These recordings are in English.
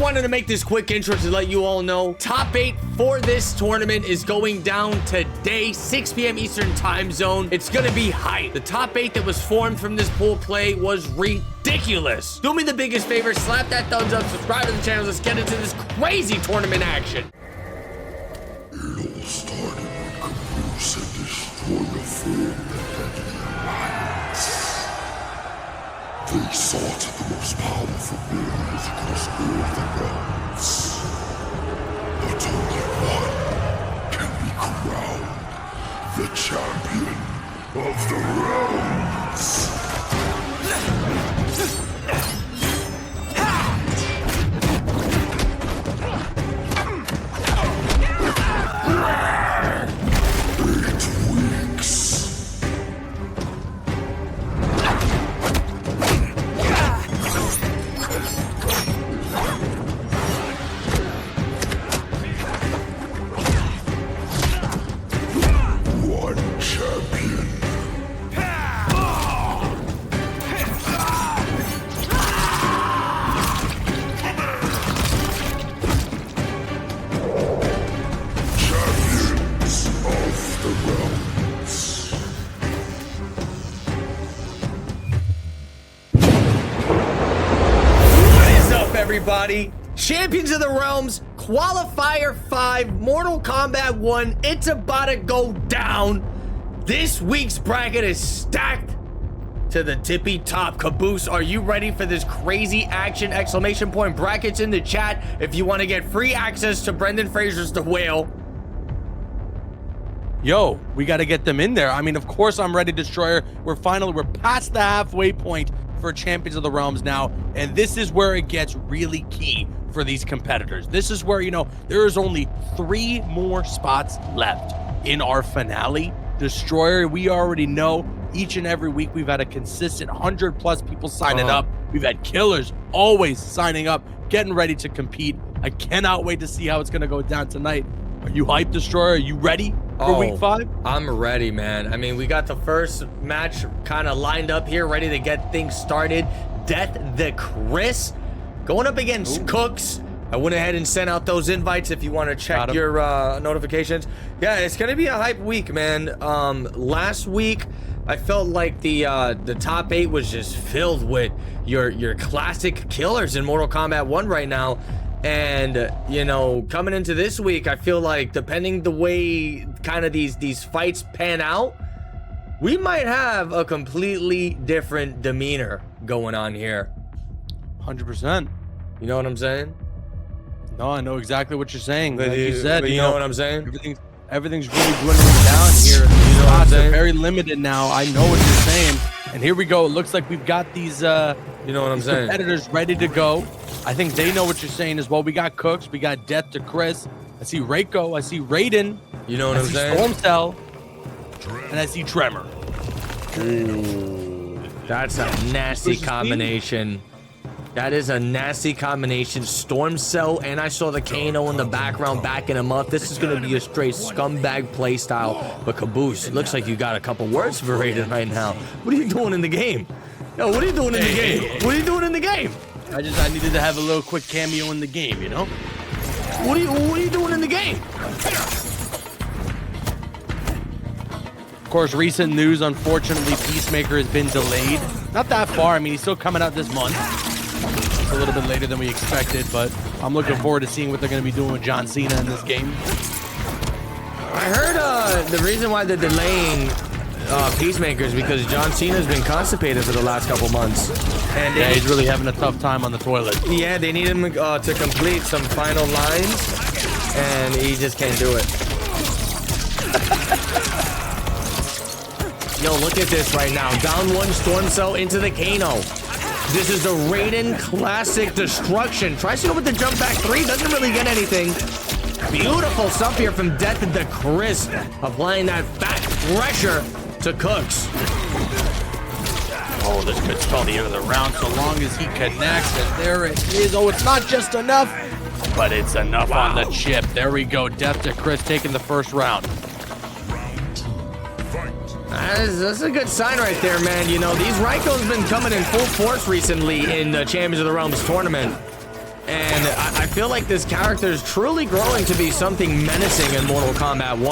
wanted to make this quick intro to let you all know top 8 for this tournament is going down today, 6 p.m. Eastern time zone. It's gonna be hype. The top 8 that was formed from this pool play was ridiculous. Do me the biggest favor, slap that thumbs up, subscribe to the channel. Let's get into this crazy tournament action. It all started when Caboose had destroyed the form that Alliance. They sought the most powerful warriors across all the realms. But only one can be crowned the champion of the realms. Everybody, Champions of the Realms Qualifier 5 Mortal Kombat 1, it's about to go down. This week's bracket is stacked to the tippy top. Caboose, are you ready for this crazy action? Exclamation point brackets in the chat if you want to get free access to Brendan Fraser's The Whale. Yo, we got to get them in there. I mean, of course I'm ready, Destroyer. We're past the halfway point for Champions of the Realms now, and this is where it gets really key for these competitors. This is where, you know, there is only 3 more spots left in our finale. Destroyer, we already know each and every week we've had a consistent 100+ people signing up. We've had killers always signing up, getting ready to compete. I cannot wait to see how it's going to go down tonight. Are you hyped, Destroyer? Are you ready for week 5? I'm ready, man. I mean, we got the first match kind of lined up here, ready to get things started. Death the Chris going up against Cooks. I went ahead and sent out those invites if you want to check your notifications. Yeah, it's gonna be a hype week, man. Last week I felt like the top 8 was just filled with your classic killers in Mortal Kombat 1 right now. And, you know, coming into this week, I feel like depending the way kind of these fights pan out, we might have a completely different demeanor going on here. 100%. You know what I'm saying? No, I know exactly what you're saying. Like you said, you know what I'm saying? Everything's really dwindling down here. You know what I'm saying? Are very limited now. I know what you're saying. And here we go. It looks like we've got these you know what I'm saying? Competitors ready to go. I think they know what you're saying as well. We got Cooks, we got Death to Chris. I see Reiko, I see Raiden. You know what I'm saying? Storm Cell, and I see Tremor. Ooh, that's a nasty combination. That is a nasty combination. Storm Cell, and I saw the Kano in the background backing him up. This is going to be a straight scumbag play style. But Caboose, it looks like you got a couple words for Raiden right now. What are you doing in the game? Yo, what are you doing in the game? What are you doing in the game? I needed to have a little quick cameo in the game, you know? What are you doing in the game? Of course, recent news, unfortunately, Peacemaker has been delayed. Not that far. I mean, he's still coming out this month. It's a little bit later than we expected, but I'm looking forward to seeing what they're going to be doing with John Cena in this game. I heard the reason why they're delaying Peacemaker is because John Cena's been constipated for the last couple months. And yeah, he's really having a tough time on the toilet. Yeah, they need him to complete some final lines, and he just can't do it. Yo, look at this right now. Down 1 Storm Cell into the Kano. This is the Raiden Classic Destruction. Tries to go with the jump back 3, doesn't really get anything. Beautiful stuff here from Death to the Chris, applying that fat pressure to Cooks. Oh, this could spell the end of the round so long as he connects, and there it is. Oh, it's not just enough, but it's enough on the chip. There we go. Death to Chris taking the first round. That's a good sign right there, man. You know, these Raiko's been coming in full force recently in the Champions of the Realms tournament. And I feel like this character is truly growing to be something menacing in Mortal Kombat 1.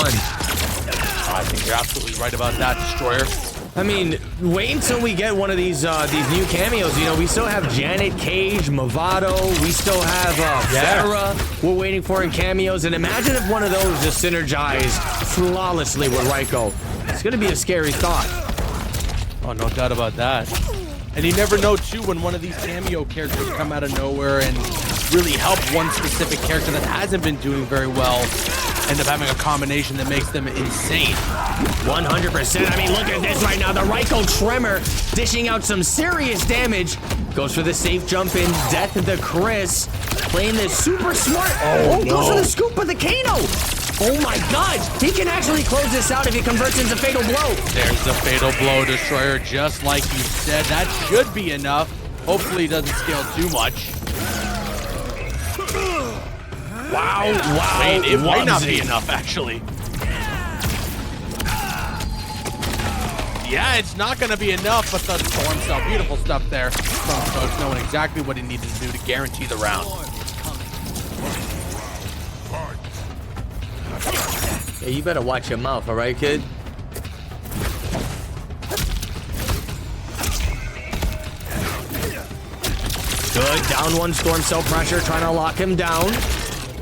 I think you're absolutely right about that, Destroyer. I mean, wait until we get one of these new cameos. You know, we still have Janet, Cage, Movado. We still have Farah we're waiting for in cameos. And imagine if one of those just synergized flawlessly with Raiko. It's going to be a scary thought. Oh, no doubt about that. And you never know, too, when one of these cameo characters come out of nowhere and really help one specific character that hasn't been doing very well, end up having a combination that makes them insane. 100%. I mean, look at this right now. The Raiko Tremor dishing out some serious damage. Goes for the safe jump in. Death of the Chris. Playing this super smart. Oh, no. Goes for the scoop of the Kano. Oh my god. He can actually close this out if he converts into Fatal Blow. There's the Fatal Blow, Destroyer, just like you said. That should be enough. Hopefully it doesn't scale too much. Wow. Wait, it might not be enough, actually. Yeah, it's not going to be enough, but the Storm Cell, beautiful stuff there from Coach, knowing exactly what he needed to do to guarantee the round. Yeah, you better watch your mouth, all right, kid? Good, down one, Storm Cell pressure, trying to lock him down.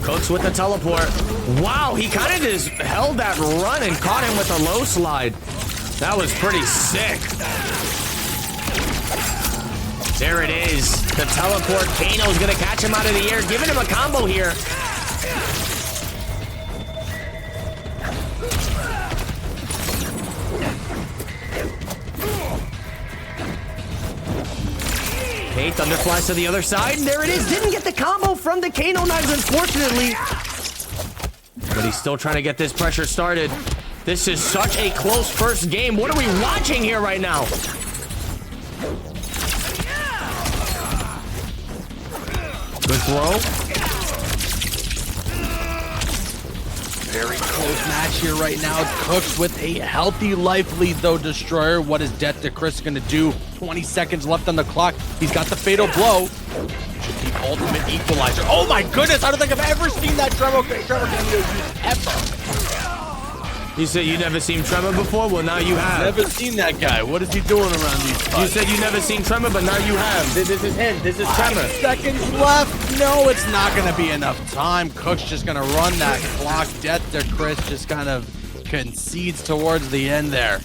Cooks with the teleport. Wow, he kind of just held that run and caught him with a low slide. That was pretty sick. There it is. The teleport. Kano's gonna catch him out of the air, giving him a combo here. Okay, Thunderflash to the other side. And there it is. Didn't get the combo from the Kano knives, unfortunately. But he's still trying to get this pressure started. This is such a close first game. What are we watching here right now? Good throw. Very close match here right now. Cooks with a healthy life lead, though, Destroyer. What is Death to Chris going to do? 20 seconds left on the clock. He's got the Fatal Blow. Should be ultimate equalizer. Oh my goodness, I don't think I've ever seen that Tremor cameo used ever. You said you never seen Tremor before? Well, now you have. Never seen that guy. What is he doing around these spots? You said you never seen Tremor, but now you have. This is him. This is Tremor. 5 seconds left. No, it's not going to be enough time. Cook's just going to run that clock. Death to Chris just kind of concedes towards the end there.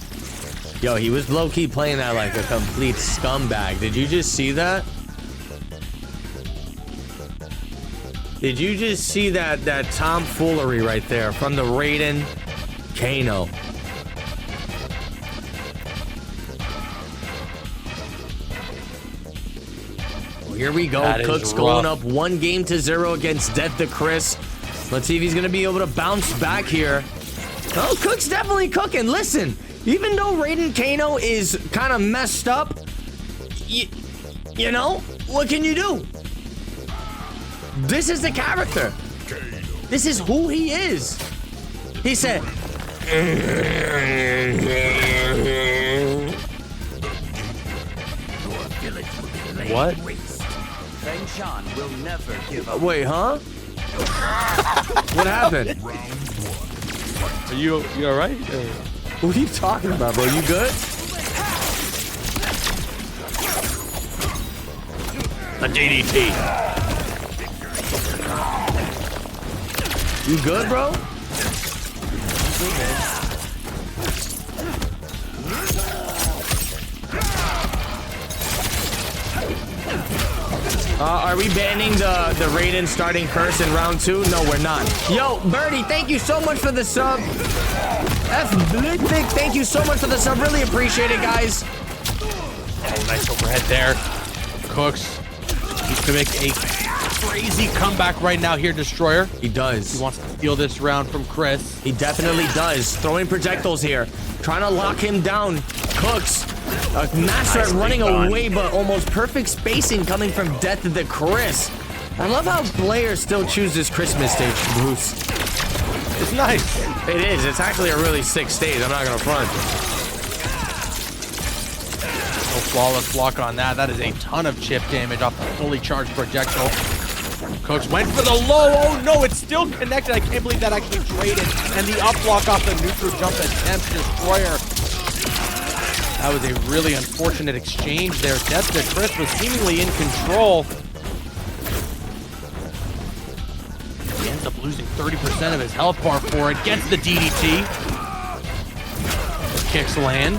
Yo, he was low-key playing that like a complete scumbag. Did you just see that? Did you just see that tomfoolery right there from the Raiden Kano? Well, here we go. Cook's going up 1-0 against Death to Chris. Let's see if he's going to be able to bounce back here. Oh, Cook's definitely cooking. Listen, even though Raiden Kano is kind of messed up, you know, what can you do? This is the character. This is who he is. He said, What? Will never give up. wait, huh? What happened? Are you all right? What are you talking about, bro? You good? A DDT. You good, bro? Are we banning the Raiden starting first in round 2? No, we're not. Yo, Birdie, thank you so much for the sub. F Blitvic, thank you so much for the sub. Really appreciate it, guys. Oh, nice overhead there. Cooks needs to make a crazy comeback right now here, Destroyer. He does. He wants to steal this round from Chris. He definitely does. Throwing projectiles here. Trying to lock him down. Cooks. Master at running away, but almost perfect spacing coming from Death to the Chris. I love how players still choose this Christmas stage, Bruce. It's nice. It is. It's actually a really sick stage. I'm not going to front. No flawless block on that. That is a ton of chip damage off the fully charged projectile. Cooks went for the low. Oh no, it's still connected. I can't believe that actually traded. And the up block off the neutral jump attempt Destroyer. That was a really unfortunate exchange there. Death to Chris was seemingly in control. He ends up losing 30% of his health bar for it. Gets the DDT. Kicks land.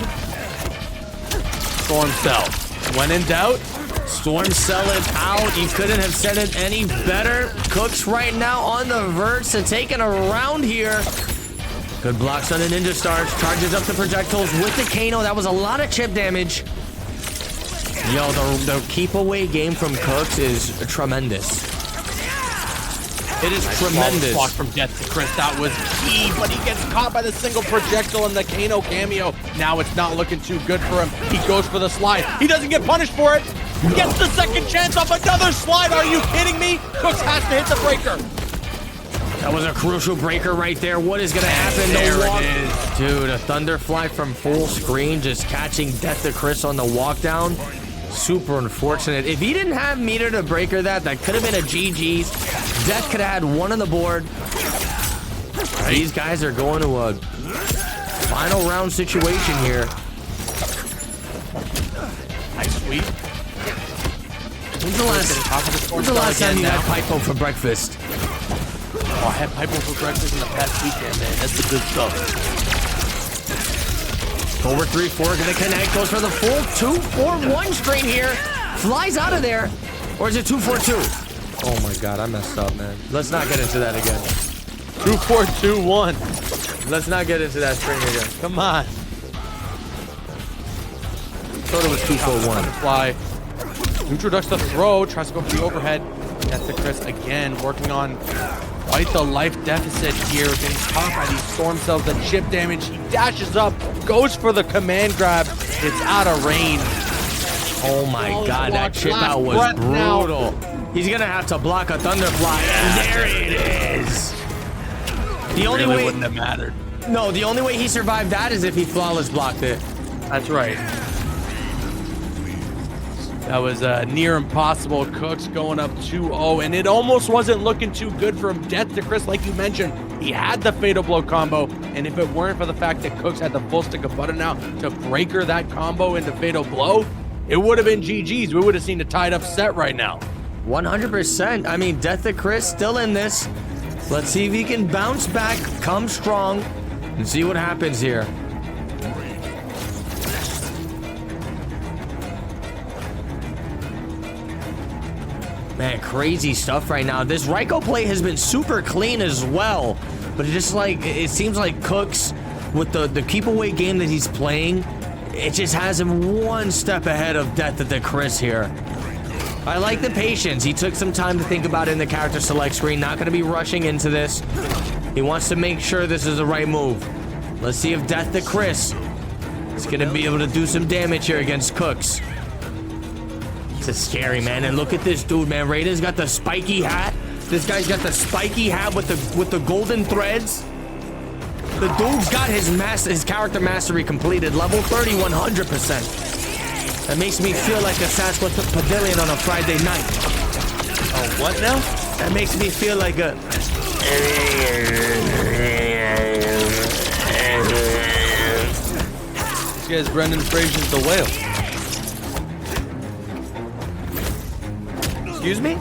Storm Cell. When in doubt, Storm Cell it out. You couldn't have said it any better. Cooks right now on the verge to taking a round here. Good blocks on the Ninja Stars. Charges up the projectiles with the Kano. That was a lot of chip damage. Yo, the keep away game from Cooks is tremendous. It is tremendous. Block from Death to Chris. That was key, but he gets caught by the single projectile and the Kano cameo. Now it's not looking too good for him. He goes for the slide. He doesn't get punished for it. Gets the second chance off another slide. Are you kidding me? Cooks has to hit the breaker. That was a crucial breaker right there. What is going to happen? There it is. Dude, a Thunderfly from full screen just catching Death to Chris on the walk down. Super unfortunate. If he didn't have meter to breaker that could have been a GG's. Death could have had one on the board. These guys are going to a final round situation here. Nice sweep. When's the last time you had Pypo for breakfast? Oh, I had Pypo for breakfast in the past weekend, man. That's the good stuff. Forward 3-4, gonna connect, goes for the full 2-4-1 string here. Flies out of there. Or is it 2-4-2? Oh my god, I messed up, man. Let's not get into that again. 2-4-2-1. Let's not get into that string again. Come on. Thought it was 2-4-1. Fly. Neutral ducks the throw, tries to go for the overhead. Death to Chris again, working on quite the life deficit here, getting caught by these storm cells, the chip damage. He dashes up, goes for the command grab. It's out of range. Oh my god, that chip out was brutal. He's gonna have to block a Thunderfly, and there it is. The only way wouldn't have mattered. No, the only way he survived that is if he flawless blocked it. That's right. That was near impossible. Cooks going up 2-0, and it almost wasn't looking too good for him. Death to Chris, like you mentioned, he had the Fatal Blow combo, and if it weren't for the fact that Cooks had the full stick of butter now to breaker that combo into Fatal Blow, it would have been GG's. We would have seen a tied up set right now. 100%. I mean, Death to Chris still in this. Let's see if he can bounce back, come strong, and see what happens here. Man, crazy stuff right now. This Raiko play has been super clean as well. But it seems like Cooks, with the keep away game that he's playing, it just has him one step ahead of Death to Chris here. I like the patience. He took some time to think about it in the character select screen. Not going to be rushing into this. He wants to make sure this is the right move. Let's see if Death to Chris is going to be able to do some damage here against Cooks. It's scary, man. And look at this dude, man. Raiden's got the spiky hat. This guy's got the spiky hat with the golden threads. The dude's got his character mastery completed. Level 30, 100%. That makes me feel like a Sasquatch Pavilion on a Friday night. Oh, what now? That makes me feel like a... This guy's Brendan Fraser's The Whale. Excuse me?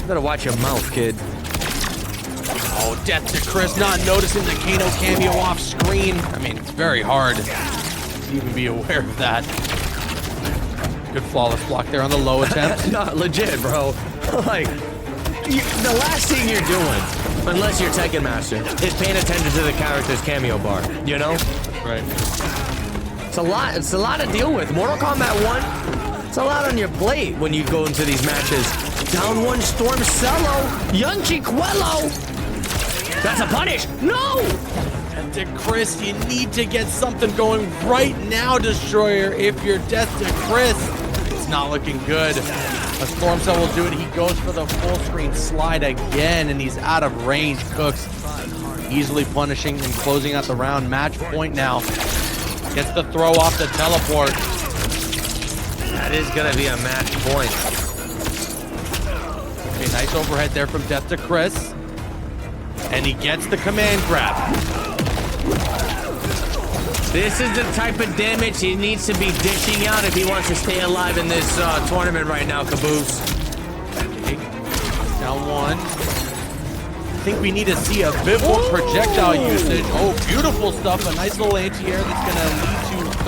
You better watch your mouth, kid. Oh, Death to Chris not noticing the Kano cameo off screen. I mean, it's very hard to even be aware of that. Good flawless block there on the low attempt. No, legit, bro. Like, the last thing you're doing, unless you're Tekken Master, is paying attention to the character's cameo bar, you know? Right. It's a lot to deal with. Mortal Kombat 1, it's a lot on your plate when you go into these matches. Down one Storm Cello, Young Chiquello. That's a punish. No! Death to Chris, you need to get something going right now, Destroyer. If you're Death to Chris, it's not looking good. A Storm Cell will do it. He goes for the full screen slide again, and he's out of range. Cooks easily punishing and closing out the round. Match point now. Gets the throw off the teleport. That is going to be a match point. Nice overhead there from Death to Chris. And he gets the command grab. This is the type of damage he needs to be dishing out if he wants to stay alive in this tournament right now, Caboose. Okay. Down one. I think we need to see a bit more projectile usage. Oh, beautiful stuff. A nice little anti-air that's going to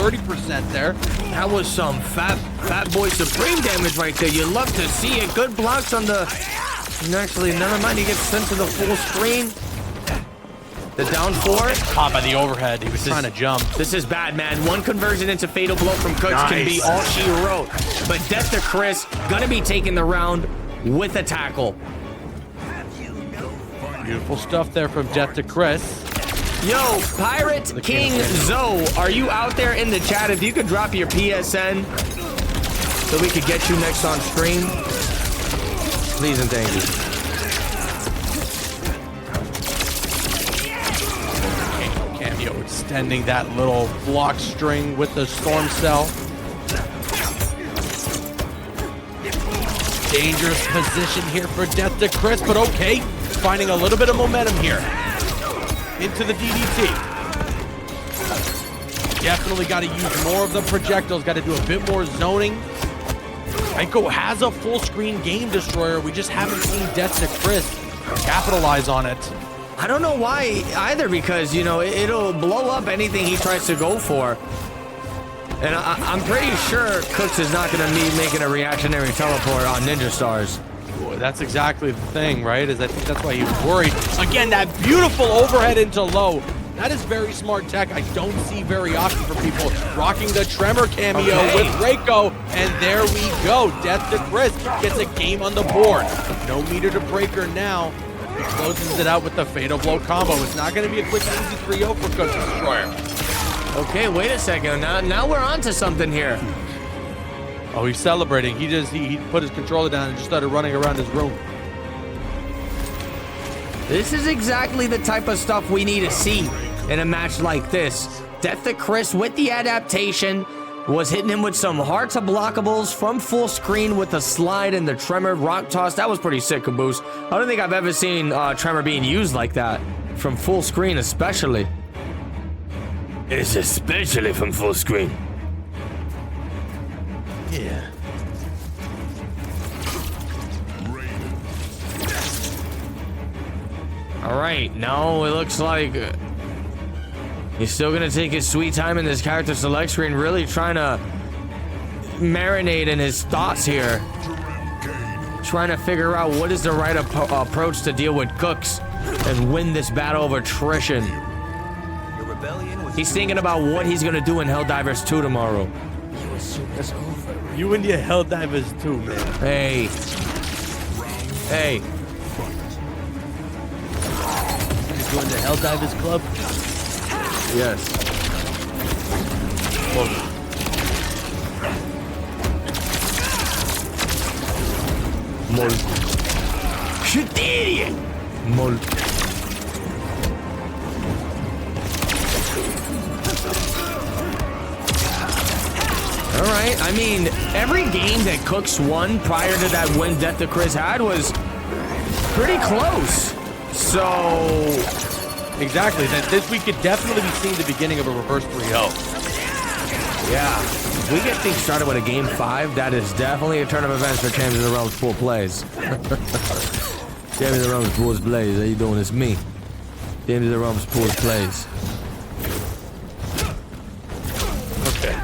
lead to 30% there. That was some fat boy supreme damage right there. You love to see it. Good blocks on the... Actually, never mind. He gets sent to the full screen. The down four. Caught by the overhead. He was trying to jump. This is bad, man. One conversion into fatal blow from Cooks can be all she wrote. But Death to Chris gonna be taking the round with a tackle. Beautiful stuff there from Death to Chris. Yo, Pirate King Zoe, are you out there in the chat? If you could drop your PSN so we could get you next on stream, please and thank you. Cameo extending that little block string with the storm cell. Dangerous position here for Death to Chris, but okay. Finding a little bit of momentum here. Into the DDT. Definitely got to use more of the projectiles. Got to do a bit more zoning. Raiko has a full screen game destroyer. We just haven't seen Death to Chris capitalize on it. I don't know why either, because, you know, it'll blow up anything he tries to go for. And I'm pretty sure Cooks is not going to be making a reactionary teleport on Ninja Stars. Boy, that's exactly the thing, right? I think that's why he was worried. Again, that beautiful overhead into low. That is very smart tech. I don't see very often for people rocking the Tremor cameo with Raiko. And there we go. Death to Chris gets a game on the board. No meter to breaker now. He closes it out with the Fatal Blow combo. It's not going to be a quick and easy 3-0 for Cooks Destroyer. Okay, wait a second. Now we're on to something here. Oh, he's celebrating. He put his controller down and just started running around his room. This is exactly the type of stuff we need to see in a match like this. Death to Chris with the adaptation was hitting him with some hard-to-blockables from full screen with the slide and the Tremor rock toss. That was pretty sick, Caboose. I don't think I've ever seen Tremor being used like that, from full screen especially. It's especially from full screen. Yeah. All right, now it looks like he's still gonna take his sweet time in this character select screen, really trying to marinate in his thoughts here. Trying to figure out what is the right approach to deal with Cooks and win this battle of attrition. He's thinking about what he's gonna do in Helldivers 2 tomorrow. You and your Helldivers too, man. Hey. Hey. You join the Helldivers Club? Yes. Mol. Mol. All right, I mean, every game that Cooks won prior to that win Death to Chris had was pretty close. So, exactly. This we could definitely be seeing the beginning of a reverse 3-0. Yeah, if we get things started with a game 5, that is definitely a turn of events for Champions of the Realms Pool Plays. Champions of the Realms Pool Plays, how you doing? It's me. Champions of the Realms Pool Plays. Okay.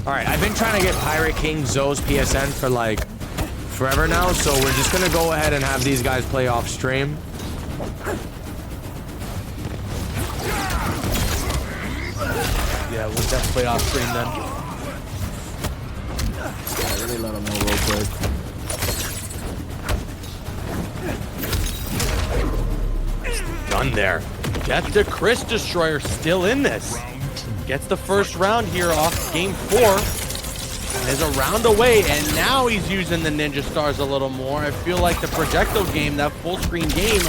All right, I've been trying to get Pirate King Zoe's PSN for like forever now, so we're just gonna go ahead and have these guys play off stream. Yeah, we'll definitely play off screen then. Yeah, let me let them know real quick. Done there. Death to Chris Destroyer still in this. Gets the first round here off game 4. Is a round away, and now he's using the Ninja Stars a little more. I feel like the projectile game, that full screen game,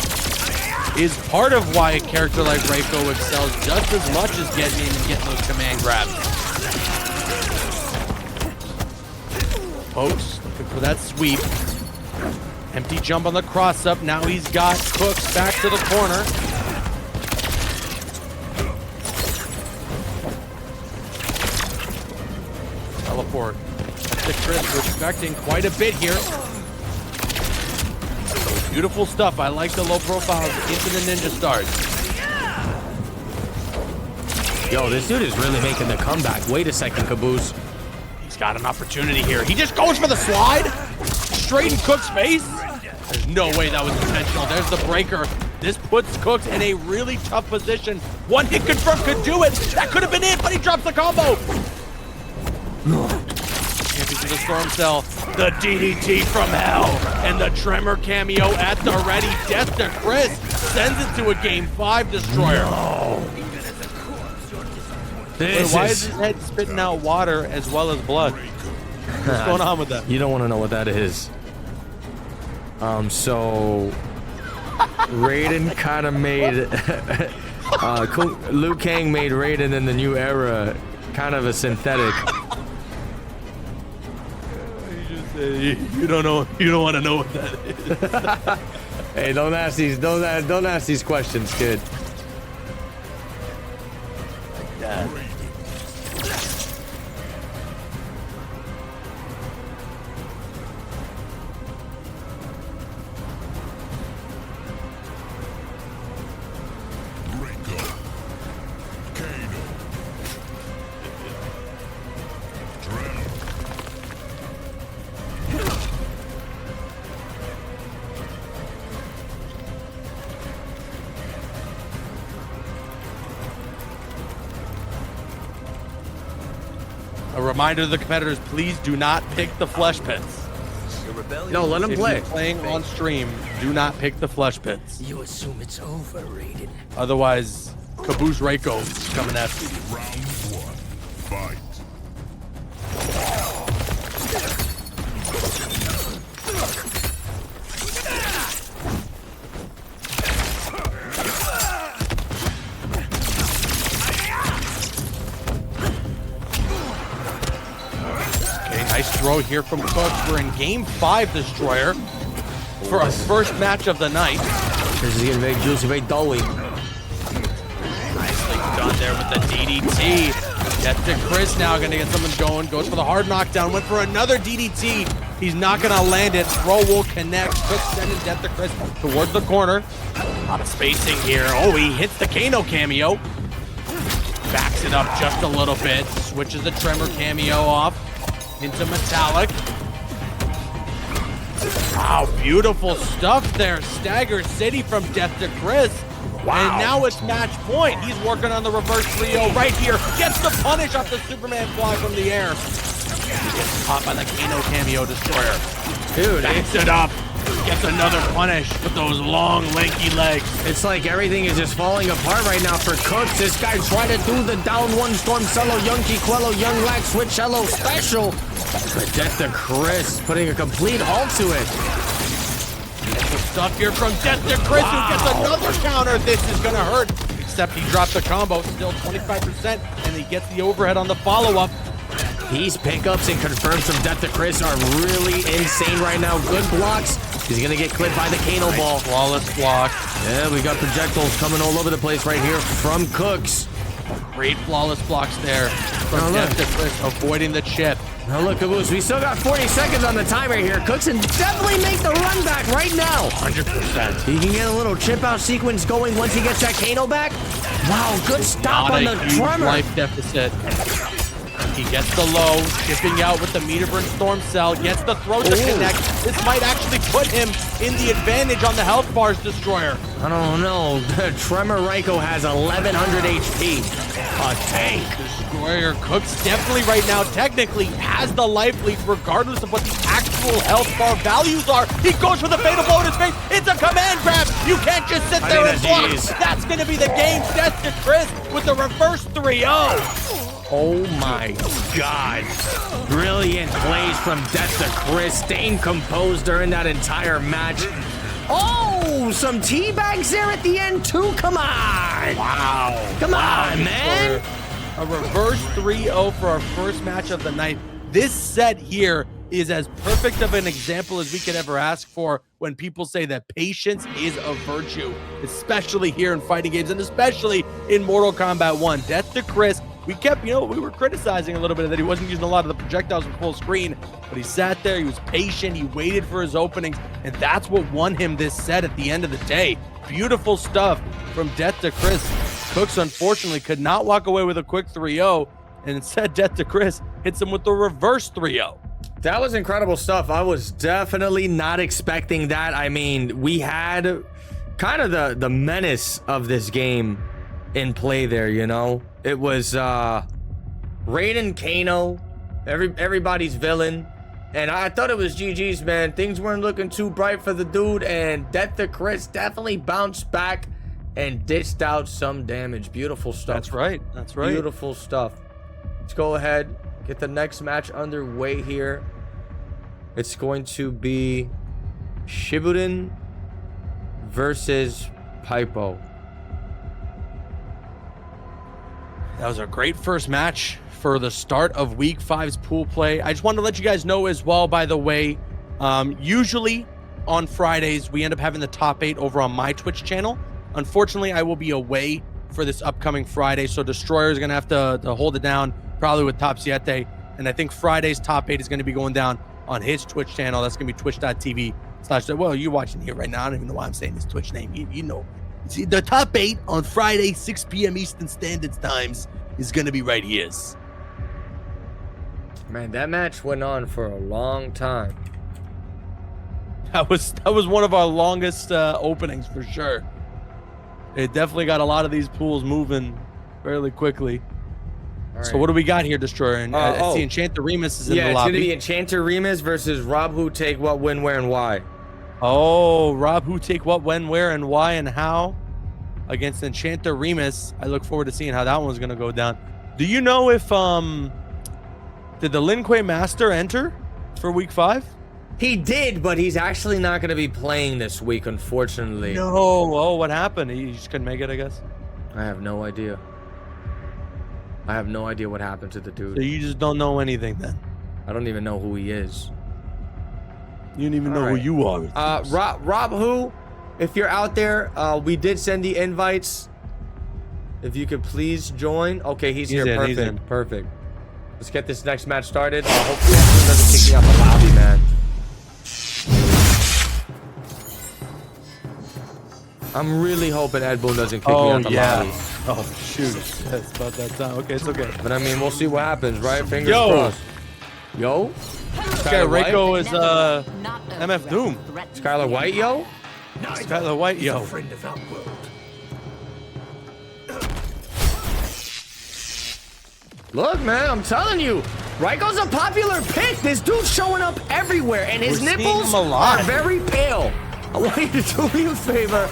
is part of why a character like Raiko excels just as much as getting in and getting those command grabs. Folks, looking for that sweep. Empty jump on the cross up. Now he's got Cooks back to the corner. Teleport. The Chris respecting quite a bit here. Beautiful stuff. I like the low profiles into the ninja stars. Yo, this dude is really making the comeback. Wait a second, Caboose. He's got an opportunity here. He just goes for the slide. Straight in Cook's face. There's no way that was intentional. There's the breaker. This puts Cooks in a really tough position. One hit confirm could do it. That could have been it, but he drops the combo. Into the storm cell. The DDT from hell. And the Tremor cameo at the ready. Death to Chris sends it to a Game 5 destroyer. No. Wait, why is his head spitting out water as well as blood? What's going on with that? You don't want to know what that is. So Raiden kind of made Liu Kang made Raiden in the new era kind of a synthetic. You don't know. You don't want to know what that is. Hey, don't ask these questions, kid. Like that. A reminder to the competitors, please do not pick the flesh pits. No, let him If play. you're playing on stream, do not pick the flesh pits. You assume it's over, Raiden. Otherwise, Caboose Reiko is coming after you. Round 1. Fight. Nice throw here from Cooks. We're in Game 5, Destroyer, for our first match of the night. This is getting very juicy, very doughy. Nicely done there with the DDT. Death to Chris now gonna get someone going. Goes for the hard knockdown. Went for another DDT. He's not gonna land it. Throw will connect. Cooks sending Death to Chris towards the corner. A lot of spacing here. Oh, he hits the Kano cameo. Backs it up just a little bit. Switches the Tremor cameo off into metallic. Wow, beautiful stuff there. Stagger City from Death to Chris. Wow. And now it's match point. He's working on the reverse 3-0 right here. Gets the punish off the Superman fly from the air. He gets caught by the Kano cameo destroyer. Dude, backs it up. Gets another punish with those long, lanky legs. It's like everything is just falling apart right now for Cooks. This guy tried to do the down one Storm Cello, Young Kiquello, Young Lack, Switch Cello special. But Death to Chris putting a complete halt to it. Beautiful stuff here from Death to Chris, who gets another counter. This is gonna hurt. Except he dropped the combo, still 25%, and he gets the overhead on the follow-up. These pickups and confirms from Death to Chris are really insane right now. Good blocks. He's gonna get clipped by the Kano ball. Flawless block. Yeah, we got projectiles coming all over the place right here from Cooks. Great flawless blocks there from Death to Chris, avoiding the chip. Now look, Caboose, we still got 40 seconds on the timer here. Cooks can definitely make the run back right now. 100%. He can get a little chip out sequence going once he gets that Kano back. Wow, good stop on the Tremor. Life deficit. He gets the low, chipping out with the meter burn Storm Cell, gets the throw to connect. This might actually put him in the advantage on the health bars, Destroyer. I don't know. Tremor Reiko has 1100 HP. A tank. Destroyer Cooks definitely right now technically has the life lead regardless of what the actual health bar values are. He goes for the fatal blow in his face. It's a command grab. You can't just sit there and block. That's going to be the game. Death to Chris with the reverse 3-0. Oh my God. Brilliant plays from Death to Chris. Staying composed during that entire match. Oh, some teabags there at the end too. Come on. Wow. Come on, man. A reverse 3-0 for our first match of the night. This set here is as perfect of an example as we could ever ask for when people say that patience is a virtue, especially here in fighting games and especially in Mortal Kombat 1. Death to Chris, we were criticizing a little bit that he wasn't using a lot of the projectiles from full screen, but he sat there, he was patient, he waited for his openings, and that's what won him this set at the end of the day. Beautiful stuff from Death to Chris. Cooks, unfortunately, could not walk away with a quick 3-0, and instead Death to Chris hits him with the reverse 3-0. That was incredible stuff. I was definitely not expecting that. I mean, we had kind of the menace of this game in play there, you know? It was Raiden Kano, everybody's villain. And I thought it was GG's, man. Things weren't looking too bright for the dude, and Death to Chris definitely bounced back and dished out some damage. Beautiful stuff. That's right. That's right. Beautiful stuff. Let's go ahead, get the next match underway here. It's going to be Shibuden versus Paipo. That was a great first match for the start of week 5's pool play. I just wanted to let you guys know as well, by the way, usually on Fridays, we end up having the top 8 over on my Twitch channel. Unfortunately, I will be away for this upcoming Friday, so Destroyer is going to have to hold it down, probably with Top 7. And I think Friday's top 8 is going to be going down on his Twitch channel. That's going to be twitch.tv/. Well, you're watching here right now. I don't even know why I'm saying his Twitch name. You know. See, the top 8 on Friday, 6 p.m. Eastern Standard Times is going to be right here. Man, that match went on for a long time. That was one of our longest openings for sure. It definitely got a lot of these pools moving fairly quickly. Right. So what do we got here, Destroyer? And I see Enchanter Remus is in the lobby. Yeah, it's going to be Enchanter Remus versus Rob Who Take What, When, Where, and Why. Oh, Rob Who Take What, When, Where, and Why, and How against Enchanter Remus. I look forward to seeing how that one's going to go down. Do you know if did the Lin Kuei Master enter for week 5? He did, but he's actually not going to be playing this week, unfortunately. No. Oh, what happened? He just couldn't make it, I guess. I have no idea. I have no idea what happened to the dude. So you just don't know anything then? I don't even know who he is. You don't even know who you are. Rob Who, if you're out there, we did send the invites. If you could please join. Okay, he's here. Perfect. Perfect. Let's get this next match started. Hopefully he doesn't kick me out the lobby, man. I'm really hoping Ed Boon doesn't kick me out the lobby. Oh, shoot. That's about that time. Okay, it's okay. But I mean, we'll see what happens, right? Fingers crossed. Yo. This guy, Reiko, is MF Doom. Skylar White, yo? Skylar White, yo. Friend of Outworld. Look, man, I'm telling you, Raiko's a popular pick. This dude's showing up everywhere, and his nipples are very pale. I want you to do me a favor.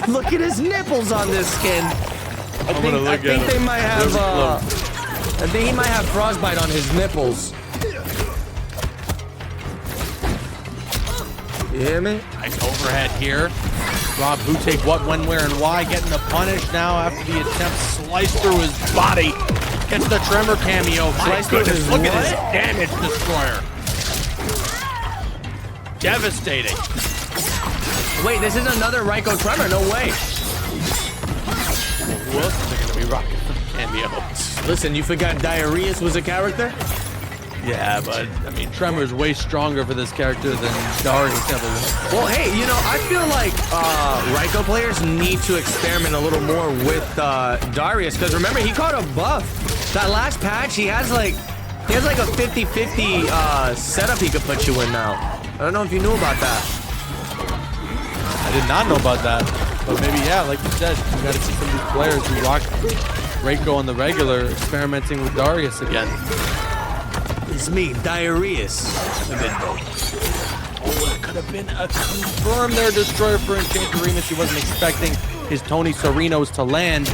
Look at his nipples on this skin. I think they might have. I think he might have frostbite on his nipples. You hear me? Nice overhead here. Rob Who Take What, When, Where, and Why getting the punish now after the attempt sliced through his body. Gets the Tremor cameo. My goodness, look at this damage, Destroyer. Devastating. Wait, this is another Raiko Tremor. No way. Whoops, they're going to be rocking for the cameo. Listen, you forgot Diarrheus was a character? Yeah, but, I mean, Tremor is way stronger for this character than Darius ever was. Well, hey, you know, I feel like Raiko players need to experiment a little more with Darius, because remember, he caught a buff. That last patch, he has like a 50-50 setup he could put you in now. I don't know if you knew about that. I did not know about that, but maybe, yeah, like you said, you got to see some of these players who rock Reiko on the regular experimenting with Darius again. It's me, Diarrheus. Oh, that could have been a confirm there, Destroyer for Enchanter Remus. He wasn't expecting his Tony Serenos to land.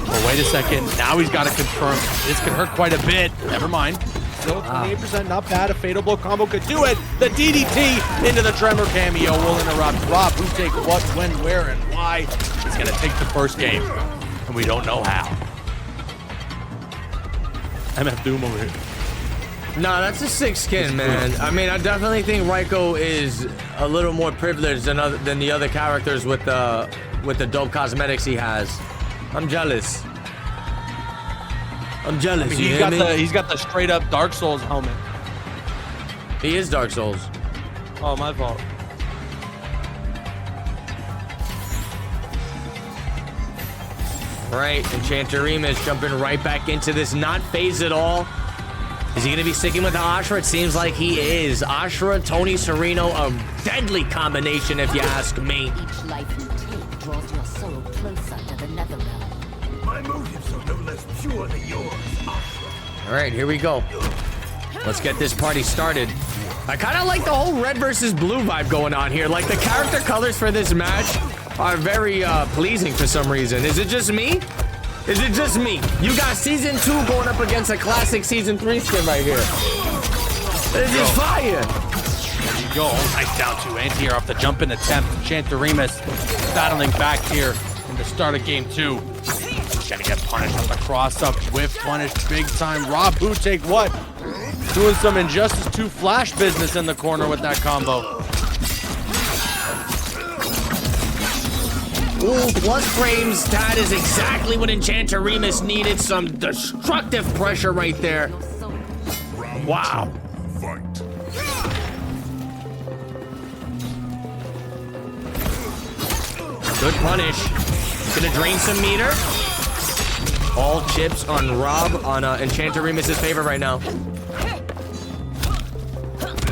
But wait a second, now he's got to confirm. This could hurt quite a bit. Never mind. Still 28%, not bad. A Fatal Blow combo could do it. The DDT into the Tremor cameo will interrupt. Rob Who Take What, When, Where, and Why is going to take the first game. And we don't know how. MF Doom over here. No, that's a sick skin, man. I mean, I definitely think Raiko is a little more privileged than the other characters with the dope cosmetics he has. I'm jealous. I'm jealous. I mean, he's got the straight up Dark Souls helmet. He is Dark Souls. Oh, my fault. Right, Enchanter Remus jumping right back into this, not phased at all. Is he going to be sticking with the Ashra? It seems like he is. Ashra, Tony Sereno, a deadly combination if you ask me. Each life you take draws your soul closer to the Netherrealm. My motives are no less pure than yours, Ashra. All right, here we go. Let's get this party started. I kind of like the whole red versus blue vibe going on here. Like, the character colors for this match are very pleasing for some reason. Is it just me? Is it just me? You got Season 2 going up against a classic Season 3 skin right here. This is fire. There you go. Nice down to anti-air off the jumping attempt. Enchanter Remus battling back here in the start of game 2. He's gonna get punished with the cross-up. Whiff punished big time. Rob, who take what? Doing some Injustice 2 flash business in the corner with that combo. Ooh, plus frames. That is exactly what Enchanter Remus needed. Some destructive pressure right there. Wow. Fight. Good punish. Gonna drain some meter. All chips on Rob on Enchanter Remus's favor right now.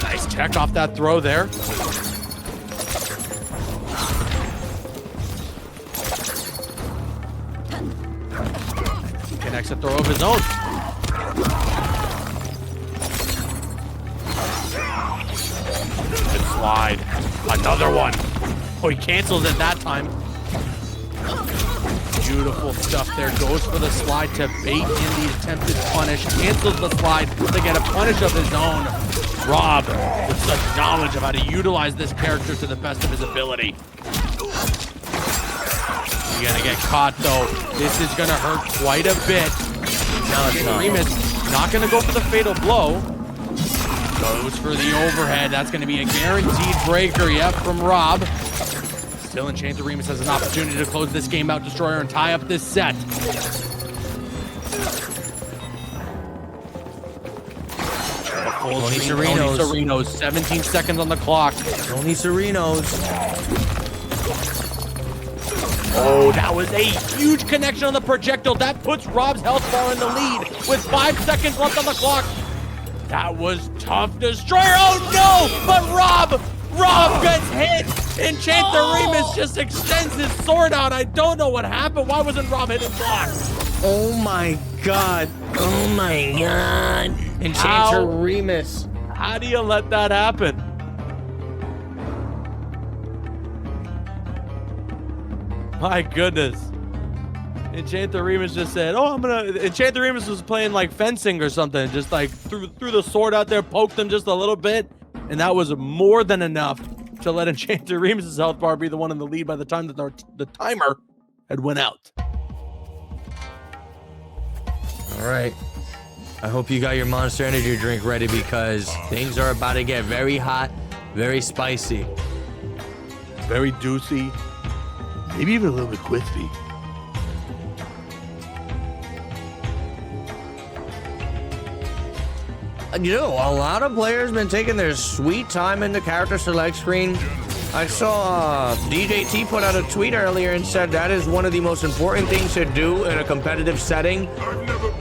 Nice check off that throw there. Connects a throw of his own. Good slide. Another one. Oh, he cancels it that time. Beautiful stuff there. Goes for the slide to bait in the attempted punish. Cancels the slide to get a punish of his own. Rob with such knowledge of how to utilize this character to the best of his ability. He's gonna get caught though. This is gonna hurt quite a bit. Now Remus not gonna go for the fatal blow. Goes for the overhead. That's gonna be a guaranteed breaker, yep, from Rob. Still, Enchanter Remus has an opportunity to close this game out, Destroyer, and tie up this set. Tony Sereno's. 17 seconds on the clock. Tony Sereno's. Oh, that was a huge connection on the projectile. That puts Rob's health bar in the lead with 5 seconds left on the clock. That was tough, Destroyer. Oh no, but Rob gets hit. Enchanter Remus just extends his sword out. I don't know what happened. Why wasn't Rob hitting block? Oh my god. Oh my god. Enchanter Remus. How do you let that happen? My goodness. Enchanter Remus just said, oh, Enchanter Remus was playing like fencing or something. Just like threw the sword out there, poked him just a little bit. And that was more than enough to let Enchanter Remus's health bar be the one in the lead by the time that the timer had went out. All right. I hope you got your Monster Energy drink ready because things are about to get very hot, very spicy. Very juicy. Maybe even a little bit crispy. You know, a lot of players been taking their sweet time in the character select screen. I saw DJT put out a tweet earlier and said that is one of the most important things to do in a competitive setting,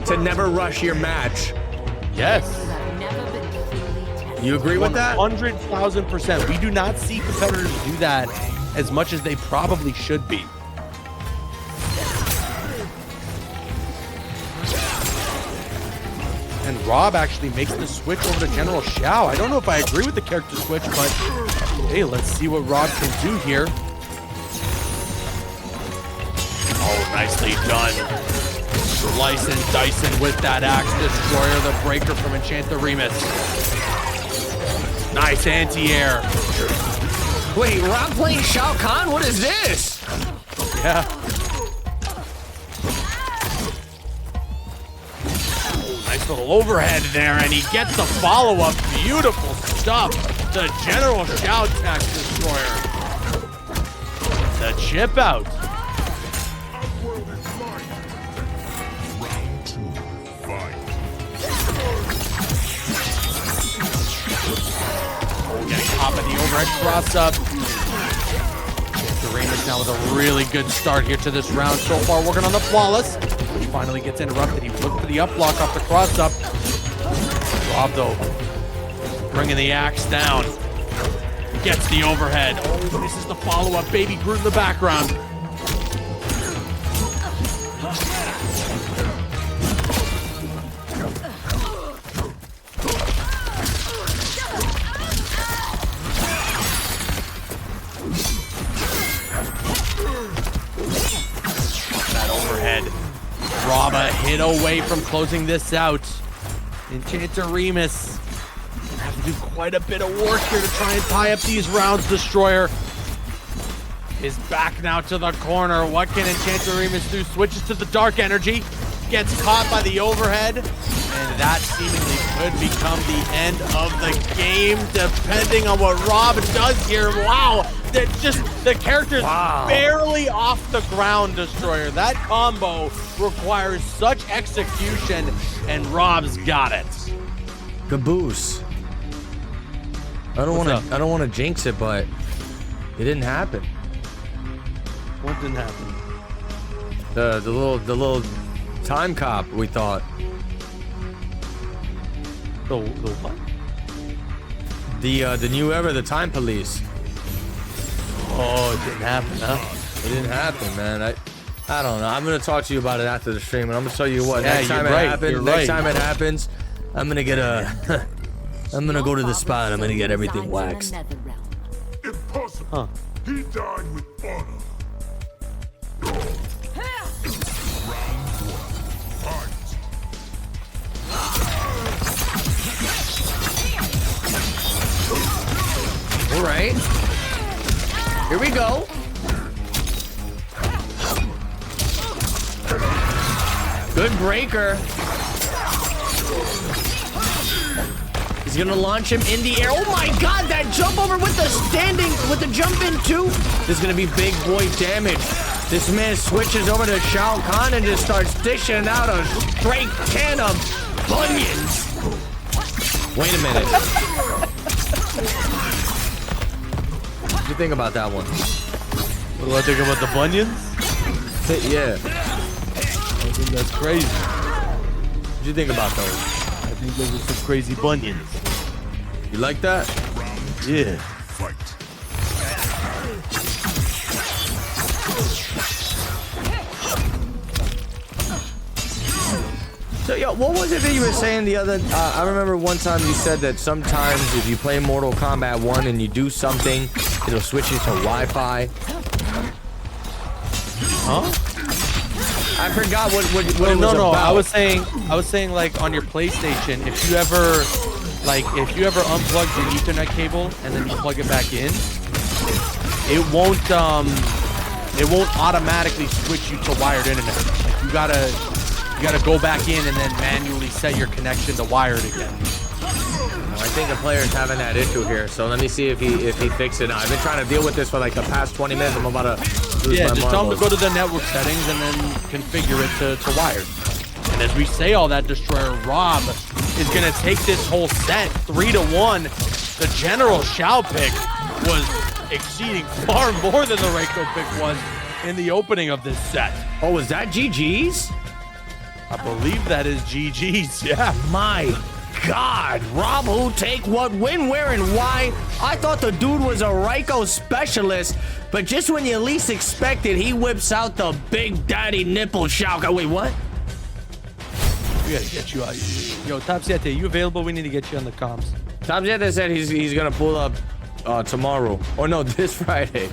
to never rush your match. Yes. You agree with that? 100,000%. We do not see competitors do that as much as they probably should be. And Rob actually makes the switch over to General Xiao. I don't know if I agree with the character switch, but hey, let's see what Rob can do here. Oh, nicely done. Slicing, dicing with that axe destroyer, the breaker from Enchanter Remus. Nice anti-air. Wait, Rob playing Shao Kahn? What is this? Yeah. Nice Little overhead there, and he gets the follow-up. Beautiful stuff. The General Shout Tax Destroyer. The chip out. Getting caught by the overhead cross-up. Remus now with a really good start here to this round. So far, working on the flawless. He finally gets interrupted. He looked for the up block off the cross-up. Rob, though, bringing the axe down. Gets the overhead. Oh, this is the follow-up. Baby Groot in the background. Rob a hit away from closing this out. Enchanter Remus have to do quite a bit of work here to try and tie up these rounds. Destroyer is back now to the corner. What can Enchanter Remus do? Switches to the dark energy. Gets caught by the overhead. And that seemingly could become the end of the game, depending on what Rob does here. Wow. The character's barely off the ground, Destroyer. That combo requires such execution, and Rob's got it. Caboose. I don't want to jinx it, but it didn't happen. What didn't happen? The little time cop we thought. The what? The new era, the time police. Oh, it didn't happen, huh? It didn't happen, man. I don't know. I'm gonna talk to you about it after the stream, and I'm gonna tell you what. Yeah, next time you're it right, happens, you're next right. time it happens, I'm gonna get a. I'm gonna go to the spot. I'm gonna get everything waxed. Impossible. Huh. He died with honor. All right. Here we go. Good breaker. He's gonna launch him in the air. Oh my god, that jump over with the jump in too. This is gonna be big boy damage. This man switches over to Shao Kahn and just starts dishing out a straight can of bunions. Wait a minute. What do you think about that one? What do I think about the bunions? Yeah. I think that's crazy. What do you think about those? I think those are some crazy bunions. You like that? Yeah. So, yo, what was it that you were saying the other... I remember one time you said that sometimes if you play Mortal Kombat 1 and you do something, it'll switch you to Wi-Fi. Huh? I forgot what it was No, about. I was saying like on your PlayStation, if you ever unplug your Ethernet cable and then you plug it back in, it won't automatically switch you to wired internet. Like you gotta go back in and then manually set your connection to wired again. I think the player's having that issue here, so let me see if he fixes it. I've been trying to deal with this for like the past 20 minutes. I'm about to lose my Just tell them to marbles. go to the network settings and then configure it to wired. And as we say all that, Destroyer, Rob is gonna take this whole set 3-1. The General Shao pick was exceeding far more than the Reiko pick was in the opening of this set. Oh, was that GG's? I believe that is GG's, yeah. My God, Rob, who take what, when, where, and why? I thought the dude was a Reiko specialist, but just when you least expect it, he whips out the Big Daddy nipple Shao Kahn. Wait, what? We gotta get you out. Yo, Top Siete, you available? We need to get you on the comms. Tom Jetta said he's gonna pull up tomorrow. Or no, this Friday.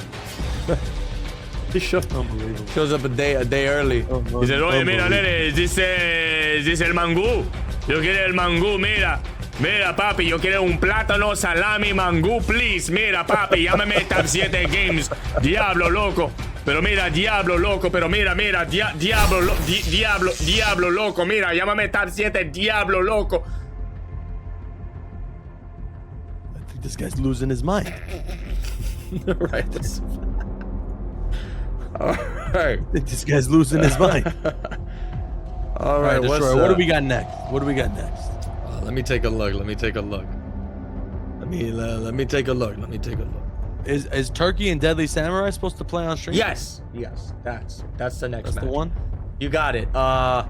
He shows up a day early. Dice, oye, mira, nene, dice el mangú. Yo quiero el mangú, mira. Mira, papi, yo quiero un plátano, salami, mangú, please. Mira, papi, llámame Tab 7 Games. Diablo, loco. Pero mira, Diablo, loco. Pero mira, Diablo, loco. Mira, llámame Tar 7, Diablo, loco. I think this guy's losing his mind. Right. All right. I think this guy's losing his mind. All right. Destroyer, what do we got next? What do we got next? Let me take a look. Let me take a look. Let me take a look. Is Turkey and Deadly Samurai supposed to play on stream? Yes. That's the next That's match. the one? You got it. I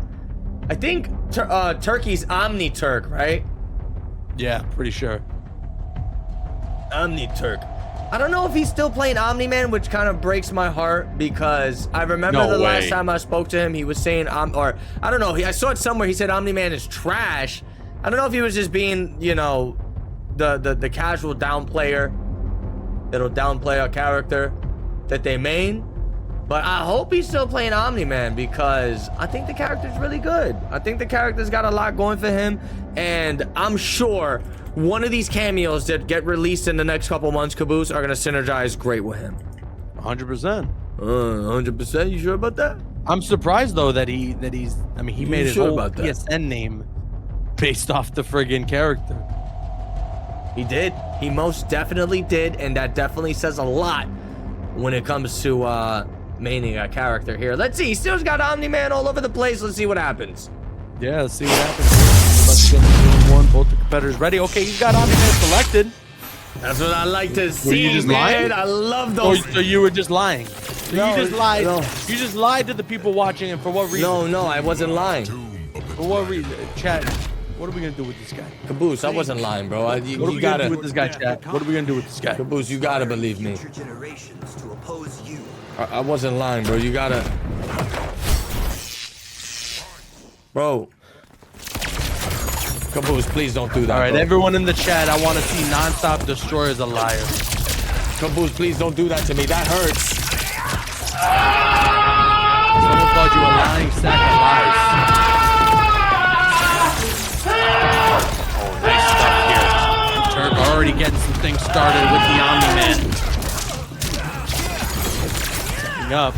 think Turkey's Omni Turk, right? Yeah, pretty sure. Omni Turk. I don't know if he's still playing Omni Man, which kind of breaks my heart because I remember the last time I spoke to him, he was saying or I don't know. I saw it somewhere. He said Omni Man is trash. I don't know if he was just being, you know, the casual down player. That'll downplay a character that they main. But I hope he's still playing Omni-Man because I think the character's really good. I think the character's got a lot going for him. And I'm sure one of these cameos that get released in the next couple months, Caboose, are going to synergize great with him. 100%. 100%? You sure about that? I'm surprised, though, that he made his whole about that? PSN name based off the friggin' character. He did. He most definitely did. And that definitely says a lot when it comes to maining a character here. Let's see. He still's got Omni-Man all over the place. Let's see what happens. Yeah, let's see what happens. Let's get into game one. Both the competitors ready. Okay, he's got Omni-Man selected. That's what I like to see, you just man. lying? I love those. So you were just lying. So No, you just lied. no. You just lied to the people watching, and for what reason? No, I wasn't lying. For what reason? Chat, what are we gonna do with this guy? Caboose, I wasn't lying, bro. What are we gonna do with this guy, chat? What are we gonna do with this guy? Caboose, you gotta believe me. generations to oppose you. I wasn't lying, bro. You gotta, bro. Caboose, please don't do that. All right, bro. everyone in the chat, I want to see nonstop Destroyer as a liar. Caboose, please don't do that to me. That hurts. Someone called you a lying sack of lies. Oh, nice stuff here. Turk already getting some things started with the Omni-Man. Setting up.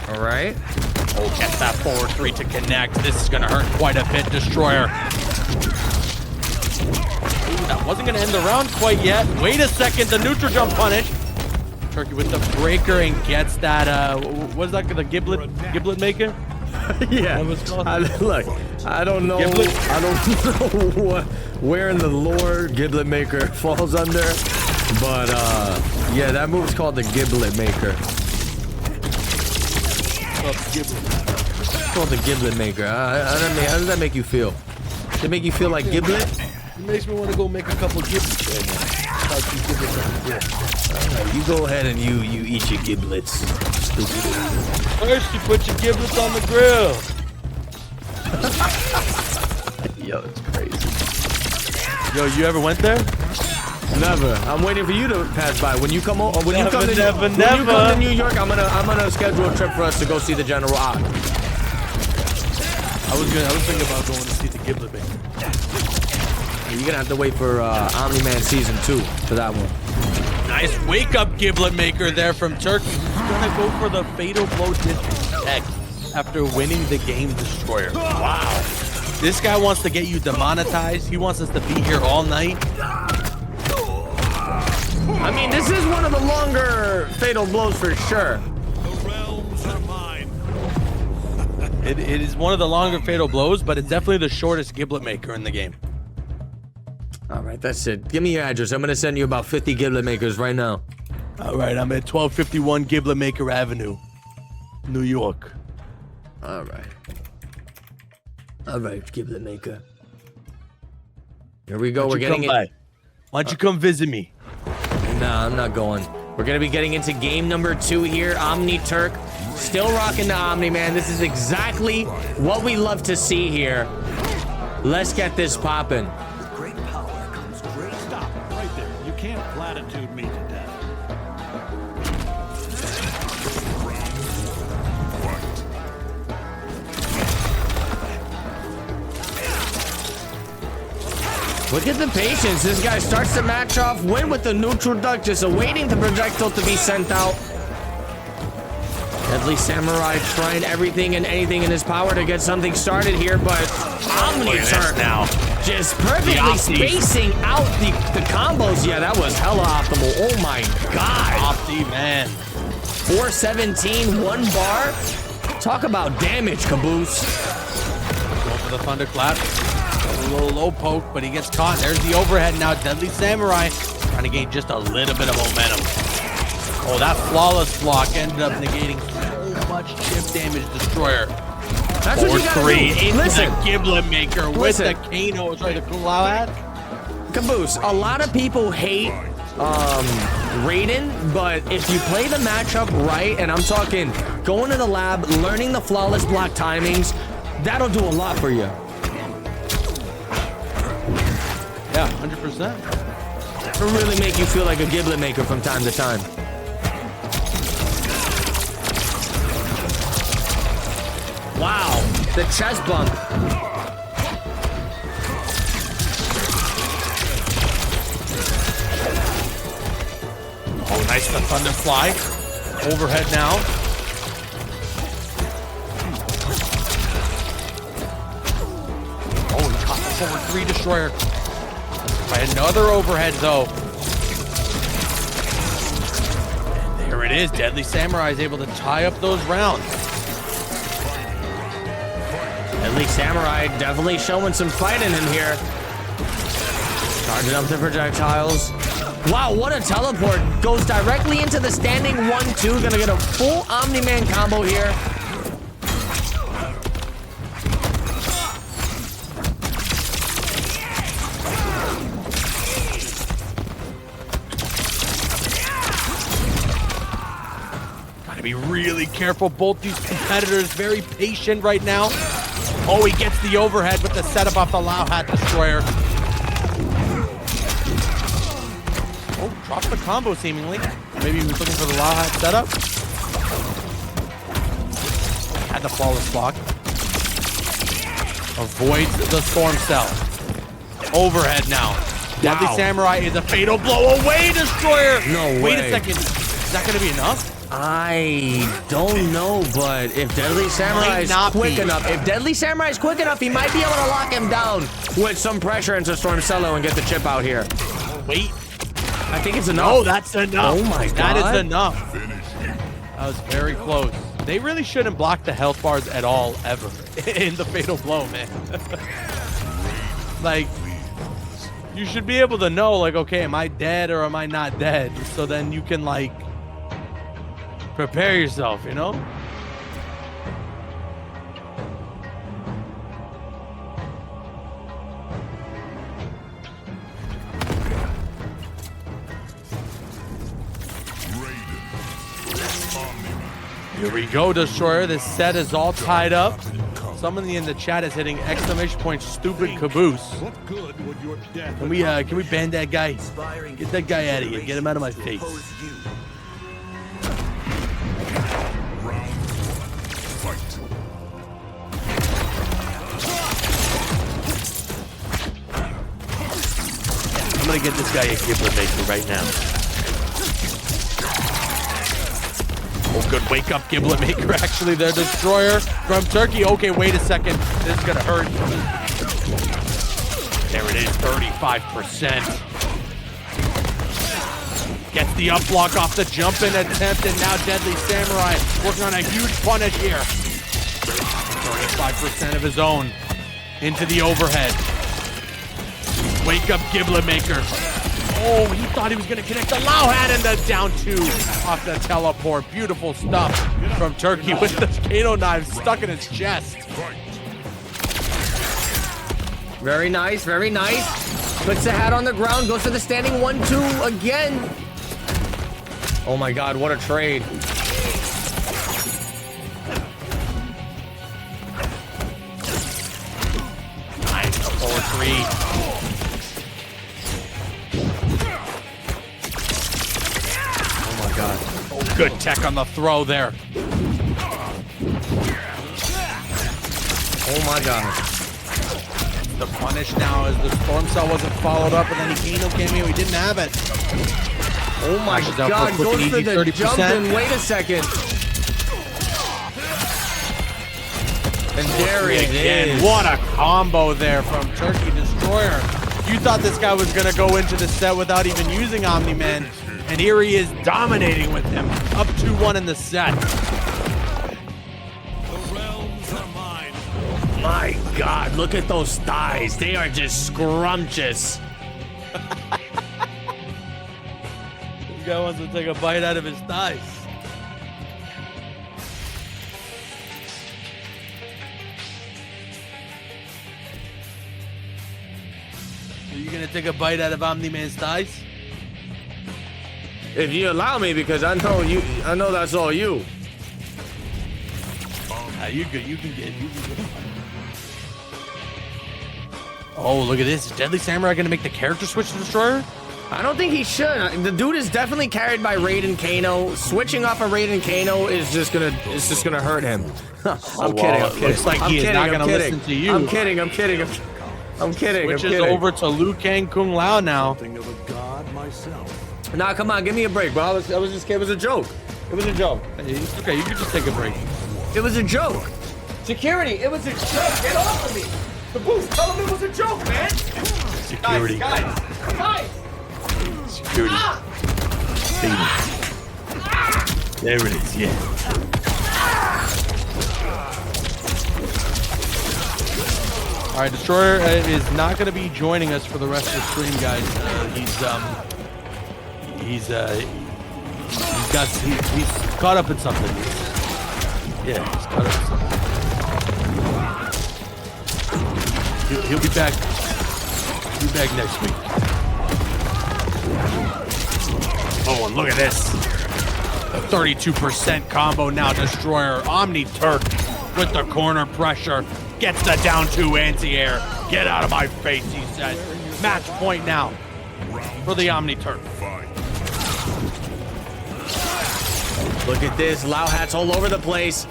All right. Oh, gets that forward three to connect. This is going to hurt quite a bit, Destroyer. Ooh, that wasn't going to end the round quite yet. Wait a second, the neutral jump punish. Turkey with the breaker and gets that, what's that, the giblet maker? Yeah. Look, I don't know. Giblet? I don't know where in the lore Giblet Maker falls under, but yeah, that move's called the Giblet Maker. It's called the Giblet Maker. I don't mean, how does that make you feel? Does it make you feel like Giblet? It makes me want to go make a couple giblets right now. You go ahead and you eat your giblets. Stupid. First, you put your giblets on the grill. Yo, it's crazy. Yo, you ever went there? Never. I'm waiting for you to pass by. When you come when you Never, come to never, when never. you come to New York, I'm gonna schedule a trip for us to go see the General Ock. I was thinking about going to see the giblet maker. You're gonna have to wait for Omni-Man Season 2 for that one. Nice wake up giblet maker there from Turkey. He's gonna go for the fatal blow disrespect after winning the game Destroyer. Wow. This guy wants to get you demonetized. He wants us to be here all night. I mean, this is one of the longer fatal blows for sure. The realms are mine. It is one of the longer fatal blows, but it's definitely the shortest giblet maker in the game. All right, that's it. Give me your address. I'm gonna send you about 50 Giblet Makers right now. All right, I'm at 1251 Giblet Maker Avenue, New York. All right. All right, Giblet Maker. Here we go. We're getting it. Why don't you come visit me? Nah, I'm not going. We're gonna be getting into game number 2 here. Omni Turk, still rocking the Omni-Man. This is exactly what we love to see here. Let's get this popping. With great power comes great. Stop right there. You can't platitude me to death. Look at the patience. This guy starts the match off, win with the neutral duck, just awaiting the projectile to be sent out. Deadly Samurai trying everything and anything in his power to get something started here, but Omni-Turk now. just perfectly spacing out the combos. Yeah, that was hella optimal. Oh my god. Opti, man. 417, 1 bar. Talk about damage, Caboose. Go for the thunderclap. A little low poke, but he gets caught. There's the overhead now. Deadly Samurai trying to gain just a little bit of momentum. Oh, that flawless block ended up negating so much chip damage. Destroyer. That's what you gotta do. Into Listen. the Giblet Maker with the Kano. Sorry, the Kulao hat. Caboose, a lot of people hate Raiden, but if you play the matchup right, and I'm talking going to the lab, learning the flawless block timings, that'll do a lot for you. Yeah, 100%. It'll really make you feel like a Giblet Maker from time to time. Wow, the chest bump. Oh, nice the thunder fly. Overhead now. Oh, he caught the forward 3 destroyer. By another overhead though. And there it is. Deadly Samurai is able to tie up those rounds. Deadly Samurai definitely showing some fight in him here. Charging up the projectiles. Wow, what a teleport. Goes directly into the standing 1-2. Gonna get a full Omni-Man combo here. Gotta be really careful. Both these competitors very patient right now. Oh, he gets the overhead with the setup off the Lao Hat Destroyer. Oh, drops the combo seemingly. Maybe he was looking for the Lao Hat setup. Had the flawless block. Avoids the Storm Cell. Overhead now. Deadly Samurai is a fatal blow away, Destroyer. No way. Wait a second. Is that going to be enough? I don't know, but if Deadly Samurai is quick enough, he might be able to lock him down with some pressure into Storm Cello and get the chip out here. Wait. I think it's enough. Oh, that's enough. Oh my god. That is enough. That was very close. They really shouldn't block the health bars at all, ever, in the fatal blow, man. Like, you should be able to know, like, okay, am I dead or am I not dead? So then you can, like, prepare yourself, you know? Here we go, Destroyer. This set is all tied up. Somebody in the chat is hitting exclamation point stupid Caboose. What good would your death Can we ban that guy? Get that guy out of here. Get him out of my face. I'm gonna get this guy a Giblet Maker right now. Oh, good wake up Giblet Maker. Actually, the Destroyer from Turkey. Okay, wait a second. This is gonna hurt. There it is, 35%. Gets the up block off the jump in attempt, and now Deadly Samurai working on a huge punish here. 35% of his own into the overhead. Wake up Giblet Maker. Oh, he thought he was going to connect the Lao Hat and the down 2 off the teleport. Beautiful stuff from Turkey with the Kano knife stuck in his chest. Very nice, very nice. Puts the hat on the ground, goes for the standing 1-2 again. Oh my god, what a trade. Nice, the 4-3. God. Oh, good tech on the throw there. Oh my god. the punish now as the Storm Cell wasn't followed up, and then he Kano cameo, he didn't have it. Oh my Flashes out God, for a quick goes and for easy the 30%. jump and wait a second. And there it Again, is. what a combo there from Turkey Destroyer. You thought this guy was going to go into the set without even using Omni-Man, and here he is dominating with him, up 2-1 in the set. The realms are mine. My God, look at those thighs. They are just scrumptious. This guy wants to take a bite out of his thighs. Are you gonna take a bite out of Omni-Man's thighs? If you allow me, because I know that's all you. You can get. Oh, look at this. Is Deadly Samurai gonna make the character switch to Destroyer? I don't think he should. The dude is definitely carried by Raiden Kano. Switching off of Raiden Kano is just gonna hurt him. I'm kidding. I'm kidding. Looks like he is not gonna listen to you. I'm kidding. Switches over to Liu Kang Kung Lao now. Something of a god myself. Nah, come on, give me a break, bro. It was a joke. It was a joke. It's okay, you can just take a break. It was a joke. Security, it was a joke. Get off of me. The boost, tell him it was a joke, man. Security. Guys. Security. There it is, yeah. All right, Destroyer is not going to be joining us for the rest of the stream, guys. He's caught up in something. Yeah, he's caught up in something. He'll be back. He'll be back next week. Oh, and look at this. A 32% combo now. Destroyer, Omni Turk with the corner pressure. Gets the down 2 anti-air. Get out of my face, he says. Match point now for the Omni Turk. Look at this. Lao hats all over the place.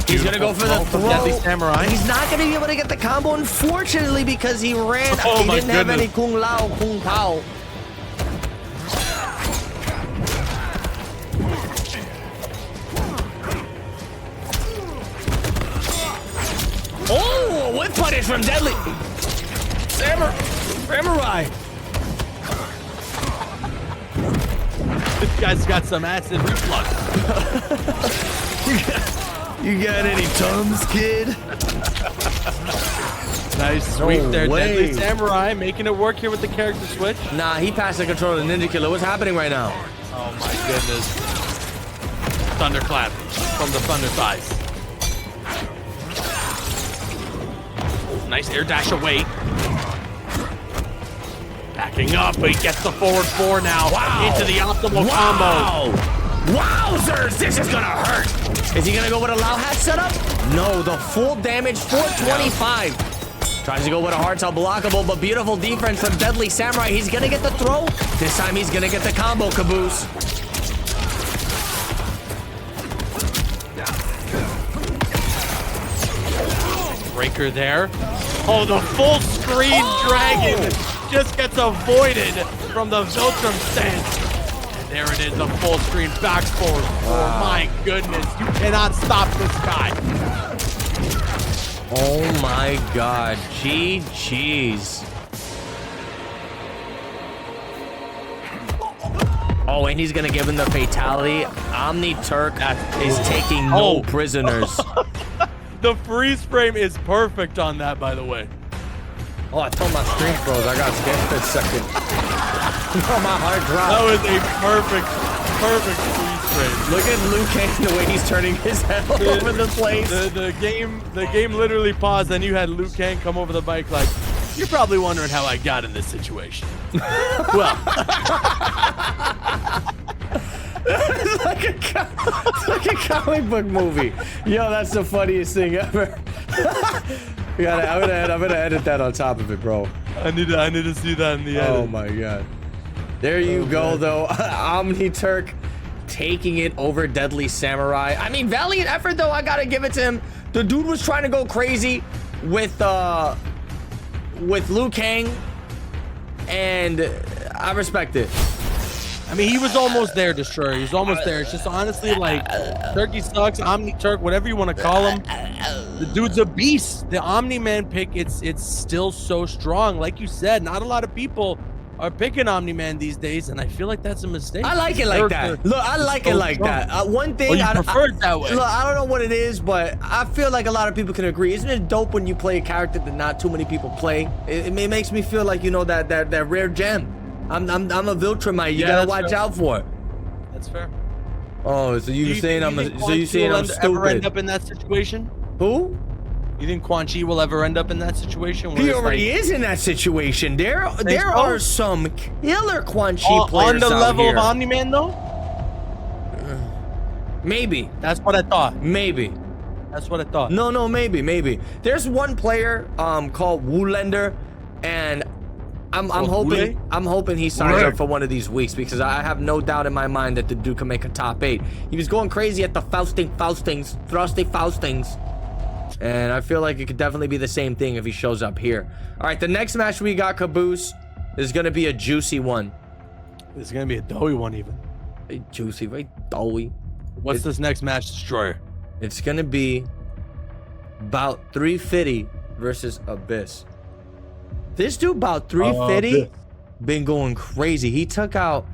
He's going to go for the throw. Deadly Samurai. He's not going to be able to get the combo, unfortunately, because he ran. Oh, he my didn't have any goodness. Kung Lao, Kung Pao. Oh, whip punish from Deadly Samurai. This guy's got some acid reflux. You got any Tums, kid? Nice sweep there. way. Deadly Samurai making it work here with the character switch. Nah, he passed the control of the Ninja Killer. What's happening right now? Oh my goodness. Thunderclap from the Thunder Thighs. Nice air dash away. Backing up, he gets the forward 4 now. Wow. Into the optimal combo. Wowzers, this is gonna hurt. Is he gonna go with a Lao hat setup? No, the full damage, 425. Tries to go with a hard tail blockable, but beautiful defense from Deadly Samurai. He's gonna get the throw. This time he's gonna get the combo caboose. Breaker there. Oh, the full screen dragon just gets avoided from the Viltrum stance. And there it is, the full screen back forward. Oh my goodness, you cannot stop this guy. Oh my God, GG's. Oh, and he's gonna give him the fatality. Omni Turk is taking no prisoners. The freeze frame is perfect on that, by the way. Oh, I told my screen froze. I got scared for a second. Oh, my heart dropped. That was a perfect freeze frame. Look at Liu Kang, the way he's turning his head all over the place. The game literally paused, and you had Liu Kang come over the bike like, you're probably wondering how I got in this situation. Well. It's like a comic book movie. Yo, that's the funniest thing ever. I'm gonna edit that on top of it, bro. I need to see that in the edit. Oh my God. There you go, though. Omni Turk taking it over Deadly Samurai. I mean, valiant effort, though. I gotta give it to him. The dude was trying to go crazy with with Liu Kang, and I respect it. I mean, he was almost there, Destroyer. He was almost there. It's just honestly like Turkey sucks, Omni Turk, whatever you want to call him. The dude's a beast. The Omni-Man pick, it's still so strong. Like you said, not a lot of people are picking Omni-Man these days, and I feel like that's a mistake. I like it like that. Look, I like it like that. One thing, you prefer it that way. Look, I don't know what it is, but I feel like a lot of people can agree. Isn't it dope when you play a character that not too many people play? It makes me feel like, you know, that rare gem. I'm a Viltrumite. You gotta watch out for it. That's fair. Oh, so you saying I'm Ever stupid? end up in that situation? Who? You think Quan Chi will ever end up in that situation? Where He it's already like, is in that situation. There so? are some killer Quan Chi players on the out level here. of Omni-Man though? Maybe. That's what I thought. Maybe. That's what I thought. No, maybe. There's one player called Woolender, and I'm hoping he signs up for one of these weeks, because I have no doubt in my mind that the dude can make a top 8. He was going crazy at the Faustings, and I feel like it could definitely be the same thing if he shows up here. All right, the next match we got, Caboose, is gonna be a juicy one. It's gonna be a doughy one even. Very juicy, very doughy. What's this next match, Destroyer? It's gonna be about 350 versus Abyss. This dude about 350 been going crazy. He took out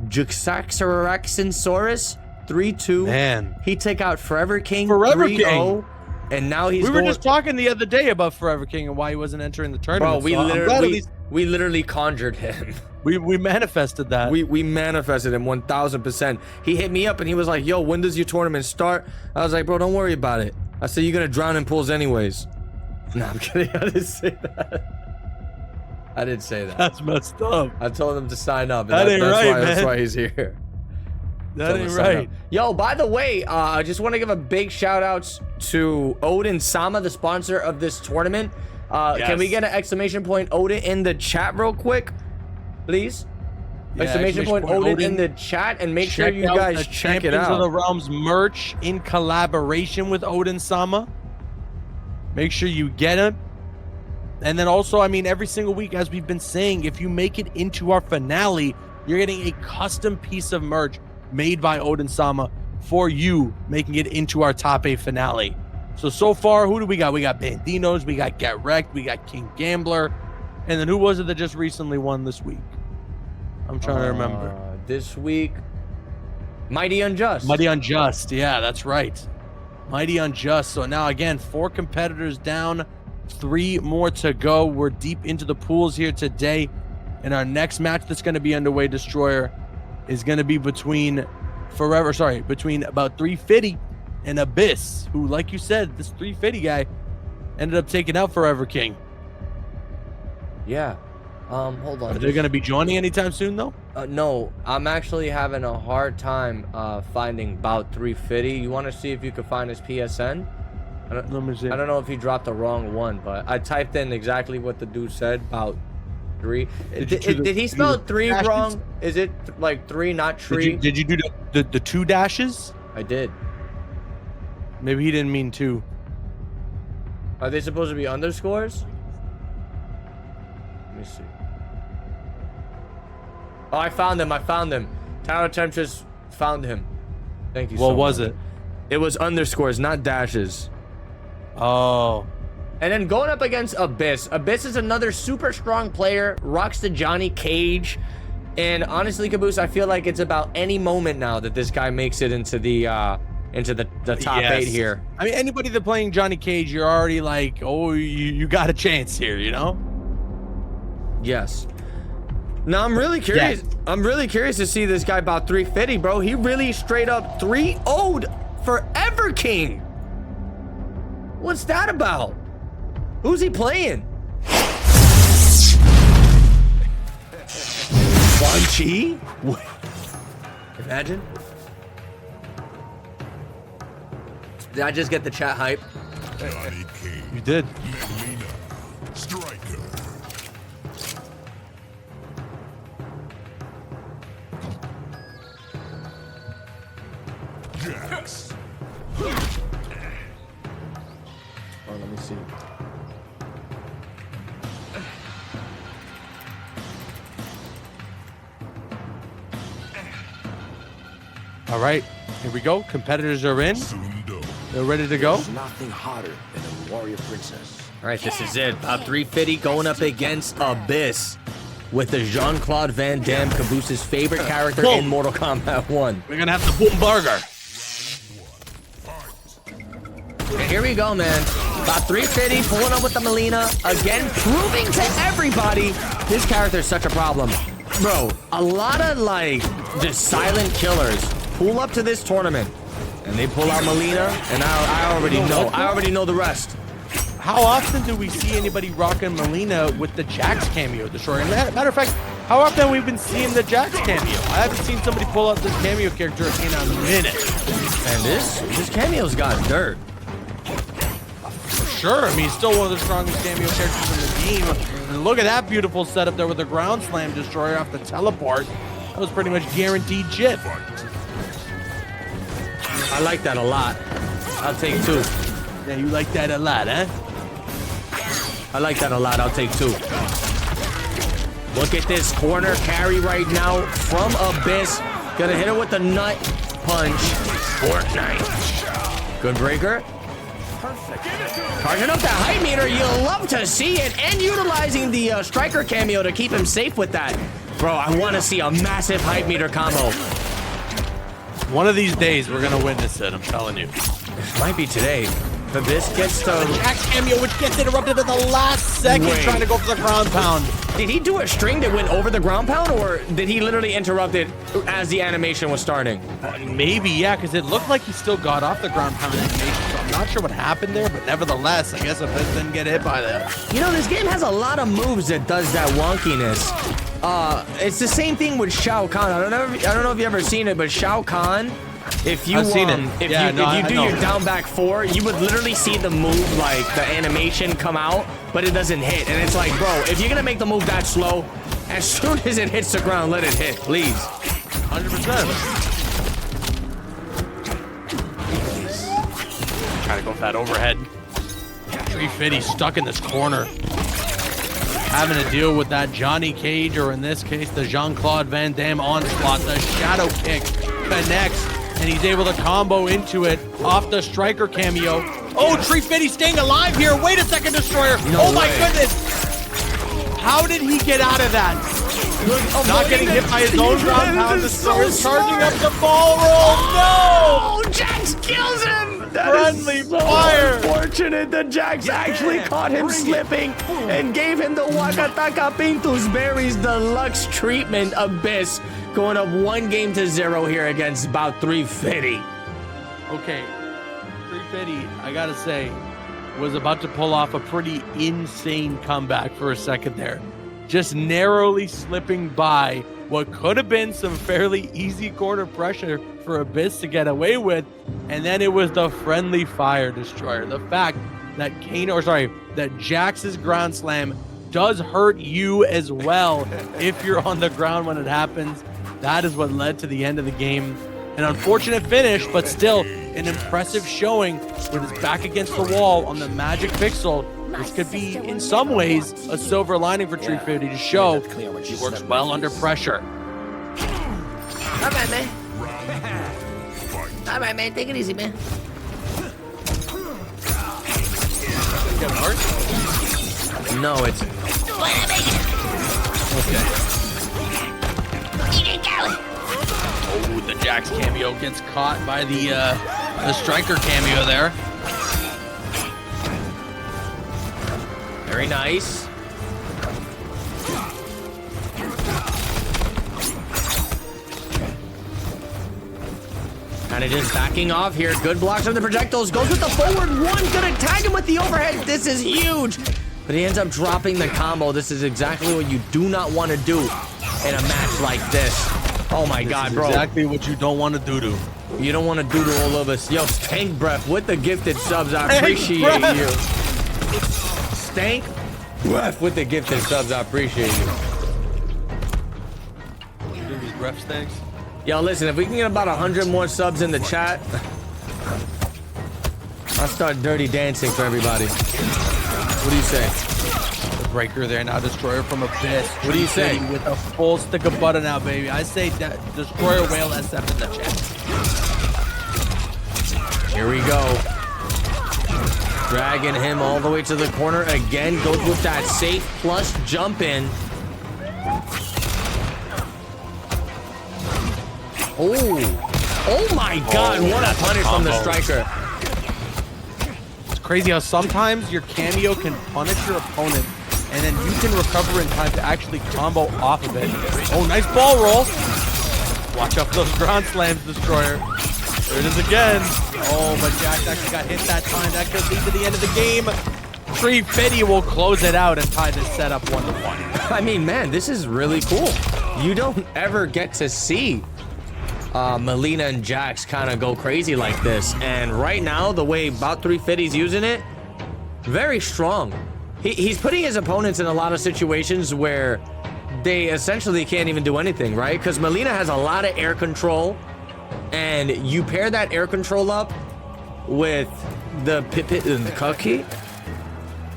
Juxaxaraxensaurus 3-2. Man. He took out Forever King 3-0. King. And now he's We were just talking the other day about Forever King and why he wasn't entering the tournament. Bro, we literally conjured him. We manifested that. We manifested him 1000%. He hit me up and he was like, yo, when does your tournament start? I was like, bro, don't worry about it. I said, you're gonna drown in pools anyways. No, I'm kidding. I didn't say that. That's messed up. I told him to sign up. That ain't right, man. That's why he's here. That ain't right. Yo, by the way, I just want to give a big shout out to Odin Sama, the sponsor of this tournament. Can we get an exclamation point Odin in the chat real quick, please? Yeah, exclamation point Odin in the chat, and make sure you guys check it out. Champions of the Realms merch in collaboration with Odin Sama. Make sure you get it. And then also, I mean, every single week, as we've been saying, if you make it into our finale, you're getting a custom piece of merch made by Odin Sama for you, making it into our top 8 finale. So far, who do we got? We got Bandinos, we got Get Wrecked, we got King Gambler, and then who was it that just recently won this week? I'm trying to remember. This week, Mighty Unjust. Mighty Unjust, yeah, that's right. Mighty Unjust. So now again, 4 competitors down, 3 more to go. We're deep into the pools here today, and our next match that's going to be underway, Destroyer, is going to be between about 350 and Abyss, who, like you said, this 350 guy ended up taking out Forever King. Yeah. Hold on. Are they going to be joining anytime soon, though? No, I'm actually having a hard time finding Bout 350. You want to see if you could find his PSN? Let me see. I don't know if he dropped the wrong one, but I typed in exactly what the dude said, Bout 3. Did he spell 3 wrong? Is it like 3, not tree? Did you do the 2 dashes? I did. Maybe he didn't mean 2. Are they supposed to be underscores? Let me see. Oh, I found him. Tower Temptress found him. Thank you so much. What was it? It was underscores, not dashes. Oh. And then going up against Abyss. Abyss is another super strong player, rocks the Johnny Cage. And honestly, Caboose, I feel like it's about any moment now that this guy makes it into the top 8 here. I mean, anybody that's playing Johnny Cage, you're already like, oh, you got a chance here, you know? Yes. Now I'm really curious. Yes. I'm really curious to see this guy about 350, bro. He really straight up 3-0'd Forever King. What's that about? Who's he playing? Quan Chi? Imagine. Did I just get the chat hype? Johnny Cage. You did. Melina. Striker. Jax. Oh, let me see. All right, here we go. Competitors are in. Sundo. They're ready to go. Nothing hotter than a warrior princess. All right, this is it. About 350 going up against Abyss with the Jean-Claude Van Damme, Cabooses' favorite character in Mortal Kombat 1. We're gonna have the boom burger. And here we go, man. About 350, pulling up with the Melina. Again, proving to everybody this character is such a problem. Bro, a lot of, like, just silent killers pull up to this tournament. And they pull out Melina, and I already know. I already know the rest. How often do we see anybody rocking Melina with the Jax cameo, Destroyer? Matter of fact, how often have we been seeing the Jax cameo? I haven't seen somebody pull out this cameo character in a minute. And this cameo's got dirt. For sure. I mean, he's still one of the strongest cameo characters in the game. And look at that beautiful setup there with the ground slam Destroyer off the teleport. That was pretty much guaranteed chip. I like that a lot. I'll take 2. Yeah, you like that a lot, huh? I like that a lot. I'll take 2. Look at this corner carry right now from Abyss. Gonna hit her with the nut punch. Fortnite. Good breaker. Perfect. Charging up that height meter. You'll love to see it. And utilizing the striker cameo to keep him safe with that. Bro, I want to see a massive height meter combo. One of these days, we're going to witness it, I'm telling you. Might be today. Abyss gets to... Jax cameo, which gets interrupted at the last second, Wait. trying to go for the ground pound. Did he do a string that went over the ground pound, or did he literally interrupt it as the animation was starting? Maybe, yeah, because it looked like he still got off the ground pound animation, so I'm not sure what happened there, but nevertheless, I guess Abyss didn't get hit by that. You know, this game has a lot of moves that does that wonkiness. It's the same thing with Shao Kahn. I don't know if you ever seen it, but Shao Kahn, if you I've seen it. if Yeah, you I do know. your down back 4, you would literally see the move, like the animation come out, but it doesn't hit. And it's like, bro, if you're gonna make the move that slow, as soon as it hits the ground, let it hit, please. 100%. Trying to go for that overhead. 350 stuck in this corner. Having to deal with that Johnny Cage, or in this case, the Jean-Claude Van Damme onslaught. The shadow kick connects, and he's able to combo into it off the striker cameo. Oh, 350 staying alive here. Wait a second, Destroyer. Oh my goodness. How did he get out of that? Not getting hit by his own ground pound. Destroyer charging up the ball roll. No! Oh, Jax kills him! Friendly fire! Unfortunate that Jax actually caught him slipping and gave him the Wakataka Pintus Berries Deluxe treatment. Abyss going up 1-0 here against about 350. Okay, 350, I gotta say, was about to pull off a pretty insane comeback for a second there. Just narrowly slipping by what could have been some fairly easy corner pressure for Abyss to get away with, and then it was the friendly fire Destroyer. The fact that that Jax's ground slam does hurt you as well if you're on the ground when it happens. That is what led to the end of the game. An unfortunate finish, but still an impressive showing with his back against the wall on the magic pixel. This could be, in some ways, a silver lining for 350 to show he works well under pressure. All right, man. All right, man. Take it easy, man. No, it's... Okay. Oh, the Jax cameo gets caught by the striker cameo there. Very nice. Kind of just backing off here. Good blocks on the projectiles. Goes with the forward one. Gonna tag him with the overhead. This is huge. But he ends up dropping the combo. This is exactly what you do not want to do in a match like this. Oh my God, bro. Exactly what you don't want to do. You don't want to do to all of us. Yo, Stank Breath with the gifted subs. I appreciate you. Stank Breath with the gifted subs. I appreciate you. You think these breath stinks? Yo, listen, if we can get about 100 more subs in the chat, I'll start dirty dancing for everybody. What do you say? breaker there now. Destroyer from Abyss. What do you say? With a full stick of butter now, baby. I say that Destroyer Whale SF in the chat. Here we go. Dragging him all the way to the corner again. Goes with that safe plus jump in. Oh my God, what a punish from the striker. It's crazy how sometimes your cameo can punish your opponent and then you can recover in time to actually combo off of it. Oh, nice ball roll. Watch out for those ground slams, Destroyer. There it is again. Oh, but Jax actually got hit that time. That could lead to the end of the game. Tree Fitty will close it out and tie this set up 1-1. I mean, man, this is really cool. You don't ever get to see Melina and Jax kind of go crazy like this. And right now, the way About 350's using it, very strong. He's putting his opponents in a lot of situations where they essentially can't even do anything, right? Because Melina has a lot of air control, and you pair that air control up with the pit and the cookie,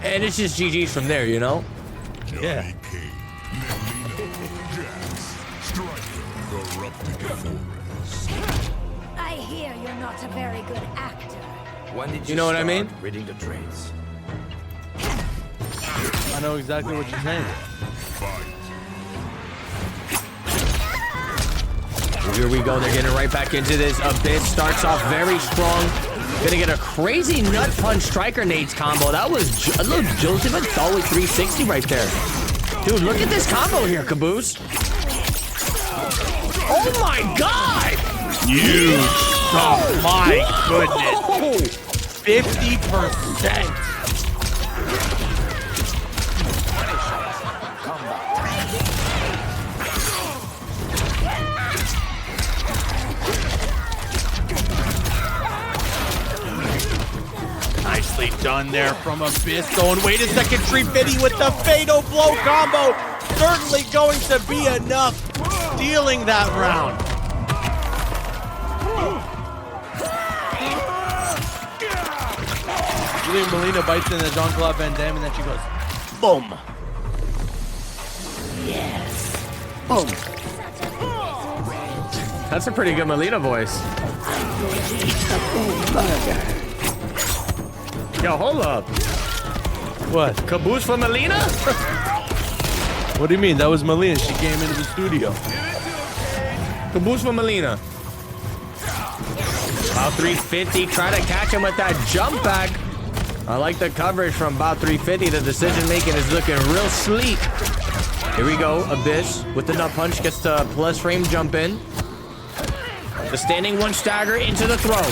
and it's just GG's from there, you know? Yeah. Johnny Cage, Melina, Jax, Striker, corrupted forest. I hear you're not a very good actor. When did You know what I mean? start reading the trades? I know exactly what you're saying. Fight. Here we go. They're getting right back into this. Abyss starts off very strong. Gonna get a crazy nut punch striker nades combo. That was a little Joseph Dolly 360 right there. Dude, look at this combo here, Caboose. Oh my God! Huge. Oh my Whoa! goodness. 50%. Nicely done there from Abyss. Going, wait a second, Tree Fitty with the fatal blow combo. Certainly going to be enough. Stealing that round. Julian Melina bites in the Jean-Claude Van Damme and then she goes, boom. Yes. Boom. That's a pretty good Melina voice. Yo, hold up. What? Caboose for Melina? What do you mean? That was Melina. She came into the studio. Caboose for Melina. About 350. Try to catch him with that jump back. I like the coverage from About 350. The decision making is looking real sleek. Here we go. Abyss with the nut punch gets the plus frame jump in. The standing one stagger into the throw.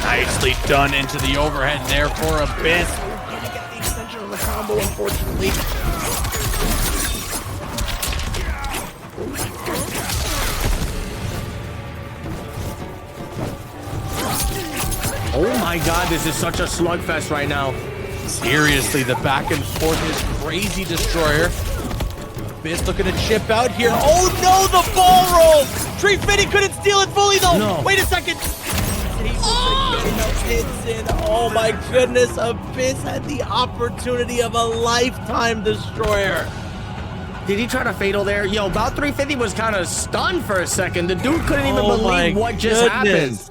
Nicely done into the overhead there for Abyss. Gonna get the extension of the combo, unfortunately. Oh my God, this is such a slugfest right now. Seriously, the back and forth is crazy, Destroyer. Abyss looking to chip out here. Oh no, the ball roll! Tree Fitty couldn't steal it fully though. No. Wait a second. Oh my goodness, Abyss had the opportunity of a lifetime, Destroyer. Did he try to fatal there? Yo, About 350 was kind of stunned for a second. The dude couldn't even Oh my believe what just happened. goodness.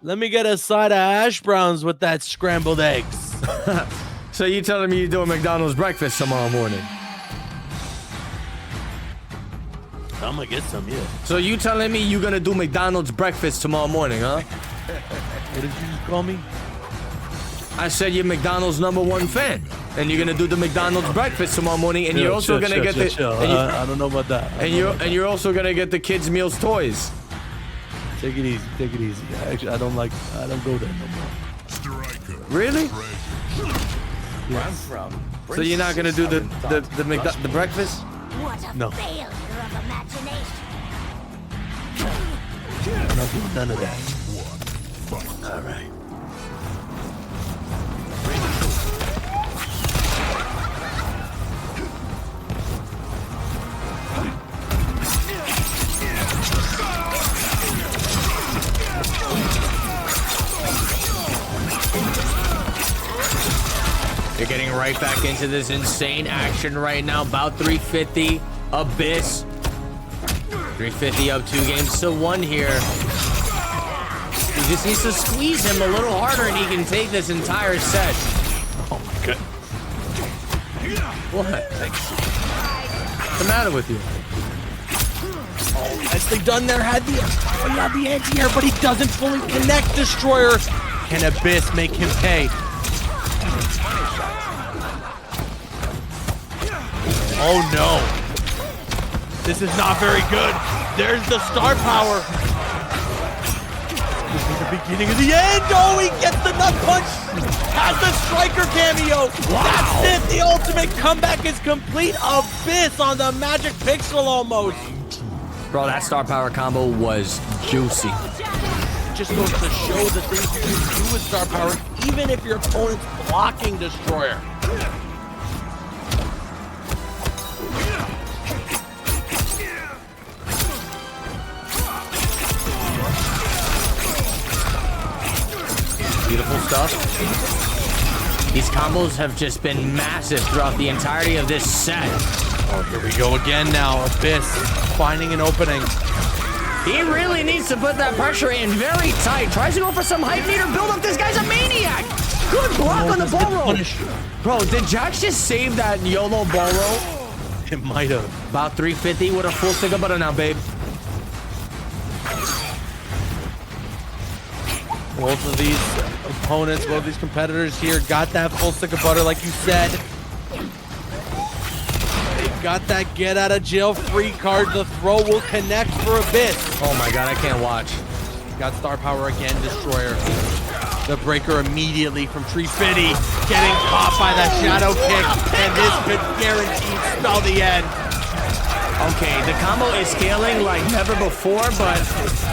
Let me get a side of hash browns with that scrambled eggs. So you telling me you're doing McDonald's breakfast tomorrow morning? I'm gonna get some, yeah. So you telling me you're gonna do McDonald's breakfast tomorrow morning, huh? What did you just call me? I said you're McDonald's #1 fan, and you're gonna do the McDonald's breakfast tomorrow morning, and you're also gonna get the I don't know about that. and you're also gonna get the kids' meals toys. Take it easy, take it easy. Actually, I don't go there no more. Striker. Really? Where I'm from. So you're not gonna do the breakfast? What a No. failure of imagination. I'm not doing none of that. All right. right back into this insane action right now. About 350. Abyss. 350 up 2 games to 1 here. He just needs to squeeze him a little harder and he can take this entire set. Oh my god. What? What's the matter with you? Nicely done there. Had the anti-air, but he doesn't fully connect Destroyer. Can Abyss make him pay? Oh no. This is not very good. There's the star power. This is the beginning of the end. Oh, he gets the nut punch. Has the striker cameo. Wow. That's it. The ultimate comeback is complete. Abyss on the magic pixel almost. Bro, that star power combo was juicy. Just goes to show the things you can do with star power, even if your opponent's blocking Destroyer. Beautiful stuff. These combos have just been massive throughout the entirety of this set. Oh, here we go again now. Abyss finding an opening. He really needs to put that pressure in very tight. Tries to go for some hype meter build up. This guy's a maniac. Good block on the ball roll. Bro, did Jax just save that YOLO ball roll? It might have. About 350 with a full stick of butter now, babe. Both of these opponents, both these competitors here got that full stick of butter, like you said. They got that get out of jail free card. The throw will connect for Abyss. Oh my god, I can't watch. Got star power again, Destroyer. The breaker immediately from 350, getting caught by that shadow kick, and this could guaranteed spell the end. Okay, the combo is scaling like never before, but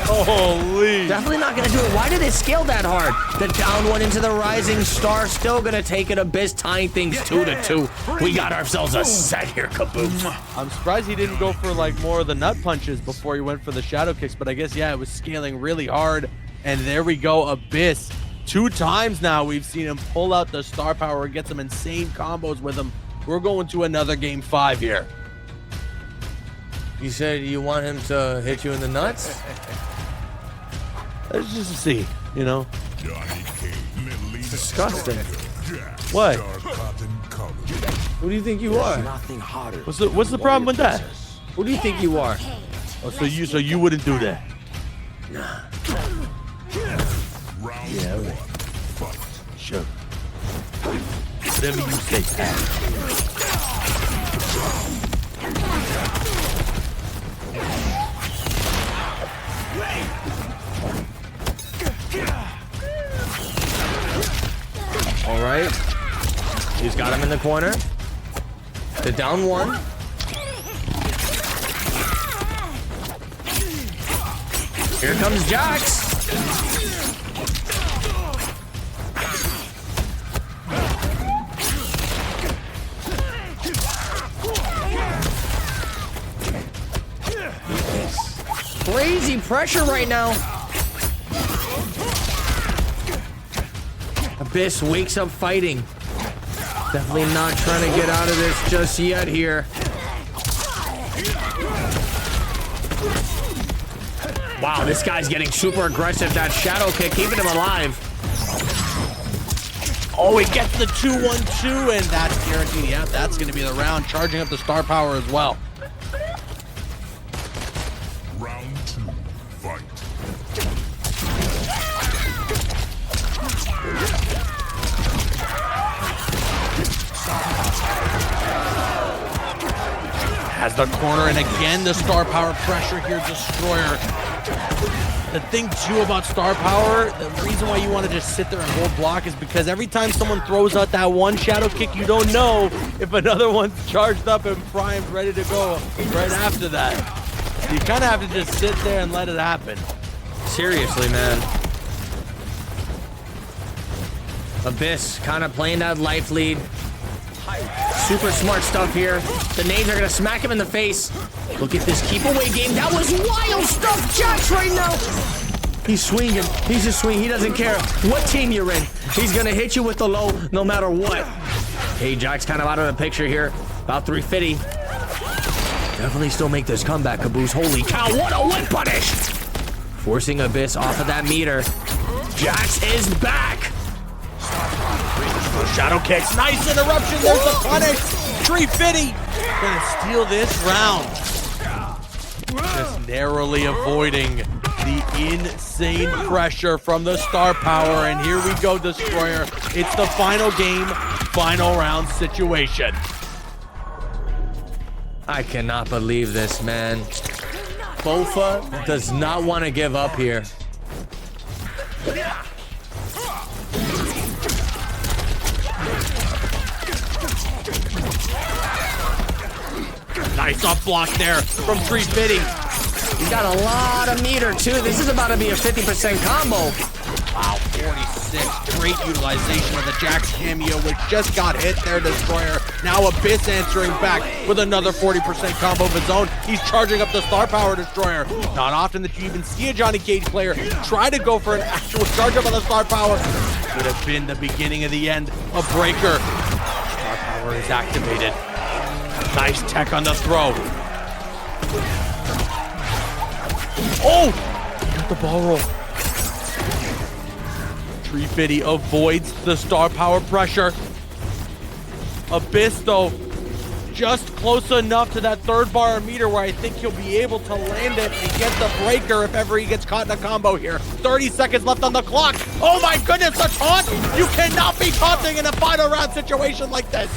holy, definitely not gonna do it. Why did it scale that hard? The down one into the rising star, still gonna take it. Abyss tying things 2-2. We got ourselves a set here, Caboose. I'm surprised he didn't go for like more of the nut punches before he went for the shadow kicks, but I guess, yeah, it was scaling really hard. And there we go, Abyss. 2 times now we've seen him pull out the star power and get some insane combos with him. We're going to another game 5 here. You said you want him to hit you in the nuts? Let's just see, you know. It's disgusting. What? Who do you think you are? Nothing harder. What's the problem with that? Who do you think you are? Oh, so you wouldn't do that? Yeah, right. Sure. Whatever you say, Pat. All right. He's got him in the corner. The down one. Here comes Jax. Crazy pressure right now. Abyss wakes up fighting. Definitely not trying to get out of this just yet here. Wow, this guy's getting super aggressive. That shadow kick keeping him alive. Oh, he gets the 2-1-2, and that's guaranteed. Yeah, that's going to be the round, charging up the star power as well. Round 2, fight. Has the corner, and again, the star power pressure here, Destroyer. The thing, too, about star power, the reason why you want to just sit there and hold block is because every time someone throws out that one shadow kick, you don't know if another one's charged up and primed, ready to go right after that. So you kind of have to just sit there and let it happen. Seriously, man. Abyss kind of playing that life lead. Super smart stuff here. The nades are going to smack him in the face. Look at this keep away game. That was wild stuff. Jax right now. He's swinging. He's just swinging. He doesn't care what team you're in. He's going to hit you with the low no matter what. Okay, Jack's kind of out of the picture here. About 350. Definitely still make this comeback, Caboose. Holy cow, what a whip punish! Forcing Abyss off of that meter. Jax is back! Shadow kicks, nice interruption, there's the punish! 350, gonna steal this round. Just narrowly avoiding the insane pressure from the star power, and here we go, Destroyer. It's the final game, final round situation. I cannot believe this, man. Bofa does not want to give up here. Nice up block there from 350. He's got a lot of meter, too. This is about to be a 50% combo. Wow, 46. Great utilization of the Jax cameo, which just got hit there, Destroyer. Now Abyss answering back with another 40% combo of his own. He's charging up the star power, Destroyer. Not often that you even see a Johnny Cage player try to go for an actual charge up on the star power. Would have been the beginning of the end. A breaker. Star power is activated. Nice tech on the throw. Oh! Got the ball roll. 350 avoids the star power pressure. Abyss, though, just close enough to that third bar meter where I think he'll be able to land it and get the breaker if ever he gets caught in a combo here. 30 seconds left on the clock. Oh my goodness, the taunt! You cannot be taunting in a final round situation like this.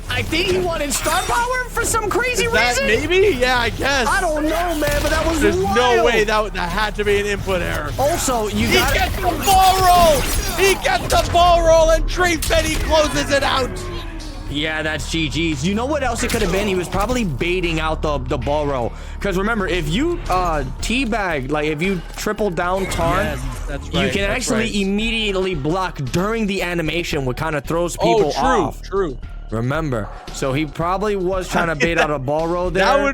I think he wanted star power for some crazy reason. Maybe? Yeah, I guess. I don't know, man, but that was There's wild. no way that had to be an input error. Also, He gets the ball roll! He gets the ball roll and Treefetti closes it out! Yeah, that's GG's. You know what else it could have been? He was probably baiting out the ball roll. Because remember, if you teabag, like if you triple down taunt, yes, that's right, you can actually immediately block during the animation, what kind of throws people off. True. Remember, so he probably was trying to bait out a ball roll there. That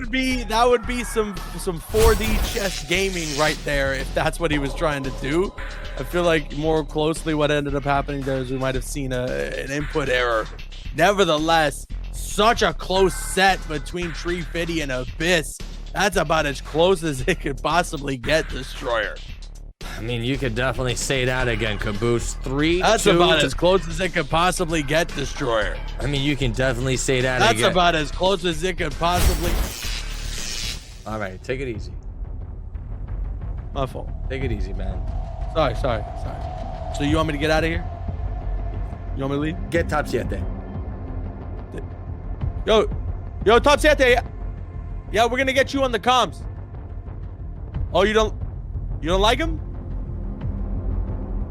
would be some 4D chess gaming right there if that's what he was trying to do. I feel like more closely what ended up happening there is we might have seen an input error. Nevertheless, such a close set between Treefetti and Abyss. That's about as close as it could possibly get, Destroyer. I mean, you could definitely say that again, Caboose. That's about as close as it could possibly get, Destroyer. I mean, you can definitely say that That's again. about as close as it could possibly. All right, take it easy. My fault. Take it easy, man. Sorry. So you want me to get out of here? You want me to leave? Get top 7. Yo, top 7. Yeah, we're gonna get you on the comms. Oh, you don't like him?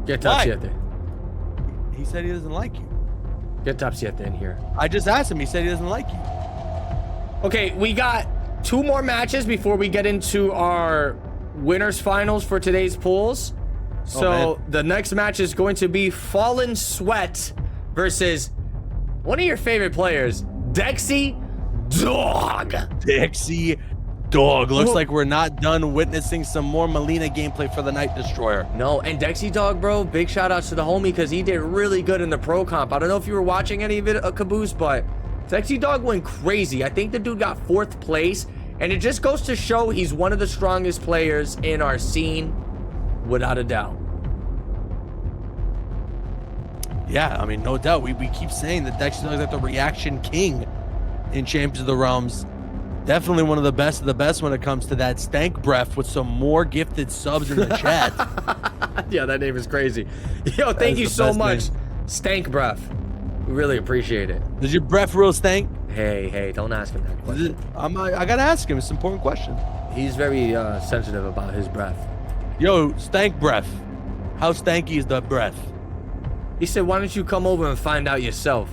Get top Why? 7. He said he doesn't like you. Get top 7 in here. I just asked him. He said he doesn't like you. Okay, we got 2 more matches before we get into our winners finals for today's pools. So the next match is going to be Fallen Sweat versus one of your favorite players, Dexy Dog. Dixie Dog. Looks like we're not done witnessing some more Melina gameplay for the Night Destroyer. No, and Dexy Dog, bro, big shout outs to the homie because he did really good in the pro comp. I don't know if you were watching any of it, Caboose, but Dexy Dog went crazy. I think the dude got 4th place, and it just goes to show he's one of the strongest players in our scene, without a doubt. Yeah, I mean, no doubt. We keep saying that Dexy Dog is like the reaction king in Champions of the Realms. Definitely one of the best when it comes to that. Stank Breath with some more gifted subs in the chat. Yeah, that name is crazy. Yo, thank you so much, Stank Breath. We really appreciate it. Does your breath real stank? Hey, don't ask him that question. I gotta ask him. It's an important question. He's very sensitive about his breath. Yo, Stank Breath. How stanky is the breath? He said, why don't you come over and find out yourself?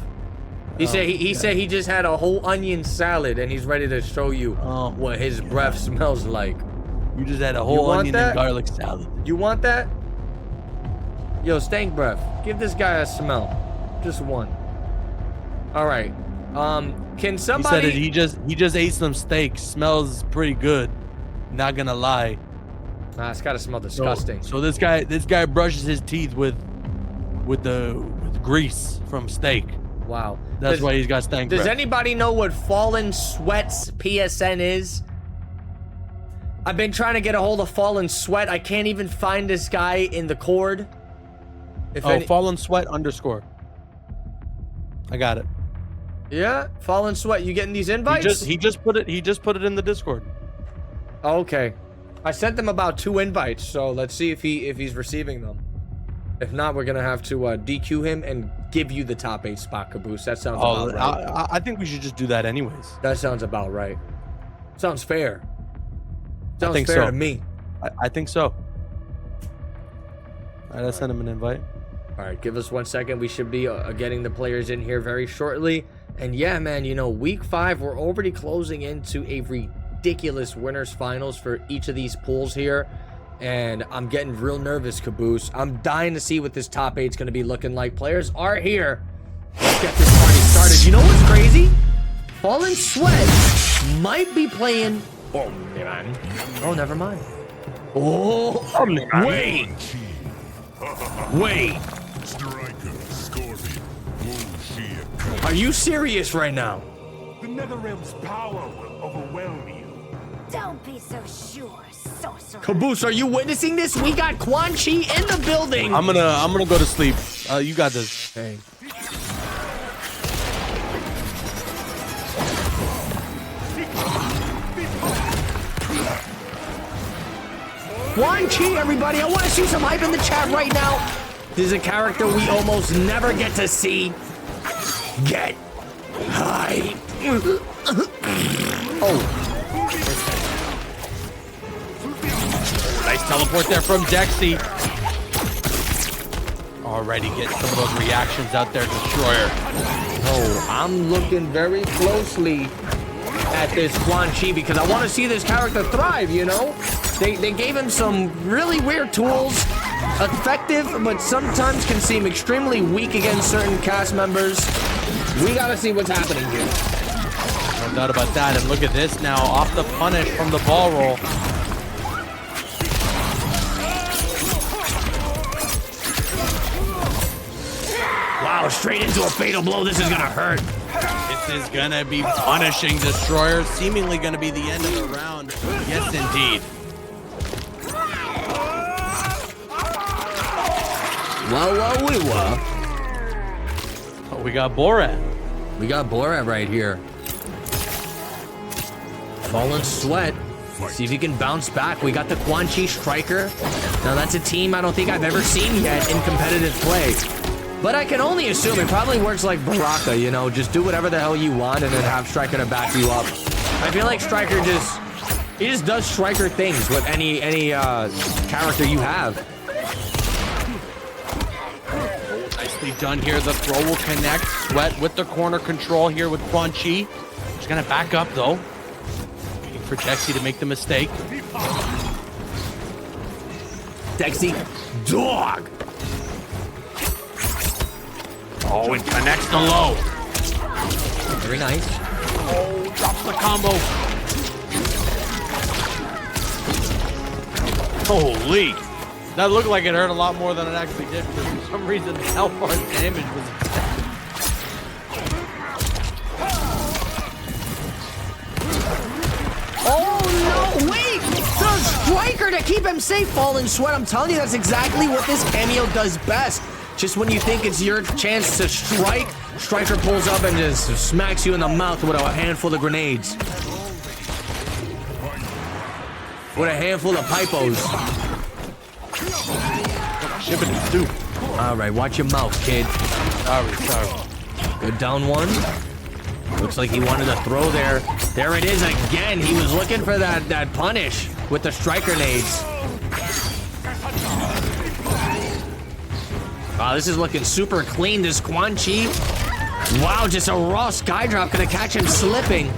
He said he just had a whole onion salad and he's ready to show you what his breath smells like. You just had a whole onion and garlic salad. You want that? Yo, Stank Breath, give this guy a smell. Just one. All right. Can somebody... He said he just ate some steak. Smells pretty good. Not gonna lie. Nah, it's gotta smell disgusting. So this guy brushes his teeth with grease from steak. Wow. That's why he's got stank Does breath. anybody know what Fallen Sweat's PSN is? I've been trying to get a hold of Fallen Sweat. I can't even find this guy in the cord. Fallen Sweat _ I got it. Yeah, Fallen Sweat. You getting these invites? He just put it in the Discord. Oh, okay. I sent them about 2 invites, so let's see if he's receiving them. If not, we're gonna have to DQ him and give you the top 8 spot, Caboose. That sounds about right. I think we should just do that anyways. That sounds about right. Sounds fair. I think fair so. to me. I think so. All right, let's send him an invite. All right, give us 1 second. We should be getting the players in here very shortly. And yeah, man, you know, week 5, we're already closing into a ridiculous winners finals for each of these pools here. And I'm getting real nervous, Caboose. I'm dying to see what this top 8's going to be looking like. Players are here. Let's get this party started. You know what's crazy? Fallen Sweat might be playing... Oh, man. Oh, never mind. Oh, wait. Wait. Striker, Scorpion, bullshit. Are you serious right now? The Netherrealm's power will overwhelm you. Don't be so sure, sorcerer. Caboose, are you witnessing this? We got Quan Chi in the building. I'm gonna go to sleep. You got this. Hey. Quan Chi, everybody. I want to see some hype in the chat right now. This is a character we almost never get to see. Get hype. Oh. Nice teleport there from Dexy. Already getting some of those reactions out there, Destroyer. Oh, I'm looking very closely at this Quan Chi because I want to see this character thrive, you know? They gave him some really weird tools, effective, but sometimes can seem extremely weak against certain cast members. We gotta see what's happening here. No doubt about that, and look at this now, off the punish from the ball roll. Wow, straight into a fatal blow. This is gonna hurt. This is gonna be punishing Destroyer, seemingly gonna be the end of the round. Yes, indeed. Whoa. Oh, we got Borat. We got Borat right here. Fallen Sweat. See if he can bounce back. We got the Quan Chi Striker. Now that's a team I don't think I've ever seen yet in competitive play. But I can only assume it probably works like Baraka, you know, just do whatever the hell you want and then have Striker to back you up. I feel like Striker just does Striker things with any character you have. Nicely done here. The throw will connect. Sweat with the corner control here with Quan Chi. He's gonna back up though. Waiting for Dexy to make the mistake. Dexy, dog. Oh, it connects the low. Very nice. Oh, drops the combo. Holy. That looked like it hurt a lot more than it actually did, because for some reason the health bar damage was exact. Oh no, wait! The Striker to keep him safe, Fallen Sweat. I'm telling you, that's exactly what this cameo does best. Just when you think it's your chance to strike, Striker pulls up and just smacks you in the mouth with a handful of grenades. With a handful of pipos. Shippity stew. All right, watch your mouth, kid. Sorry. Good down one. Looks like he wanted to throw there. There it is again. He was looking for that punish with the Striker nades. Wow, this is looking super clean. This Quan Chi. Wow, just a raw sky drop gonna catch him slipping.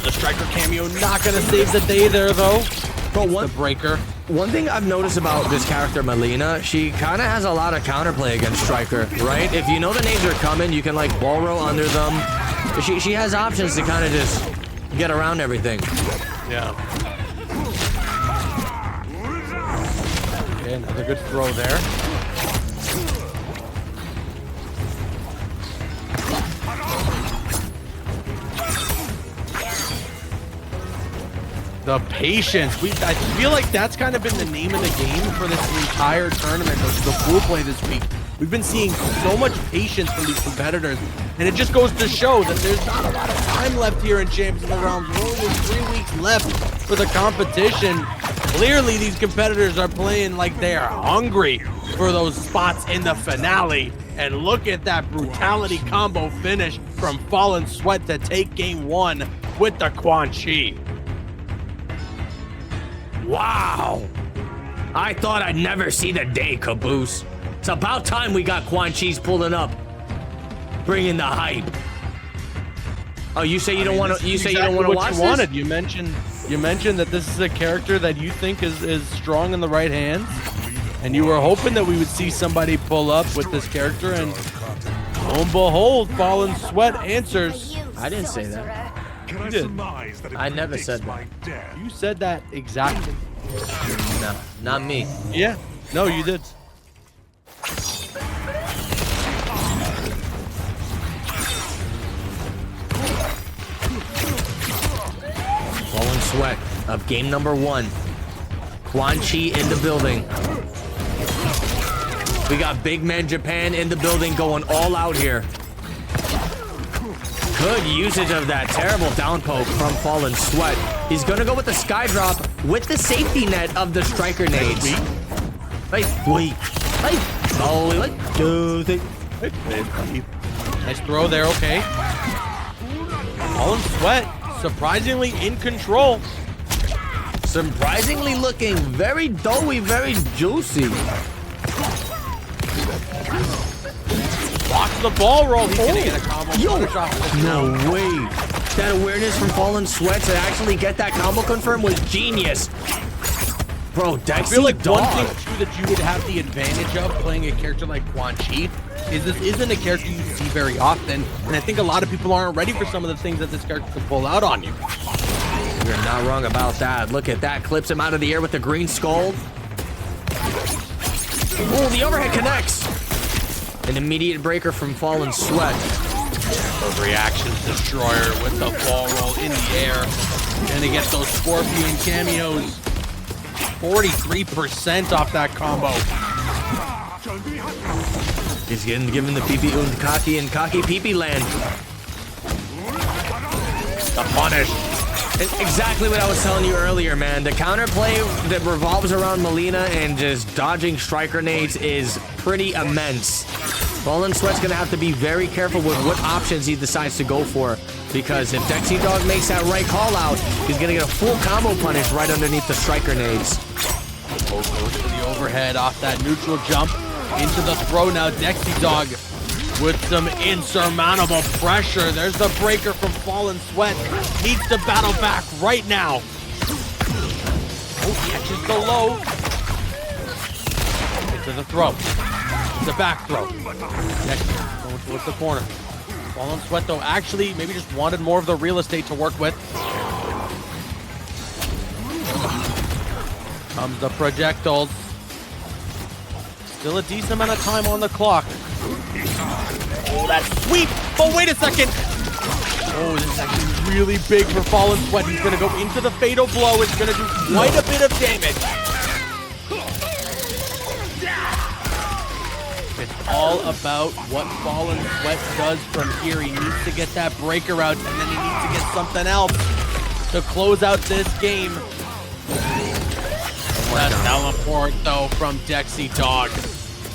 The Striker cameo not gonna save the day there though. But The breaker. one thing I've noticed about this character, Melina, she kind of has a lot of counterplay against Striker, right? If you know the nades are coming, you can like ball roll under them. She has options to kind of just get around everything. Yeah. Okay, another good throw there. The patience. I feel like that's kind of been the name of the game for this entire tournament, the pool play this week. We've been seeing so much patience from these competitors, and it just goes to show that there's not a lot of time left here in Champions of the Realms. We're only 3 weeks left for the competition. Clearly, these competitors are playing like they are hungry for those spots in the finale. And look at that brutality combo finish from Fallen Sweat to take game 1 with the Quan Chi. Wow. I thought I'd never see the day, Caboose. It's about time we got Quan Chi's pulling up. Bringing the hype. Oh, you say you don't want to? You say you don't want to watch this? You mentioned that this is a character that you think is strong in the right hands, and you were hoping that we would see somebody pull up with this character, and lo and behold, Fallen Sweat answers. I didn't say that. Can I did. surmise that it I never predicts said that. my death? You said that exactly. No, not me. Yeah. No, you did. Fallen Sweat of game number 1. Quan Chi in the building. We got Big Man Japan in the building going all out here. Good usage of that terrible down poke from Fallen Sweat. He's gonna go with the sky drop with the safety net of the striker nades. Wait. Oh, wait. 2, 3. Nice throw there, okay. Fallen Sweat, surprisingly in control. Surprisingly looking very doughy, very juicy. Blocks the ball roll. He's gonna get a combo punish off the No way. That awareness from Fallen Sweat to actually get that combo confirmed was genius. Bro, Dexy I feel like dog. one thing too that you would have the advantage of playing a character like Quan Chi is this isn't a character you see very often, and I think a lot of people aren't ready for some of the things that this character can pull out on you. You're not wrong about that. Look at that. Clips him out of the air with the green skull. Oh, the overhead connects. An immediate breaker from Fallen Sweat. The reactions destroyer with the ball roll in the air. Gonna get those Scorpion cameos. 43% off that combo. He's given the PP und Kaki and Kaki PP land. The punish. It's exactly what I was telling you earlier, man. The counterplay that revolves around Melina and just dodging striker nades is pretty immense. Fallen Sweat's gonna have to be very careful with what options he decides to go for, because if Dexy Dog makes that right call out, he's gonna get a full combo punish right underneath the striker nades. Goes to the overhead off that neutral jump into the throw now. Dexy Dog with some insurmountable pressure. There's the breaker from Fallen Sweat. Needs to battle back right now. Oh, catches the low. Into the throw. The back throw. Next, going towards the corner. Fallen Sweat, though, actually maybe just wanted more of the real estate to work with. Comes the projectiles. Still a decent amount of time on the clock. Oh, that sweep! But wait a second! Oh, this is actually really big for Fallen Sweat. He's gonna go into the fatal blow. It's gonna do quite a bit of damage. It's all about what Fallen Sweat does from here. He needs to get that breaker out, and then he needs to get something else to close out this game. That teleport, though, from Dexy Dog.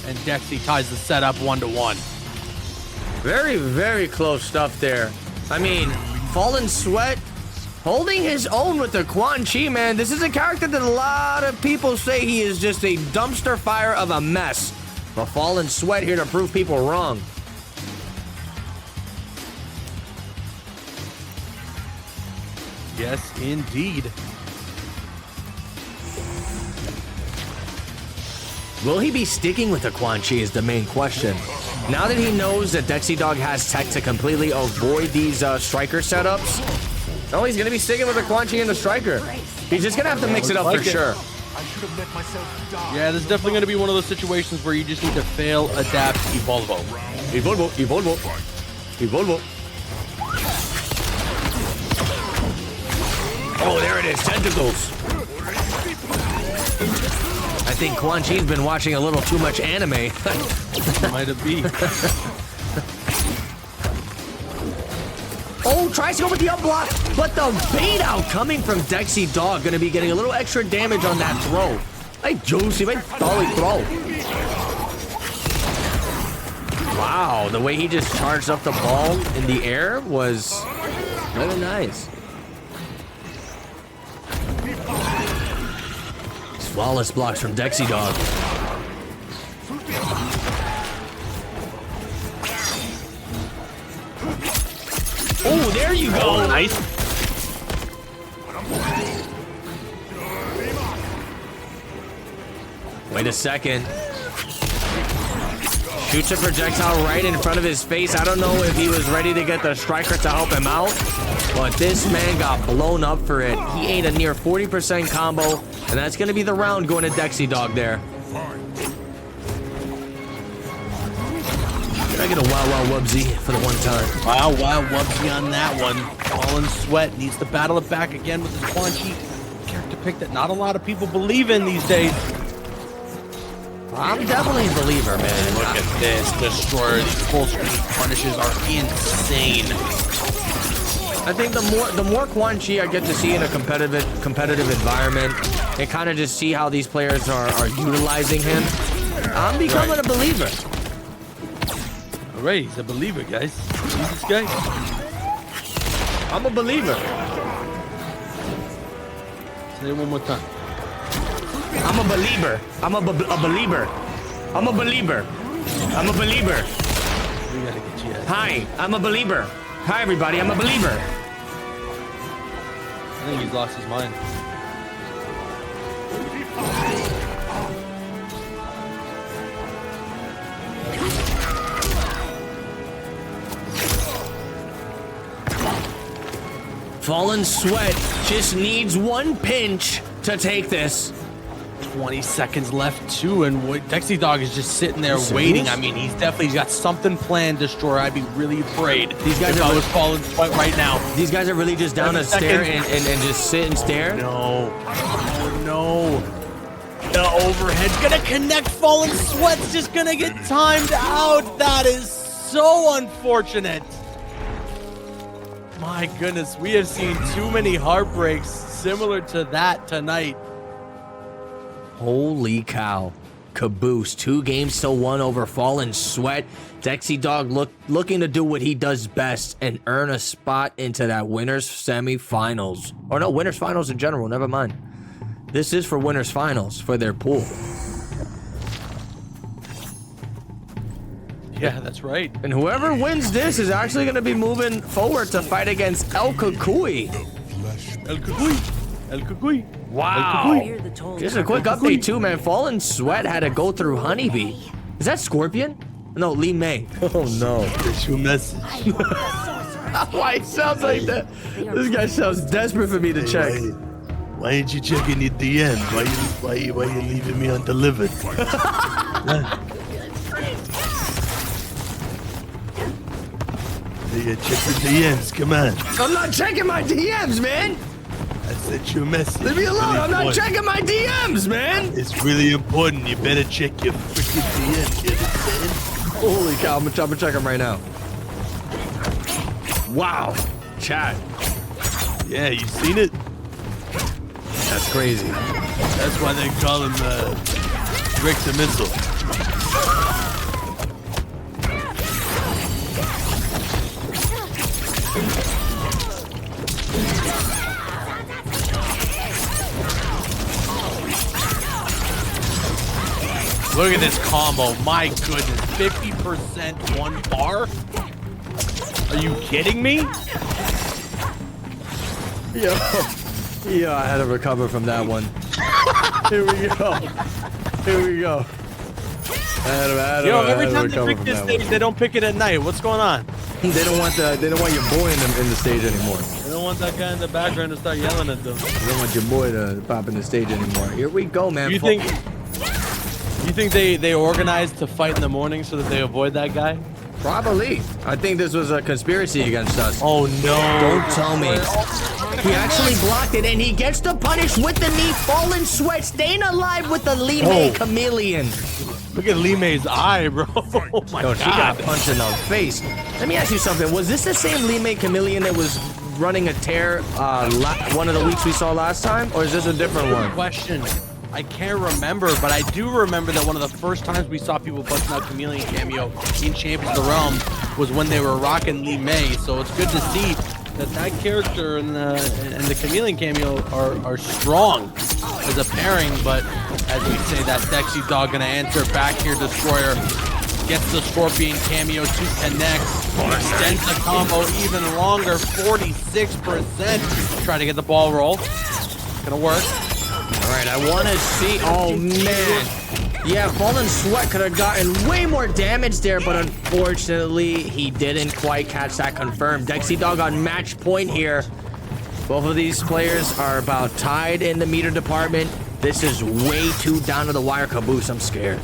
And Dexy ties the setup 1-1. Very, very close stuff there. I mean, Fallen Sweat holding his own with the Quan Chi, man. This is a character that a lot of people say he is just a dumpster fire of a mess. But Fallen Sweat here to prove people wrong. Yes, indeed. Will he be sticking with the Quan Chi is the main question. Now that he knows that Dexy Dog has tech to completely avoid these striker setups, no, he's going to be sticking with the Quan Chi and the striker. He's just going to have to mix it up for sure. I should have let myself die. Yeah, this is definitely going to be one of those situations where you just need to fail, adapt, evolvo. Evolvo, evolvo, evolvo. Oh, there it is. Tentacles. I think Quan Chi's been watching a little too much anime. Might have been. Oh, tries to go with the unblock, but the bait out coming from Dexy Dog going to be getting a little extra damage on that throw. Hey, Juicy, wait, dolly throw. Wow, the way he just charged up the ball in the air was really nice. Flawless blocks from Dexy Dog. Oh, there you go. Oh, nice. Wait a second. Shoots a projectile right in front of his face. I don't know if he was ready to get the striker to help him out, but this man got blown up for it. He ate a near 40% combo, and that's going to be the round going to Dexy Dog there. Can I get a wow wubsy for the one time? Wow, wubsy on that one. Fallen Sweat needs to battle it back again with his Quan Chi character pick that not a lot of people believe in these days. I'm definitely a believer, man. Look at this Destroyer. These full screen punishes are insane. I think the more Quan Chi I get to see in a competitive environment and kind of just see how these players are utilizing him, I'm becoming a believer. All right, he's a believer, guys. See this guy? I'm a believer. Say it one more time. I'm a believer. I'm a believer. I'm a believer. I'm a believer. We gotta get you out. Hi, I'm a believer. Hi, everybody. I'm a believer. I think he's lost his mind. Fallen Sweat just needs one pinch to take this. 20 seconds left too, and Dexy Dog is just sitting there waiting. I mean, he's definitely got something planned, Destroyer. I'd be really afraid These guys if are I was Fallen Sweat right now. These guys are really just down to stare and just sit and stare. No. Oh, no. The overhead's gonna connect. Fallen Sweat's just gonna get timed out. That is so unfortunate. My goodness, we have seen too many heartbreaks similar to that tonight. Holy cow. Caboose. 2 games to 1 over Fallen Sweat. Dexy Dog looking to do what he does best and earn a spot into that winners semifinals. Or no, winners finals in general, never mind. This is for winners finals for their pool. Yeah, that's right. And whoever wins this is actually going to be moving forward to fight against El Cucuy. El Cucuy. El Cucuy. Wow. Just a quick update too, man. Fallen Sweat had to go through Honeybee. Is that Scorpion? No, Lee May. Oh no. It's your message. Why it sounds like that? This guy sounds desperate for me to check. Why ain't you checking your DMs? Why you leaving me undelivered? You gotta check the DMs, come on. I'm not checking my DMs, man. I sent you a message. Leave me alone. I'm not checking my DMs, man. It's really important. You better check your freaking DMs. You understand? Holy cow, I'm gonna check them right now. Wow. Chat. Yeah, you seen it? That's crazy. That's why they call him Rick the Missile. Look at this combo. My goodness. 50% 1 bar? Are you kidding me? Yo, I had to recover from that one. Here we go. Here we go. Every time they pick this stage, they don't pick it at night. What's going on? They don't want your boy in the stage anymore. They don't want that guy in the background to start yelling at them. They don't want your boy to pop in the stage anymore. Here we go, man. You think they organized to fight in the morning so that they avoid that guy? Probably. I think this was a conspiracy against us. Oh no. Don't tell me. He actually blocked it, and he gets the punish with the knee. Fallen Sweat staying alive with the Lee May Chameleon. Look at Lee May's eye, bro. Oh my Yo, god. she got punched in the face. Let me ask you something. Was this the same Lee May Chameleon that was running a tear one of the weeks we saw last time? Or is this a different one? Question. I can't remember, but I do remember that one of the first times we saw people busting out Chameleon cameo in Champions of the Realm was when they were rocking Lee May. So it's good to see that character and the Chameleon cameo are strong as a pairing. But as we say, that Dexy Dog gonna answer back here. Destroyer gets the Scorpion cameo to connect. Extends the combo even longer. 46%. Try to get the ball roll. Gonna work. All right, I want to see. Oh, man. Yeah, Fallen Sweat could have gotten way more damage there, but unfortunately, he didn't quite catch that confirmed. Dexy Dog on match point here. Both of these players are about tied in the meter department. This is way too down to the wire. Caboose, I'm scared.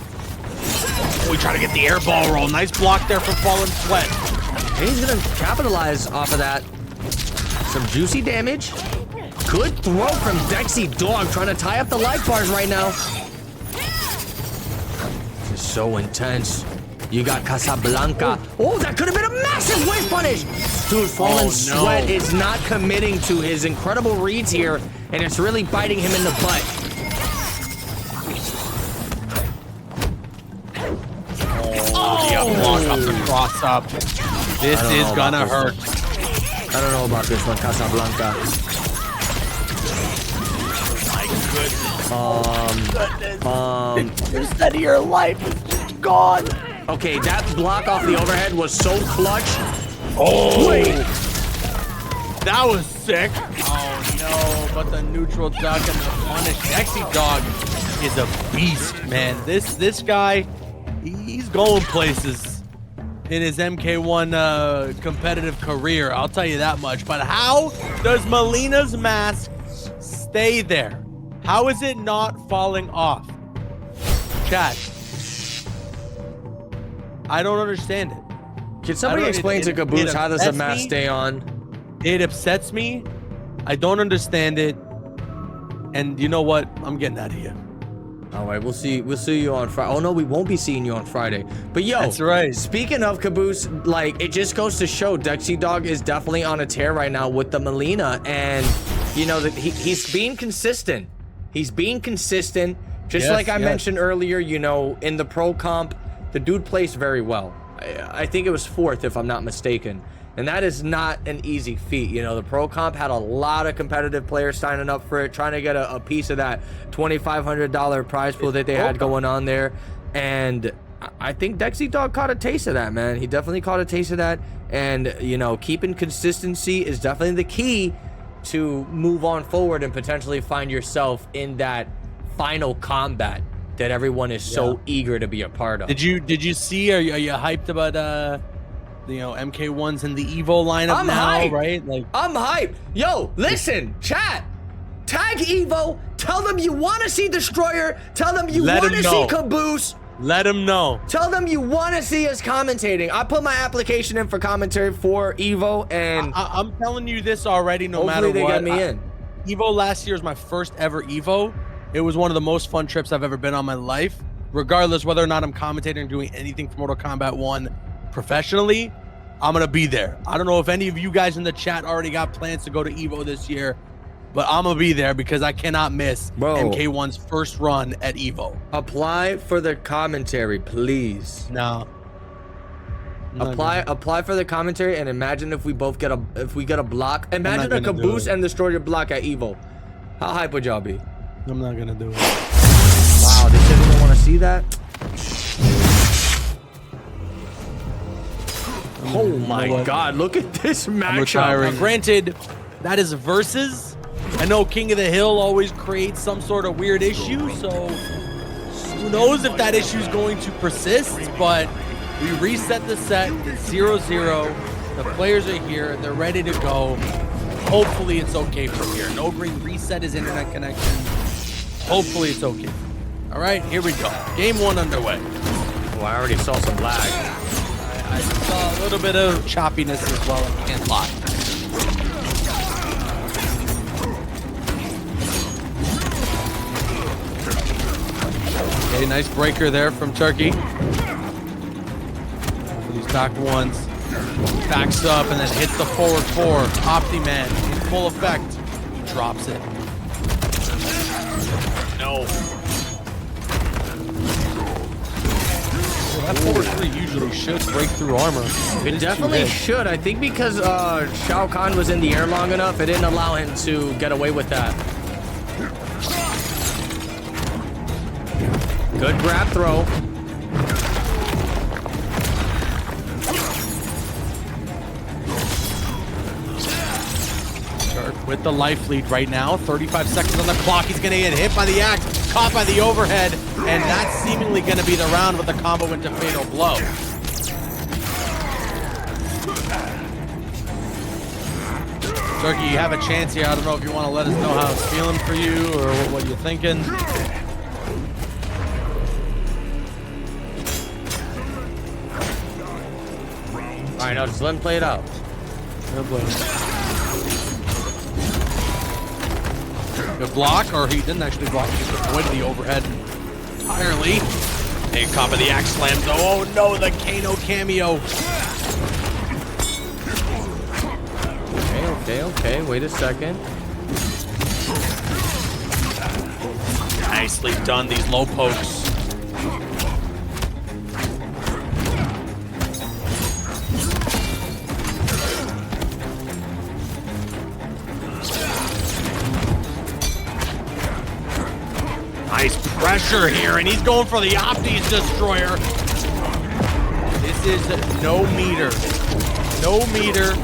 We try to get the air ball roll. Nice block there from Fallen Sweat. And he's going to capitalize off of that. Some juicy damage. Good throw from Dexy Dog, trying to tie up the life bars right now. This is so intense. You got Casablanca. Oh, that could have been a massive wave punish. Dude, Fallen Sweat is not committing to his incredible reads here, and it's really biting him in the butt. Yeah, block up the cross up. This is gonna hurt. I don't know about this one, Casablanca. The set of your life is just gone. Okay, that block off the overhead was so clutch. Oh, Wait. That was sick. Oh no, but the neutral duck and the punish. Dexy Dog is a beast, man. This guy, he's going places in his MK1 competitive career. I'll tell you that much. But how does Melina's mask stay there? How is it not falling off? Chat. I don't understand it. Can somebody explain to Caboose how does the mask stay on? It upsets me. I don't understand it. And you know what? I'm getting out of here. All right, we'll see you on Friday. Oh no, we won't be seeing you on Friday. But yo, that's right. Speaking of Caboose, like it just goes to show Dexy Dog is definitely on a tear right now with the Melina, and you know that he's being consistent. He's being consistent. Just like I mentioned earlier, you know, in the pro comp, the dude plays very well. I think it was 4th if I'm not mistaken. And that is not an easy feat. You know, the pro comp had a lot of competitive players signing up for it, trying to get a piece of that $2,500 prize pool that they had going on there. And I think Dexy Dog caught a taste of that, man. He definitely caught a taste of that. And, you know, keeping consistency is definitely the key to move on forward and potentially find yourself in that final combat that everyone is so eager to be a part of. Did you see? Are you hyped about you know, MK1's in the Evo lineup now, hyped. Right? Like I'm hyped. Yo, listen, chat. Tag Evo. Tell them you want to see Destroyer. Tell them you want to see Caboose. Let him know. Tell them you want to see us commentating. I put my application in for commentary for Evo, and I'm telling you this already. No matter what, hopefully they get me in. Evo last year was my first ever Evo. It was one of the most fun trips I've ever been on in my life. Regardless whether or not I'm commentating or doing anything for Mortal Kombat 1 professionally, I'm gonna be there. I don't know if any of you guys in the chat already got plans to go to Evo this year, but I'm gonna be there because I cannot miss MK1's first run at Evo. Apply for the commentary, please. No. Apply for the commentary, and imagine if we both get a block. Imagine a Caboose and Destroyer block at Evo. How hype would y'all be? I'm not gonna do it. Wow, they said they don't want to see that. Oh my God! Look at this matchup. Now, granted, that is versus. I know King of the Hill always creates some sort of weird issue, so who knows if that issue is going to persist. But we reset the set. It's 0-0. The players are here. They're ready to go. Hopefully, it's okay from here. No green reset his internet connection. Hopefully, it's okay. All right, here we go. Game 1 underway. Oh, I already saw some lag. I saw a little bit of choppiness as well. I can't lie. Okay, nice breaker there from Turkey. He's back once. Backs up and then hits the forward 4. Opti-Man in full effect. He drops it. No. Well, that forward 3 usually should break through armor. It definitely should. I think because Shao Kahn was in the air long enough, it didn't allow him to get away with that. Good grab throw. Turk with the life lead right now. 35 seconds on the clock. He's going to get hit by the axe, caught by the overhead, and that's seemingly going to be the round with the combo into fatal blow. Turkey, you have a chance here. I don't know if you want to let us know how it's feeling for you or what you're thinking. All right, now just let him play it out. Good block, or he didn't actually block. He just avoided the overhead entirely. Big cop of the axe slams. Oh no, the Kano cameo. Okay. Wait a second. Nicely done, these low pokes. Nice pressure here, and he's going for the Opti's Destroyer. This is no meter. No meter,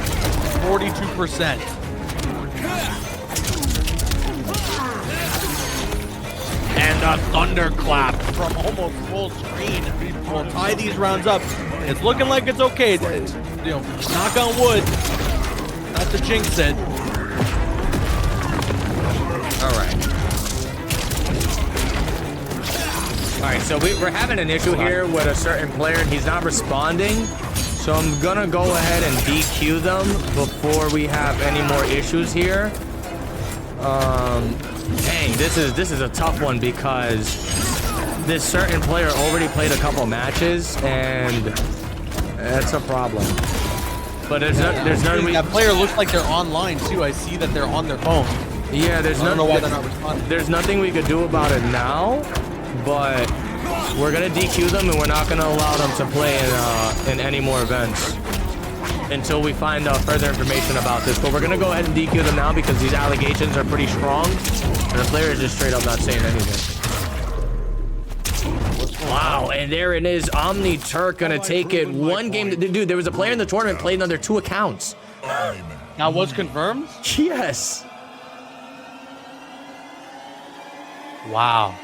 42%. And a thunderclap from almost full screen. We'll tie these rounds up. It's looking like it's okay. You know, knock on wood. Not to jinx it. All right. All right, so we're having an issue here with a certain player, and he's not responding. So I'm gonna go ahead and DQ them before we have any more issues here. Dang, this is a tough one because this certain player already played a couple matches, and that's a problem. But there's none. That player looks like they're online too. I see that they're on their phone. Yeah, I don't know why they're not responding. There's nothing we could do about it now, but we're gonna DQ them, and we're not gonna allow them to play in any more events until we find further information about this. But we're gonna go ahead and DQ them now because these allegations are pretty strong, and the player is just straight up not saying anything. Wow, and there it is. Omni Turk gonna take it one game. Dude, there was a player in the tournament playing under 2 accounts. Now, what's confirmed? Yes. Wow.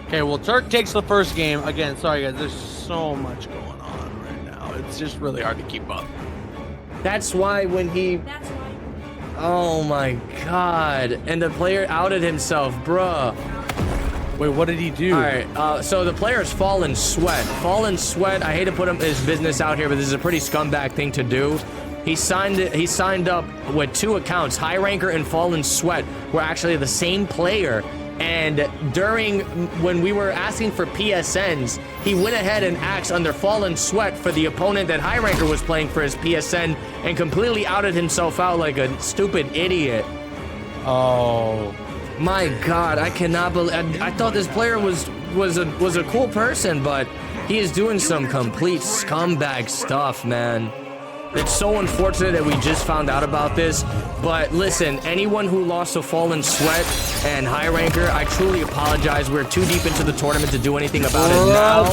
Okay, well, Turk takes the first game. Again, sorry guys, there's so much going on right now. It's just really hard to keep up. That's why when he... Oh my god. And the player outed himself, bruh. Wait, what did he do? All right, so the player's Fallen Sweat. Fallen Sweat, I hate to put his business out here, but this is a pretty scumbag thing to do. He signed up with 2 accounts. High Ranker and Fallen Sweat were actually the same player. And when we were asking for PSNs, he went ahead and asked under Fallen Sweat for the opponent that High Ranker was playing for his PSN and completely outed himself out like a stupid idiot. Oh. My god, I cannot believe... I thought this player was a cool person, but he is doing some complete scumbag stuff, man. It's so unfortunate that we just found out about this, but listen, anyone who lost to Fallen Sweat and High Ranker, I truly apologize. We're too deep into the tournament to do anything about it now.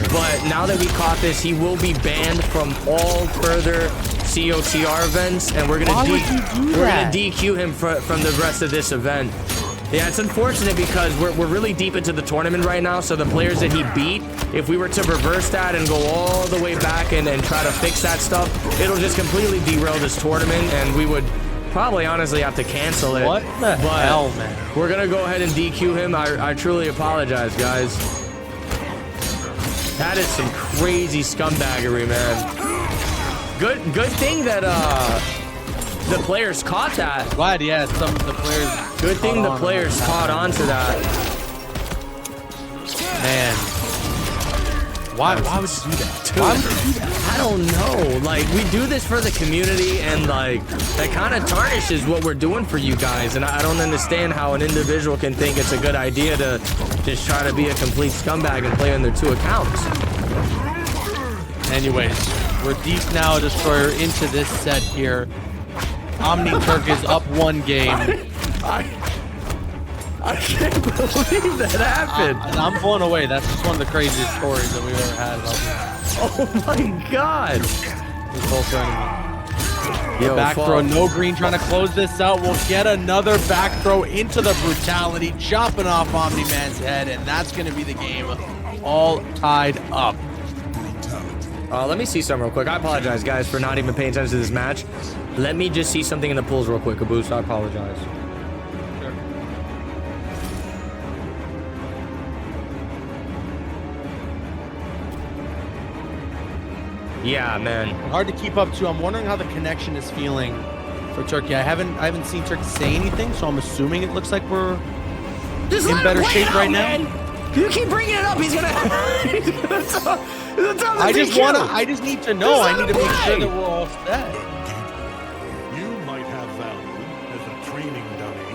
But now that we caught this, he will be banned from all further COTR events, and we're gonna DQ him from the rest of this event. Yeah, it's unfortunate because we're really deep into the tournament right now, so the players that he beat, if we were to reverse that and go all the way back and try to fix that stuff, it'll just completely derail this tournament, and we would probably honestly have to cancel it. What the hell, man? We're gonna go ahead and DQ him. I truly apologize, guys. That is some crazy scumbaggery, man. Good thing that the players caught that. Glad, yeah, some of the players. Good thing the players caught on to that. Man. Why would you do that? Dude, Why would you do that? I don't know. Like, we do this for the community, and like that kind of tarnishes what we're doing for you guys. And I don't understand how an individual can think it's a good idea to just try to be a complete scumbag and play on their 2 accounts. Anyways, we're deep now, Destroyer, into this set here. Omni Turk is up 1 game. I can't believe that happened. I'm blown away. That's just one of the craziest stories that we've ever had about Oh my god. this whole tournament. Yo, Back fuck. throw, no green, trying to close this out. We'll get another back throw into the brutality, chopping off Omni-Man's head, and that's going to be the game all tied up. Let me see something real quick. I apologize, guys, for not even paying attention to this match. Let me just see something in the pools real quick, Caboose. I apologize. Yeah, man. Hard to keep up to. I'm wondering how the connection is feeling for Turkey. I haven't seen Turkey say anything, so I'm assuming it looks like we're Just in let better him play shape out, right man. now. You keep bringing it up. He's gonna. He's gonna tell I the just DQ. I just need to know. I need to make sure that we're all set. You might have value as a training dummy.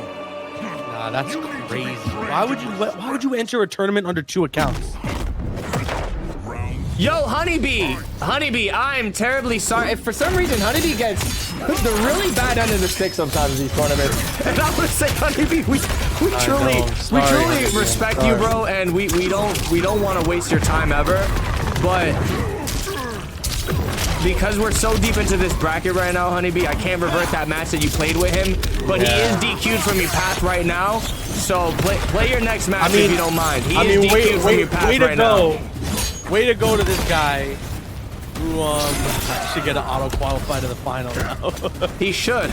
Nah, that's crazy. Why would you enter a tournament under 2 accounts? Yo, Honeybee, I'm terribly sorry. If for some reason Honeybee gets the really bad end of the stick sometimes in these tournaments, and I would say, Honeybee, we truly respect you, bro, and we don't want to waste your time ever, but because we're so deep into this bracket right now, Honeybee, I can't revert that match that you played with him, but he is DQ'd from your path right now, so play your next match if you don't mind. He is DQ'd from your path right now. Way to go to this guy who should get an auto qualify to the final now. He should,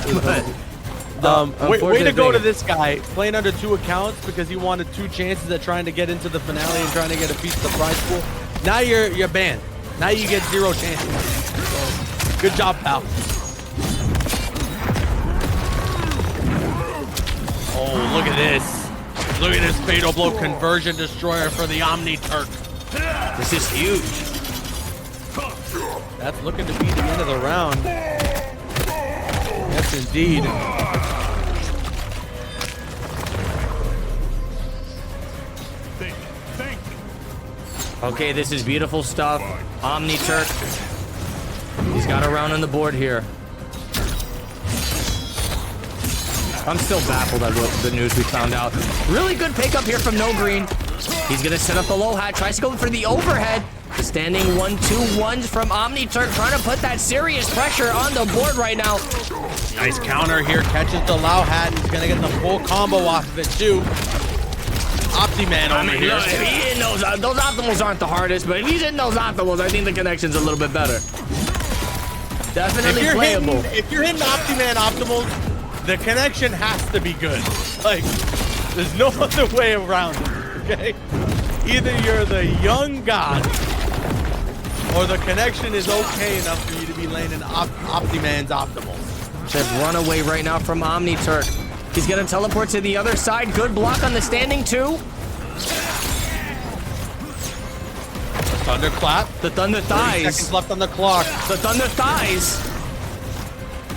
but way to go to this guy playing under 2 accounts because he wanted 2 chances at trying to get into the finale and trying to get a piece of the prize pool. Now you're banned. Now you get 0 chances. So, good job, pal. Oh, look at this. Look at this fatal blow conversion destroyer for the Omni Turk. This is huge. That's looking to be the end of the round. Yes, indeed. Thank you. Okay, this is beautiful stuff. Omni Turk. He's got a round on the board here. I'm still baffled at what the news we found out. Really good pickup here from No Green. He's gonna set up the low hat, tries to go for the overhead. The standing 1-2-1s from Omni Turk, trying to put that serious pressure on the board right now. Nice counter here, catches the low hat. He's gonna get the full combo off of it too. Opti-Man over here. Look, if he hitting those optimals aren't the hardest, but if he's hitting those optimals, I think the connection's a little bit better. Definitely playable. If you're hitting Opti-Man optimals, the connection has to be good. Like, there's no other way around it. Okay? Either you're the young god, or the connection is okay enough for you to be laying in Opti-Man's optimals. Just run away right now from Omni Turk. He's gonna teleport to the other side. Good block on the standing 2. Thunderclap. The Thunder Thighs. Seconds left on the clock. The Thunder Thighs.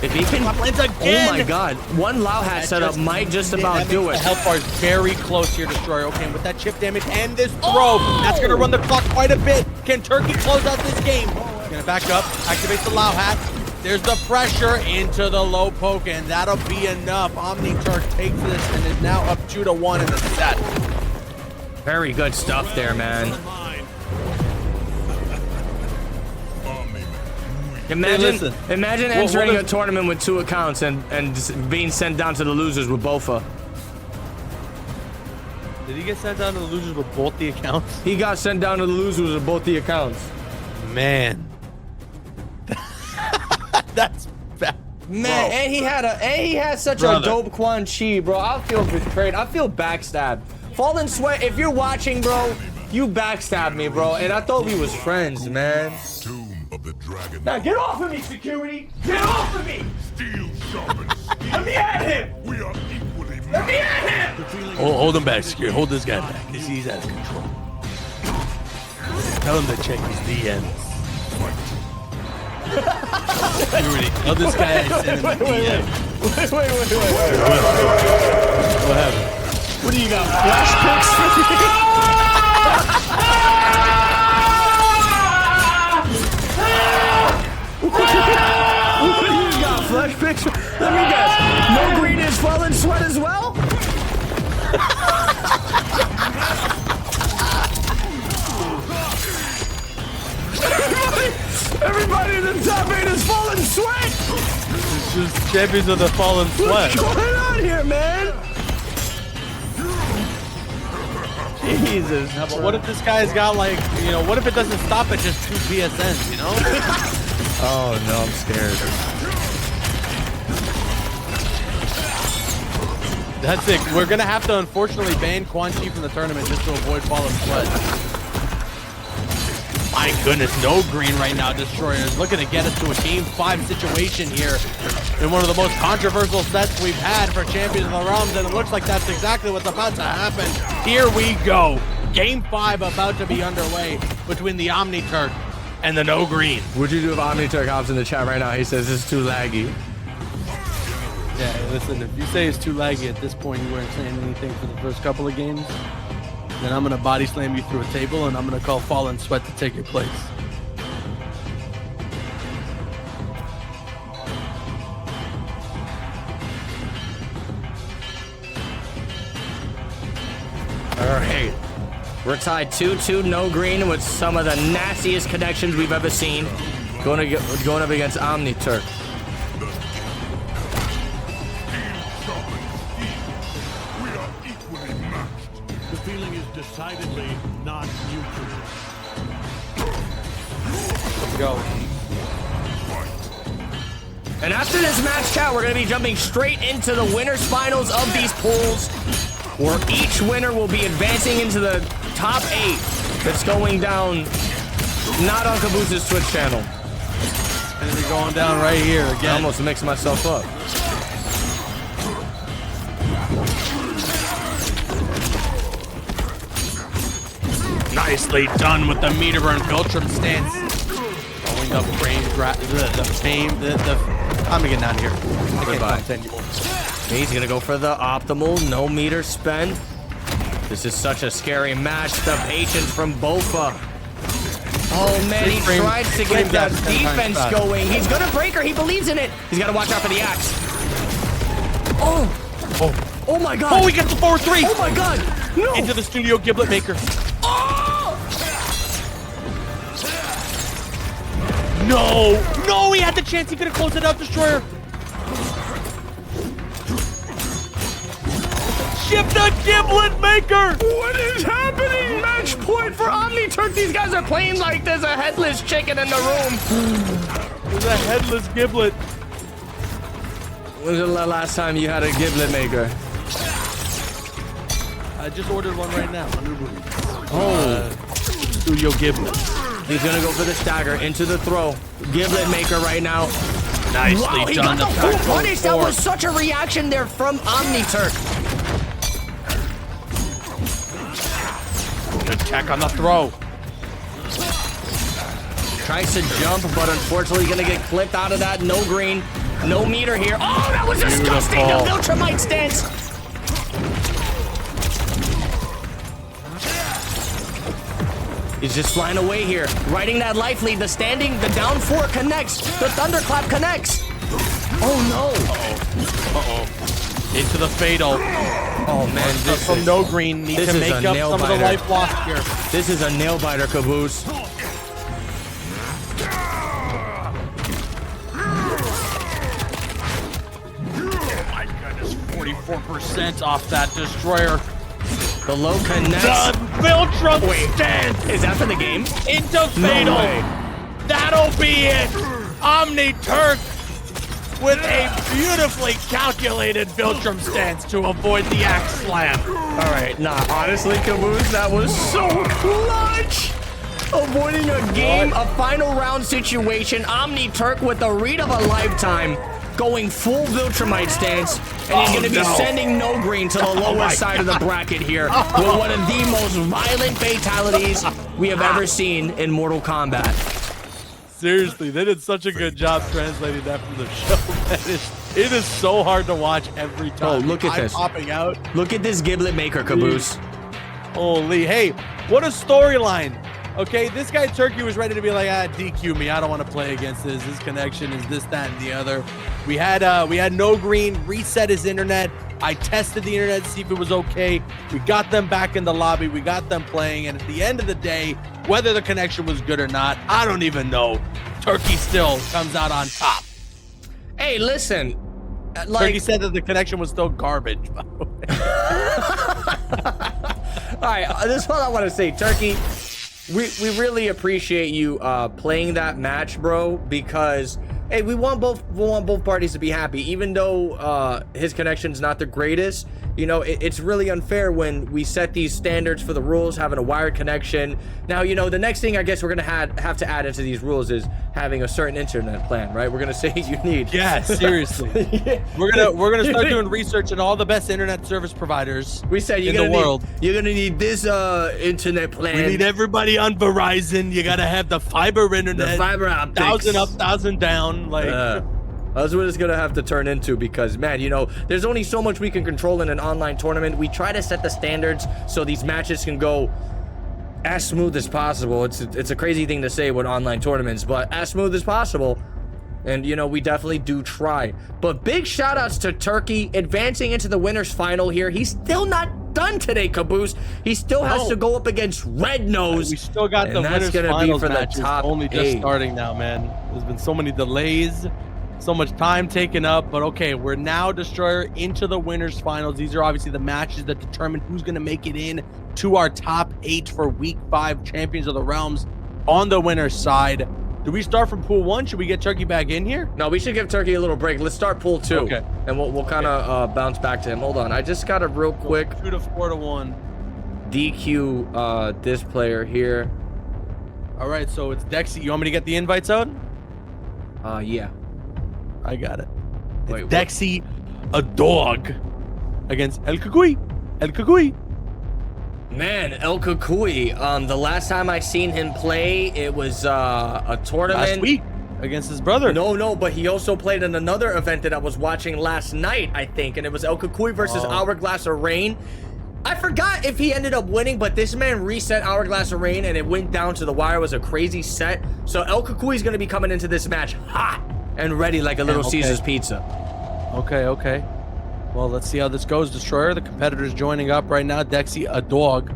If he can, Lands again. oh my God! One low hat setup might just about do The it. health bar is very close here, Destroyer. Okay, with that chip damage and this throw, that's gonna run the clock quite a bit. Can Turkey close out this game? He's gonna back up, activate the low hat. There's the pressure into the low poke, and that'll be enough. Omni Turk takes this and is now up 2-1 in the set. Very good stuff there, man. Imagine entering a tournament with 2 accounts and just being sent down to the losers with both. Did he get sent down to the losers with both the accounts? He got sent down to the losers with both the accounts. Man. That's bad. Man, and he had such a dope Quan Chi, bro. I feel betrayed. I feel backstabbed. Fallen Sweat, if you're watching, bro, you backstabbed me, bro. And I thought we was friends, man. Tomb of the Dragon. Now get off of me, security! Get off of me! Steel sharpens steel. Let me at him! We are equally Let me at him! Hold him back, security. Hold this guy back, because he's out of control. Tell him to check his DMs. You already know this guy I sent him a DM. Wait. What happened? What do you got? Flash pics? What do you got? Flash pics? Let me guess. No green is falling sweat as well? Everybody in the top 8 is falling sweat! It's just champions of the fallen sweat. What's going on here, man? Jesus. Yeah, but what if this guy's got like, you know, what if it doesn't stop at just 2 PSNs, you know? Oh no, I'm scared. That's it. We're gonna have to unfortunately ban Quan Chi from the tournament just to avoid fallen sweat. My goodness, no green right now. Destroyers looking to get us to a Game 5 situation here in one of the most controversial sets we've had for Champions of the Realms, and it looks like that's exactly what's about to happen. Here we go. Game 5 about to be underway between the Omni Turk and the no green. What'd you do if Omni Turk hops in the chat right now? He says it's too laggy. Yeah, listen, if you say it's too laggy at this point, you weren't saying anything for the first couple of games, then I'm gonna body slam you through a table and I'm gonna call Fallen Sweat to take your place. All right. We're tied 2-2, no green, with some of the nastiest connections we've ever seen. Going up against Omni Turk. The feeling is decidedly not mutual. Let's go. And after this match, chat, we're going to be jumping straight into the winners finals of these pools, where each winner will be advancing into the top 8 that's going down not on Cabooses' Twitch channel. It's gonna be going down right here again. I almost mixed myself up. Nicely done with the meter burn Viltrum stance. Going up frame, I'm gonna get out of here. I can't count anymore. He's gonna go for the optimal, no meter spend. This is such a scary match. The patience from Bofa. Oh man, he tries to get that defense going. He's gonna break her, he believes in it. He's gotta watch out for the axe. Oh my god. Oh, he gets the 4-3. Oh my god. No. Into the studio giblet maker. No, he had the chance. He could have closed it out, Destroyer. Shift the giblet maker. What is happening? Match point for Omni Turk. These guys are playing like there's a headless chicken in the room. There's a headless giblet. When was the last time you had a giblet maker? I just ordered one right now. Oh. Studio giblet. He's gonna go for the stagger into the throw. Giblet maker right now. Nicely wow, he done. got the full punish. That was such a reaction there from Omni Turk. Good check on the throw. Tries to jump, but unfortunately gonna get clipped out of that. No green, no meter here. Oh, that was disgusting. The Viltrumite stance. He's just flying away here. Riding that life lead. The standing, the down 4 connects. The thunderclap connects. Oh no. Uh-oh. Into the fatal. Oh man, this from is, no green. Need this to is make a up nail some of the biter. life lost here. This is a nail biter, Caboose. Oh my goodness, 44% off that Destroyer. The low connects. The Viltrum stance Is that for the game? into fatal. No way. That'll be it. Omni Turk with a beautifully calculated Viltrum stance to avoid the axe slam. All right, nah, honestly, Caboose, that was so clutch. Avoiding a game, a final round situation. Omni Turk with the read of a lifetime, going full Viltrumite stance, and he's going to be sending no green to the lower side of the bracket here with one of the most violent fatalities we have ever seen in Mortal Kombat. Seriously, they did such a good job translating that from the show. Man. It is so hard to watch every time. Oh, look at I'm this. Popping out. Look at this giblet maker, Caboose. Holy, hey, what a storyline. Okay, this guy Turkey was ready to be like, DQ me. I don't want to play against this. His connection is this, that, and the other. We had no green, reset his internet. I tested the internet to see if it was okay. We got them back in the lobby. We got them playing. And at the end of the day, whether the connection was good or not, I don't even know. Turkey still comes out on top. Hey, listen. Turkey said that the connection was still garbage, by the way. All right, this is what I want to say, Turkey. We really appreciate you playing that match, bro, because hey, we want both parties to be happy, even though his connection's not the greatest. You know, it's really unfair when we set these standards for the rules, having a wired connection. Now, you know, the next thing I guess we're gonna have to add into these rules is having a certain internet plan, right? We're gonna say you need. Yeah, seriously. Yeah. We're gonna start doing research on all the best internet service providers. We said in the world. You're gonna need this internet plan. We need everybody on Verizon. You gotta have the fiber internet. The fiber optics. 1,000 up, 1,000 down. Like. That's what it's gonna have to turn into, because man, you know, there's only so much we can control in an online tournament. We try to set the standards so these matches can go as smooth as possible. It's a crazy thing to say with online tournaments, but as smooth as possible. And you know, we definitely do try. But big shout outs to Turkey advancing into the winners final here. He's still not done today, Caboose. He still has to go up against Red Nose. We still got the winners finals matches only just starting now, man. There's been so many delays. So much time taken up, but okay, we're now Destroyer into the winners finals. These are obviously the matches that determine who's going to make it in to our top 8 for week 5 Champions of the Realms on the winners side. Do we start from pool 1? Should we get Turkey back in here? No, we should give Turkey a little break. Let's start pool 2. Okay. And we'll kind of bounce back to him. Hold on. I just got a real quick 2 to 4 to 1. DQ this player here. All right, so it's Dexy. You want me to get the invites out? Yeah. I got it. Wait, it's Dexy, a dog, against El Kukui. El Kukui. Man, El Kukui. The last time I seen him play, it was a tournament Last week against his brother. No, but he also played in another event that I was watching last night, I think, and it was El Kukui versus Hourglass of Rain. I forgot if he ended up winning, but this man reset Hourglass of Rain, and it went down to the wire. It was a crazy set. So El Kukui is going to be coming into this match hot and ready like a little Caesar's pizza. Okay. Well, let's see how this goes, Destroyer. The competitor's joining up right now. Dexy, a dog,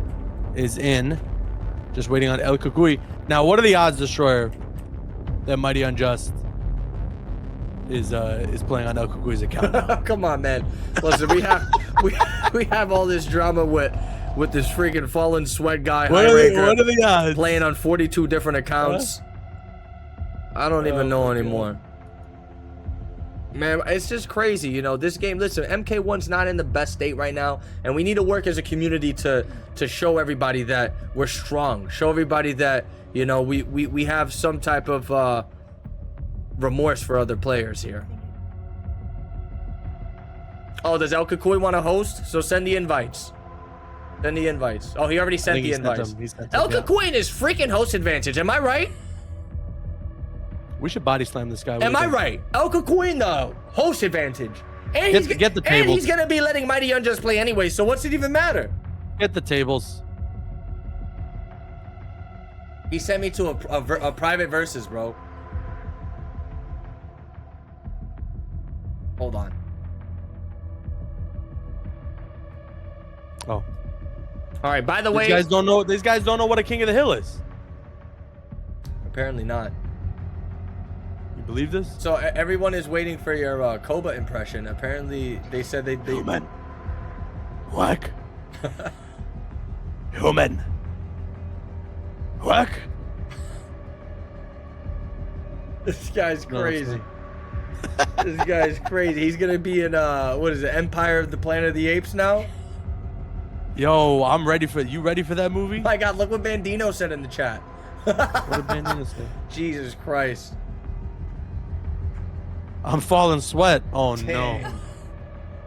is in. Just waiting on El Kukui. Now, what are the odds, Destroyer, that Mighty Unjust is playing on El Kukui's account now? Come on, man. Listen, we have all this drama with this freaking Fallen Sweat guy. What are the odds? Playing on 42 different accounts. I don't even know anymore. Man, it's just crazy, you know, this game. Listen, MK1's not in the best state right now, and we need to work as a community to show everybody that we're strong. Show everybody that, you know, we have some type of remorse for other players here. Oh, does El Kukui want to host? So send the invites. Send the invites. Oh, he already sent the invites. El Kukui and his freaking host advantage. Am I right? We should body slam this guy. Am I right? El Kukui, the host advantage. And get the tables. And he's going to be letting Mighty Unjust play anyway, so what's it even matter? Get the tables. He sent me to a private versus, bro. Hold on. Oh. All right, by the way. These guys don't know what a King of the Hill is. Apparently not. Believe this? So everyone is waiting for your Koba impression. Apparently, they said they Human. Whack. Human. Whack. This guy's crazy. This guy's crazy. He's gonna be in what is it, Empire of the Planet of the Apes now? Yo, I'm ready for you. Ready for that movie? My God, look what Bandino said in the chat. What did Bandino say? Jesus Christ. I'm falling sweat. Oh Dang. no.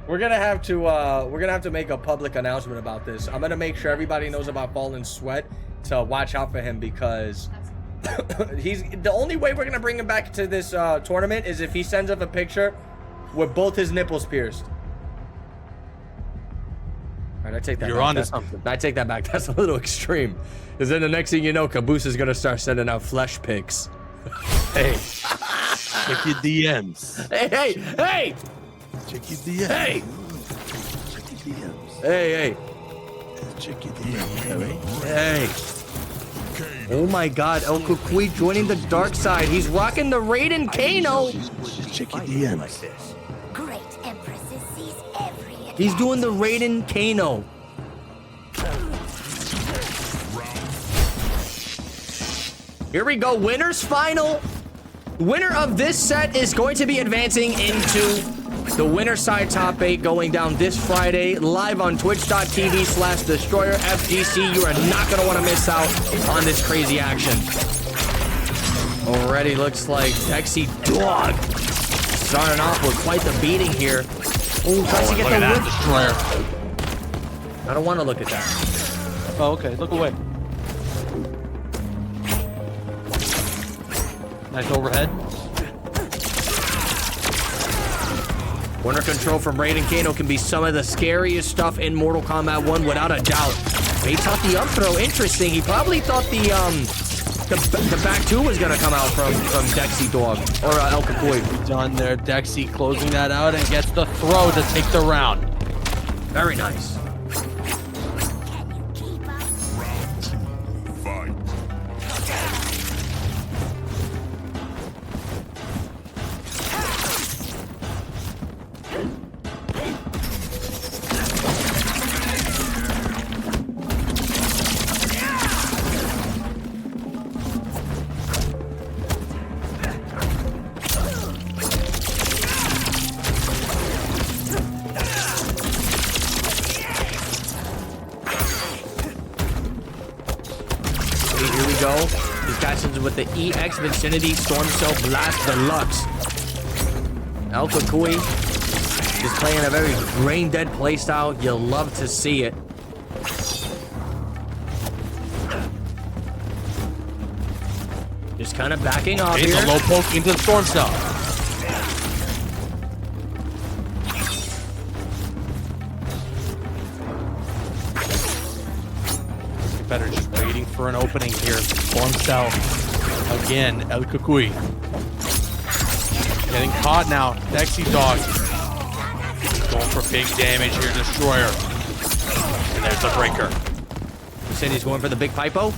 We're gonna have to make a public announcement about this. I'm gonna make sure everybody knows about Fallen Sweat to watch out for him because he's the only way we're gonna bring him back to this tournament is if he sends up a picture with both his nipples pierced. All right, I take that. You're back. onto That's- something. I take that back. That's a little extreme. Because then the next thing you know, Caboose is gonna start sending out flesh pics. Hey, Check your DMs. hey, hey, Check your DMs. hey, Check your DMs. hey, Check your DMs. hey, hey. Oh my God, El Kukui joining the dark side. He's rocking the Raiden Kano. Check your Fighting like DMs. this. Great Empresses sees every attack. He's doing the Raiden Kano. Here we go, winners final. Winner of this set is going to be advancing into the winner side top 8 going down this Friday live on twitch.tv/DestroyerFGC. You are not going to want to miss out on this crazy action. Already looks like Dexy Dog starting off with quite the beating here. Oh, tries to get Look at the that whip. destroyer. I don't want to look at that. Oh, okay. Look away. Nice overhead. Corner control from Raiden Kano can be some of the scariest stuff in Mortal Kombat 1 without a doubt. He thought the up throw interesting. He probably thought the back two was gonna come out from Dexy Dog or El Kukui. Done there. Dexy closing that out and gets the throw to take the round. Very nice. Can you keep up? Round 2. Fight. Okay, here we go. He's got into with the EX Vicinity Storm Cell Blast Deluxe. El Kukui is playing a very brain dead playstyle. You'll love to see it. Just kind of backing off It's here. a low poke into the storm cell. Better just waiting for an opening here. Storm cell again. El Kukui getting caught now. Dexy Dog going for big damage here. Destroyer. And there's the breaker. You said he's going for the big Pipo?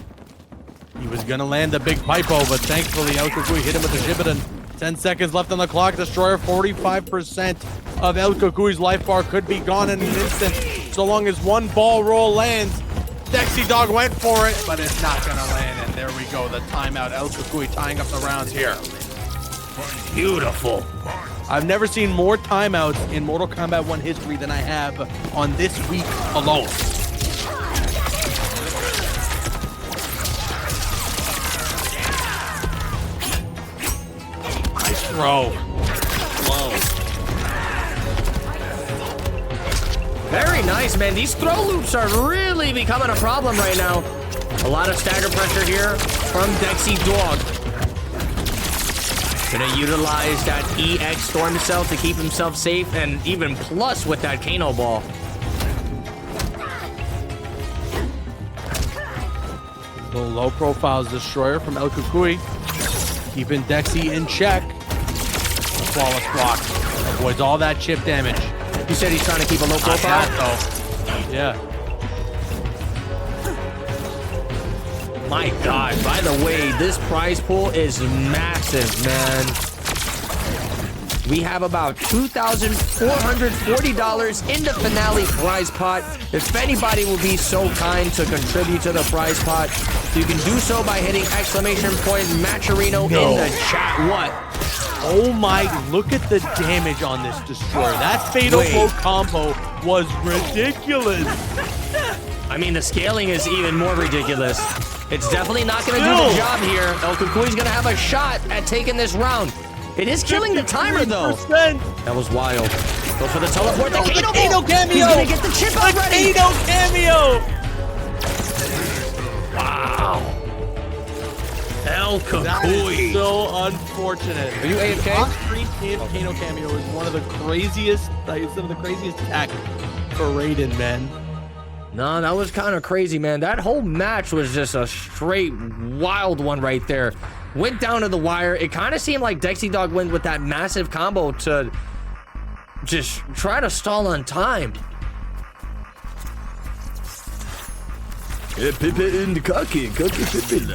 He was gonna land the big Pipo, but thankfully El Kukui hit him with the Shibiden. 10 seconds left on the clock. Destroyer, 45% of El Kukui's life bar could be gone in an instant. So long as one ball roll lands. Dexy Dog went for it, but it's not gonna land. And there we go, the timeout. El Kukui tying up the rounds here. Beautiful. I've never seen more timeouts in Mortal Kombat 1 history than I have on this week alone. Nice throw. Low. Very nice, man. These throw loops are really becoming a problem right now. A lot of stagger pressure here from Dexy Dog. Gonna utilize that EX Storm Cell to keep himself safe, and even plus with that Kano Ball. Little low profiles Destroyer from El Kukui. Keeping Dexy in check. Flawless block. Avoids all that chip damage. You said he's trying to keep a low Not profile? that, though. Yeah. My God, by the way, this prize pool is massive, man. We have about $2,440 in the finale prize pot. If anybody will be so kind to contribute to the prize pot, you can do so by hitting !Macherino in the chat. What? Oh my, look at the damage on this Destroyer. That Fatal Wait. Blow combo was ridiculous. I mean, the scaling is even more ridiculous. It's definitely not going to do the Still. job here. El Kukui's going to have a shot at taking this round. It is killing the timer, though. 53%. That was wild. Go for the teleport. The The Kano Kano Ball. cameo. He's gonna get the chip already. Kano cameo. Wow. El That is Kakui. so unfortunate. Are you AFK? On-screen Kano cameo is one of the craziest, some of the craziest tech for Raiden, man. No, that was kind of crazy, man. That whole match was just a straight wild one right there. Went down to the wire. It kind of seemed like Dexy Dog went with that massive combo to just try to stall on time. Pepe in the cocky Pepe.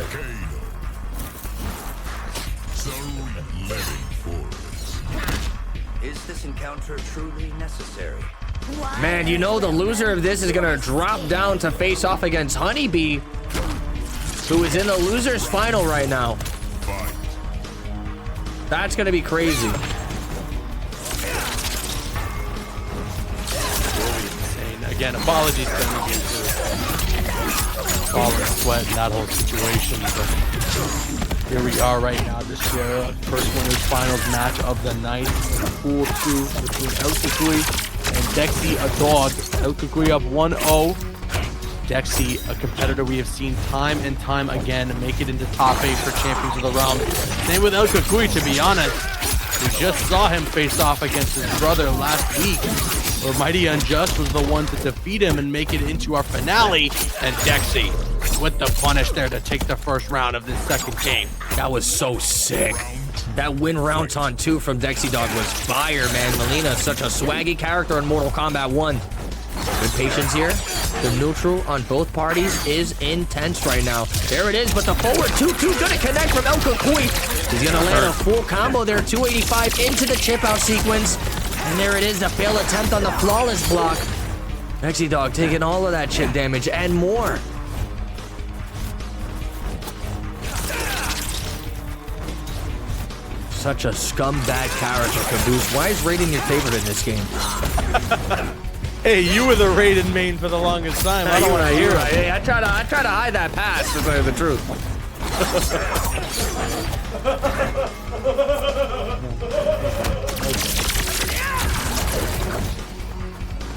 Is this encounter truly necessary? Man, you know the loser of this is gonna drop down to face off against Honeybee, who is in the loser's final right now. That's gonna be crazy. Insane. Again, apologies to me Fallen Sweat in that whole situation, but here we are right now. This first winners finals match of the night. Pool 2 between El Kakui and Dexy, a dog. El Kakui up 1-0. Dexy, a competitor we have seen time and time again make it into top 8 for Champions of the Realm. Same with El Kakui, to be honest. We just saw him face off against his brother last week, where Mighty Unjust was the one to defeat him and make it into our finale. And Dexy with the punish there to take the first round of this second game. That was so sick. That win round on 2 from Dexy Dog was fire, man. Melina is such a swaggy character in Mortal Kombat 1. Good patience here. The neutral on both parties is intense right now. There it is, but the forward 2-2 gonna connect from El Kakui. He's gonna land a full combo there, 285 into the chip out sequence. And there it is, the failed attempt on the flawless block. Dexy Dog taking all of that chip damage and more. Such a scumbag character, Caboose. Why is Raiden your favorite in this game? Hey, you were the Raiden main for the longest time. I don't want to hear it. Hey, I try to hide that past, to tell you the truth.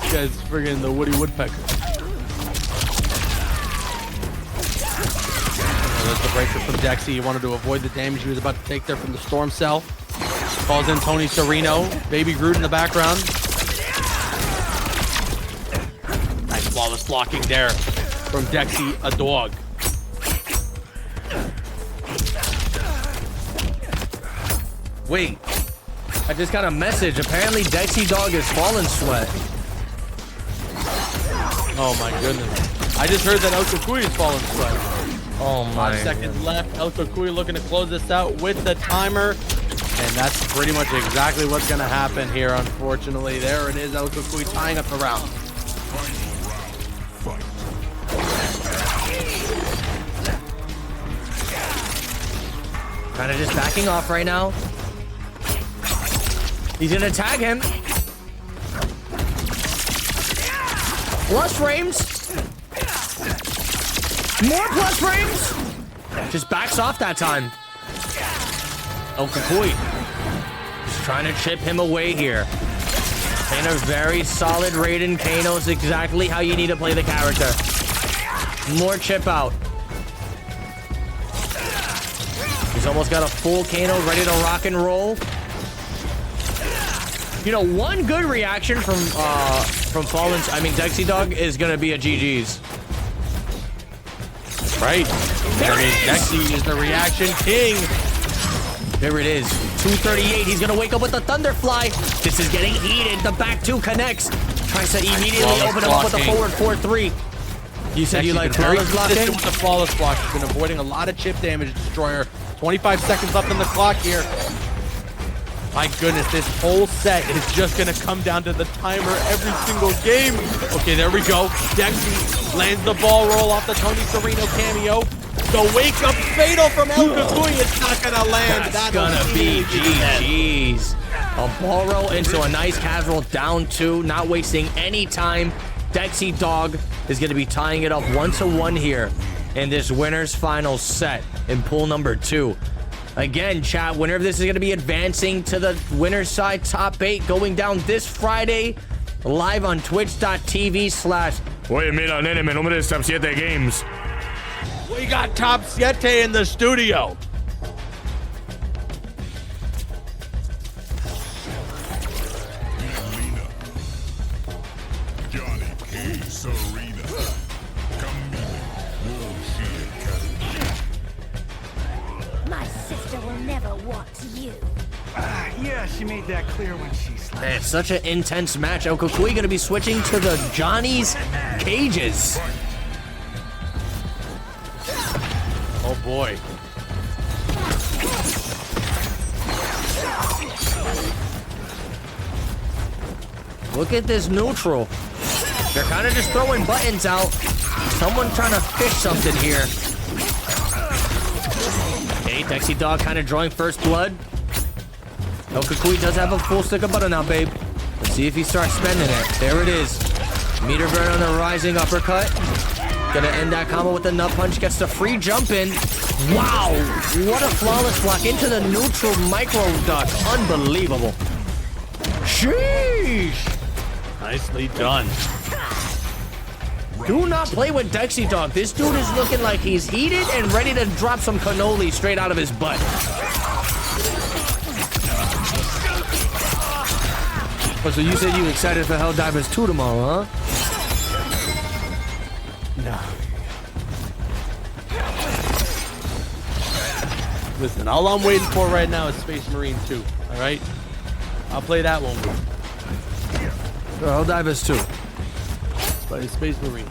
You guys friggin' the Woody Woodpecker. There's the breaker from Dexy. He wanted to avoid the damage he was about to take there from the Storm Cell. Calls in Tony Sereno. Baby Groot in the background. Nice flawless blocking there from Dexy, a dog. Wait, I just got a message. Apparently Dexy Dog is Fallen Sweat. Oh my goodness. I just heard that El Kakui is Fallen Sweat. Oh my. 5 seconds left. El Kakui looking to close this out with the timer. And that's pretty much exactly what's going to happen here, unfortunately. There it is, El Kakui tying up the round. Kind of just backing off right now. He's going to tag him. Plus frames. More plus frames. Just backs off that time. El Kakui just trying to chip him away here. And a very solid Raiden. Kano's exactly how you need to play the character. More chip out. He's almost got a full Kano ready to rock and roll. You know, one good reaction from Dexy Dog is gonna be a GG's. Right. I mean, Dexy is the reaction king. There it is. 238. He's gonna wake up with the Thunderfly. This is getting heated. The back 2 connects. Tries to immediately open him up with the forward 4-3. You said you like flawless blocking? With the flawless block. He's been avoiding a lot of chip damage, Destroyer. 25 seconds left on the clock here. My goodness, this whole set is just gonna come down to the timer every single game. Okay, there we go. Dexy lands the ball roll off the Tony Sereno cameo. The wake up fatal from El Kakui. It's not gonna land. That's gonna be GG's. A ball roll into a nice casual down 2, not wasting any time. Dexy Dog is gonna be tying it up 1-1 here in this winner's final set in pool number 2. Again, chat, winner of this is going to be advancing to the winner's side top 8, going down this Friday, live on twitch.tv/. Oye, mira, nene, mi nombre es Top 7 Games. We got Top 7 in the studio. Serena. Camille. My sister will never walk to you. Yeah, she made that clear when she slapped. Man, such an intense match. El Kukui going to be switching to the Johnny's cages. Oh boy. Look at this neutral. They're kind of just throwing buttons out. Someone trying to fish something here. Okay, Dexy Dog kind of drawing first blood. El Kukui does have a full stick of butter now, babe. Let's see if he starts spending it. There it is. Meter burn on the rising uppercut. Gonna end that combo with the nut punch. Gets the free jump in. Wow! What a flawless block into the neutral micro duck. Unbelievable. Sheesh! Nicely done. Do not play with Dexy Dog. This dude is looking like he's heated and ready to drop some cannoli straight out of his butt. Oh, so you said you excited for Helldivers 2 tomorrow, huh? No. Listen, all I'm waiting for right now is Space Marine 2. All right, I'll play that one. Helldivers 2. But it's Space Marine.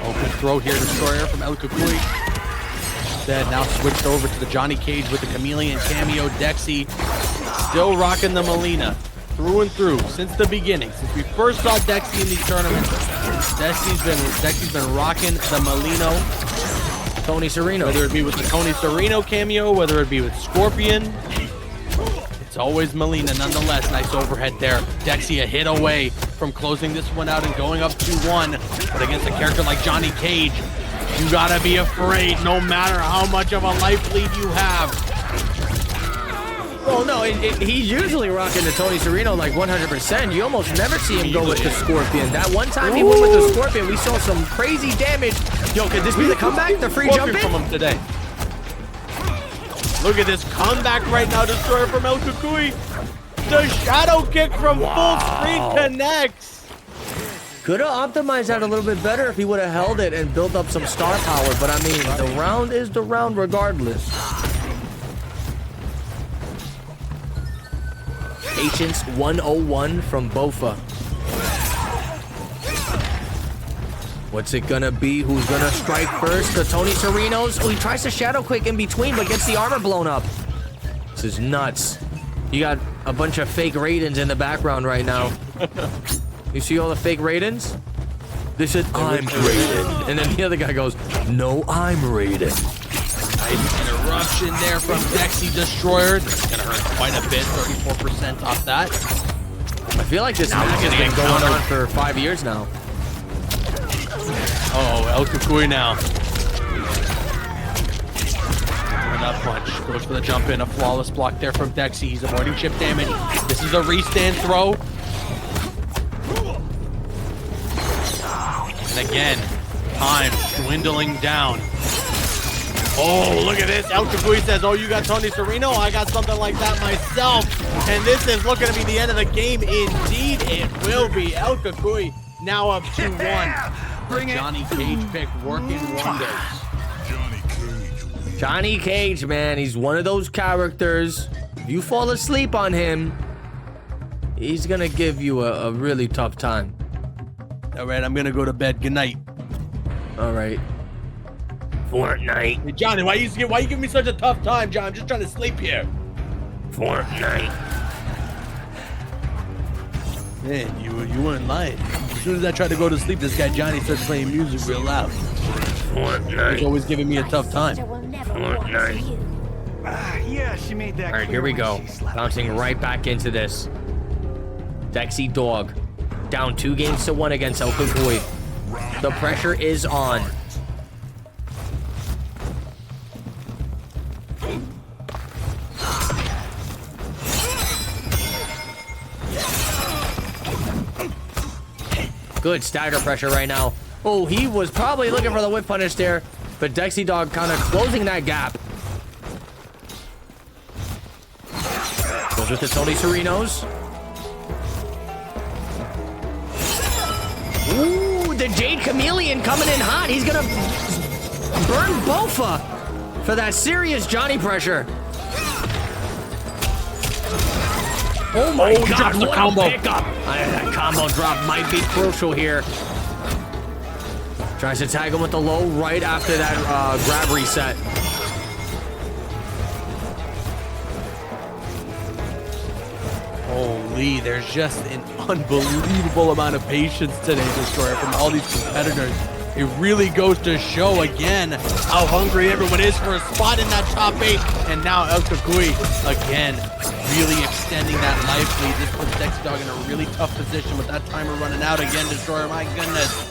Open throw here, Destroyer from El Kukui. Instead, now switched over to the Johnny Cage with the Chameleon cameo. Dexy still rocking the Melina through and through since the beginning. Since we first saw Dexy in these tournaments, Dexy's been rocking the Melino. Tony Sereno. Whether it be with the Tony Sereno cameo, whether it be with Scorpion, it's always Melina nonetheless. Nice overhead there. Dexy a hit away from closing this one out and going up 2-1. But against a character like Johnny Cage, you gotta be afraid no matter how much of a life lead you have. Oh no, he's usually rocking the Tony Sereno like 100%. You almost never see him go with the Scorpion. That one time he went with the Scorpion, we saw some crazy damage. Yo, could this be the comeback? The free jump in? From him today. Look at this comeback right now, Destroyer from El Kukui. The shadow kick from full screen connects. Could have optimized that a little bit better if he would have held it and built up some star power. But I mean, the round is the round regardless. Patience 101 from Bofa. What's it gonna be? Who's gonna strike first? The Tony Serenos. Oh, he tries to shadow quick in between, but gets the armor blown up. This is nuts. You got a bunch of fake Raidens in the background right now. You see all the fake Raidens? They said, I'm Raiden. And then the other guy goes, no, I'm Raiden. Nice interruption there from Dexy Destroyer. That's gonna hurt quite a bit, 34% off that. I feel like this match has been going on for 5 years now. Oh, El Kukui now. Nut punch. Goes for the jump in. A flawless block there from Dexy. He's avoiding chip damage. This is a restand throw. And again, time dwindling down. Oh, look at this. El Kukui says, oh, you got Tony Sereno? I got something like that myself. And this is looking to be the end of the game. Indeed, it will be. El Kukui now up 2-1. Johnny Cage pick working wonders. Johnny Cage, man. He's one of those characters. If you fall asleep on him, he's going to give you a really tough time. All right, I'm going to go to bed. Good night. All right. Fortnite. Hey, Johnny, why you giving me such a tough time, John? I'm just trying to sleep here. Fortnite. Man, you weren't lying. As soon as I tried to go to sleep, this guy Johnny starts playing music real loud. Fortnite. He's always giving me a tough time. Fortnite. Yeah, she made that. All right, here we go. Bouncing right back into this. Dexy Dog. Down 2-1 against El Kukui. The pressure is on. Good stagger pressure right now. Oh, he was probably looking for the whip punish there, but Dexy Dog kind of closing that gap. Goes with the Tony Serenos. Ooh, the Jade Chameleon coming in hot. He's gonna burn Bofa for that serious Johnny pressure. Oh my God, what a pickup. That combo drop might be crucial here. Tries to tag him with the low right after that grab reset. Holy, there's just an unbelievable amount of patience today, Destroyer, from all these competitors. It really goes to show again how hungry everyone is for a spot in that top 8. And now El Kakui again really extending that life lead. This puts Dexy Dog in a really tough position with that timer running out again, Destroyer. My goodness.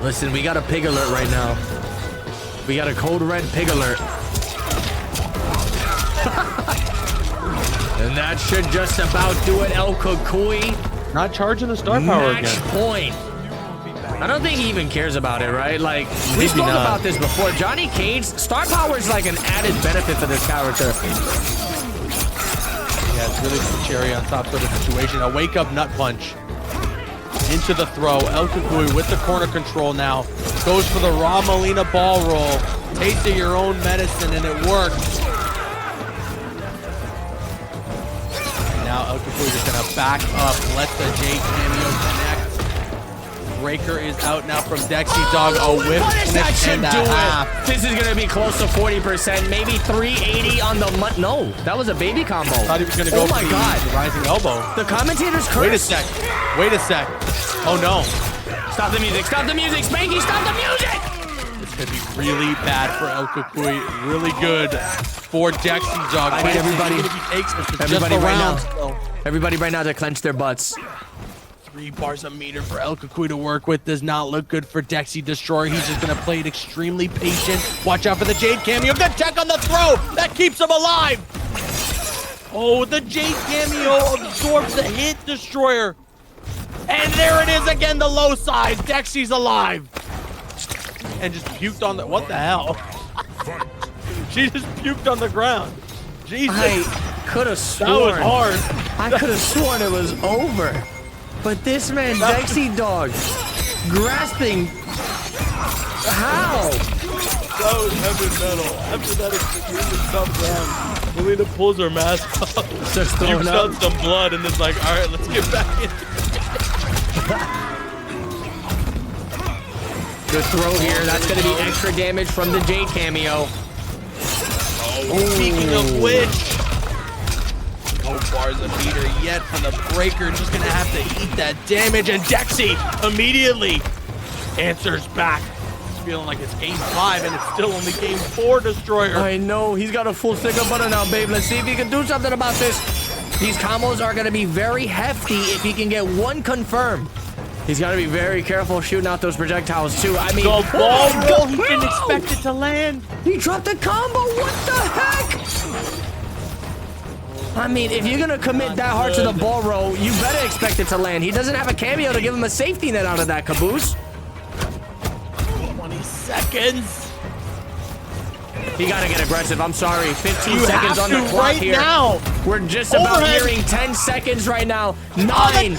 Listen, we got a pig alert right now. We got a code red pig alert. And that should just about do it, El Kakui. Not charging the star power Match again. point. I don't think he even cares about it, right? Like, we spoke about this before. Johnny Cage's star power is like an added benefit for this character. Yeah, it's really the cherry on top sort of situation. A wake-up nut punch. Into the throw. El Kakui with the corner control now. Goes for the Raw Molina ball roll. Taste of your own medicine, and it works. Now El Kakui is going to back up. Let the J cameo connect. Breaker is out now from Dexy Dog. A whip That should do half. it. This is going to be close to 40%. Maybe 380 on the... No, that was a baby combo. Thought he was going to go oh my for God. the rising elbow. The commentator's cursed. Wait a sec. Wait a sec. Oh no. Stop the music. Stop the music. Spanky, stop the music. This could be really bad for El Kakui. Really good for Dexy Dog. I need everybody. Everybody right now to clench their butts. 3 bars a meter for El Kakui to work with does not look good for Dexy Destroyer. He's just going to play it extremely patient. Watch out for the Jade cameo. Good check on the throw. That keeps him alive. Oh, the Jade cameo absorbs the hit, Destroyer. And there it is again, the low side. Dexy's alive. And just puked on the... What the hell? She just puked on the ground. Jesus. I could have sworn. That was hard. I could have sworn it was over. But this man, Dexy Dog, grasping. How? That was heavy metal. After that extremely tough round, Melina pulls her mask off, Starts throwing pukes up. out some blood, and is like, all right, let's get back in. Good throw here. That's going to be extra damage from the Jade cameo. Speaking of which, no bars a meter yet from the Breaker. Just going to have to eat that damage, and Dexy immediately answers back. It's feeling like it's game 5, and it's still only game 4, Destroyer. I know. He's got a full stick of butter now, babe. Let's see if he can do something about this. These combos are going to be very hefty if he can get one confirmed. He's got to be very careful shooting out those projectiles, too. I mean, The ball roll, he didn't expect it to land. He dropped a combo. What the heck? I mean, if you're going to commit that hard to the ball roll, you better expect it to land. He doesn't have a cameo to give him a safety net out of that caboose. 20 seconds. He got to get aggressive. I'm sorry. 15 You seconds have on the to clock right here. now. We're just about Overhead. nearing 10 seconds right now. 9,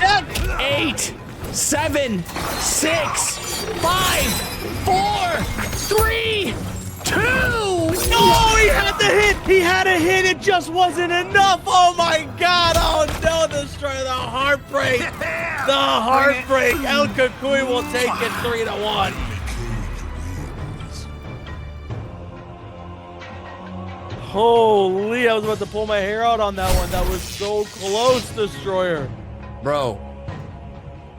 8, 7, 6, 5, 4, 3, 2. No, he had the hit. He had a hit. It just wasn't enough. Oh my God. Oh no, Destroyer. The heartbreak. The heartbreak. El Kakui will take it 3-1. Holy, I was about to pull my hair out on that one. That was so close, Destroyer. Bro,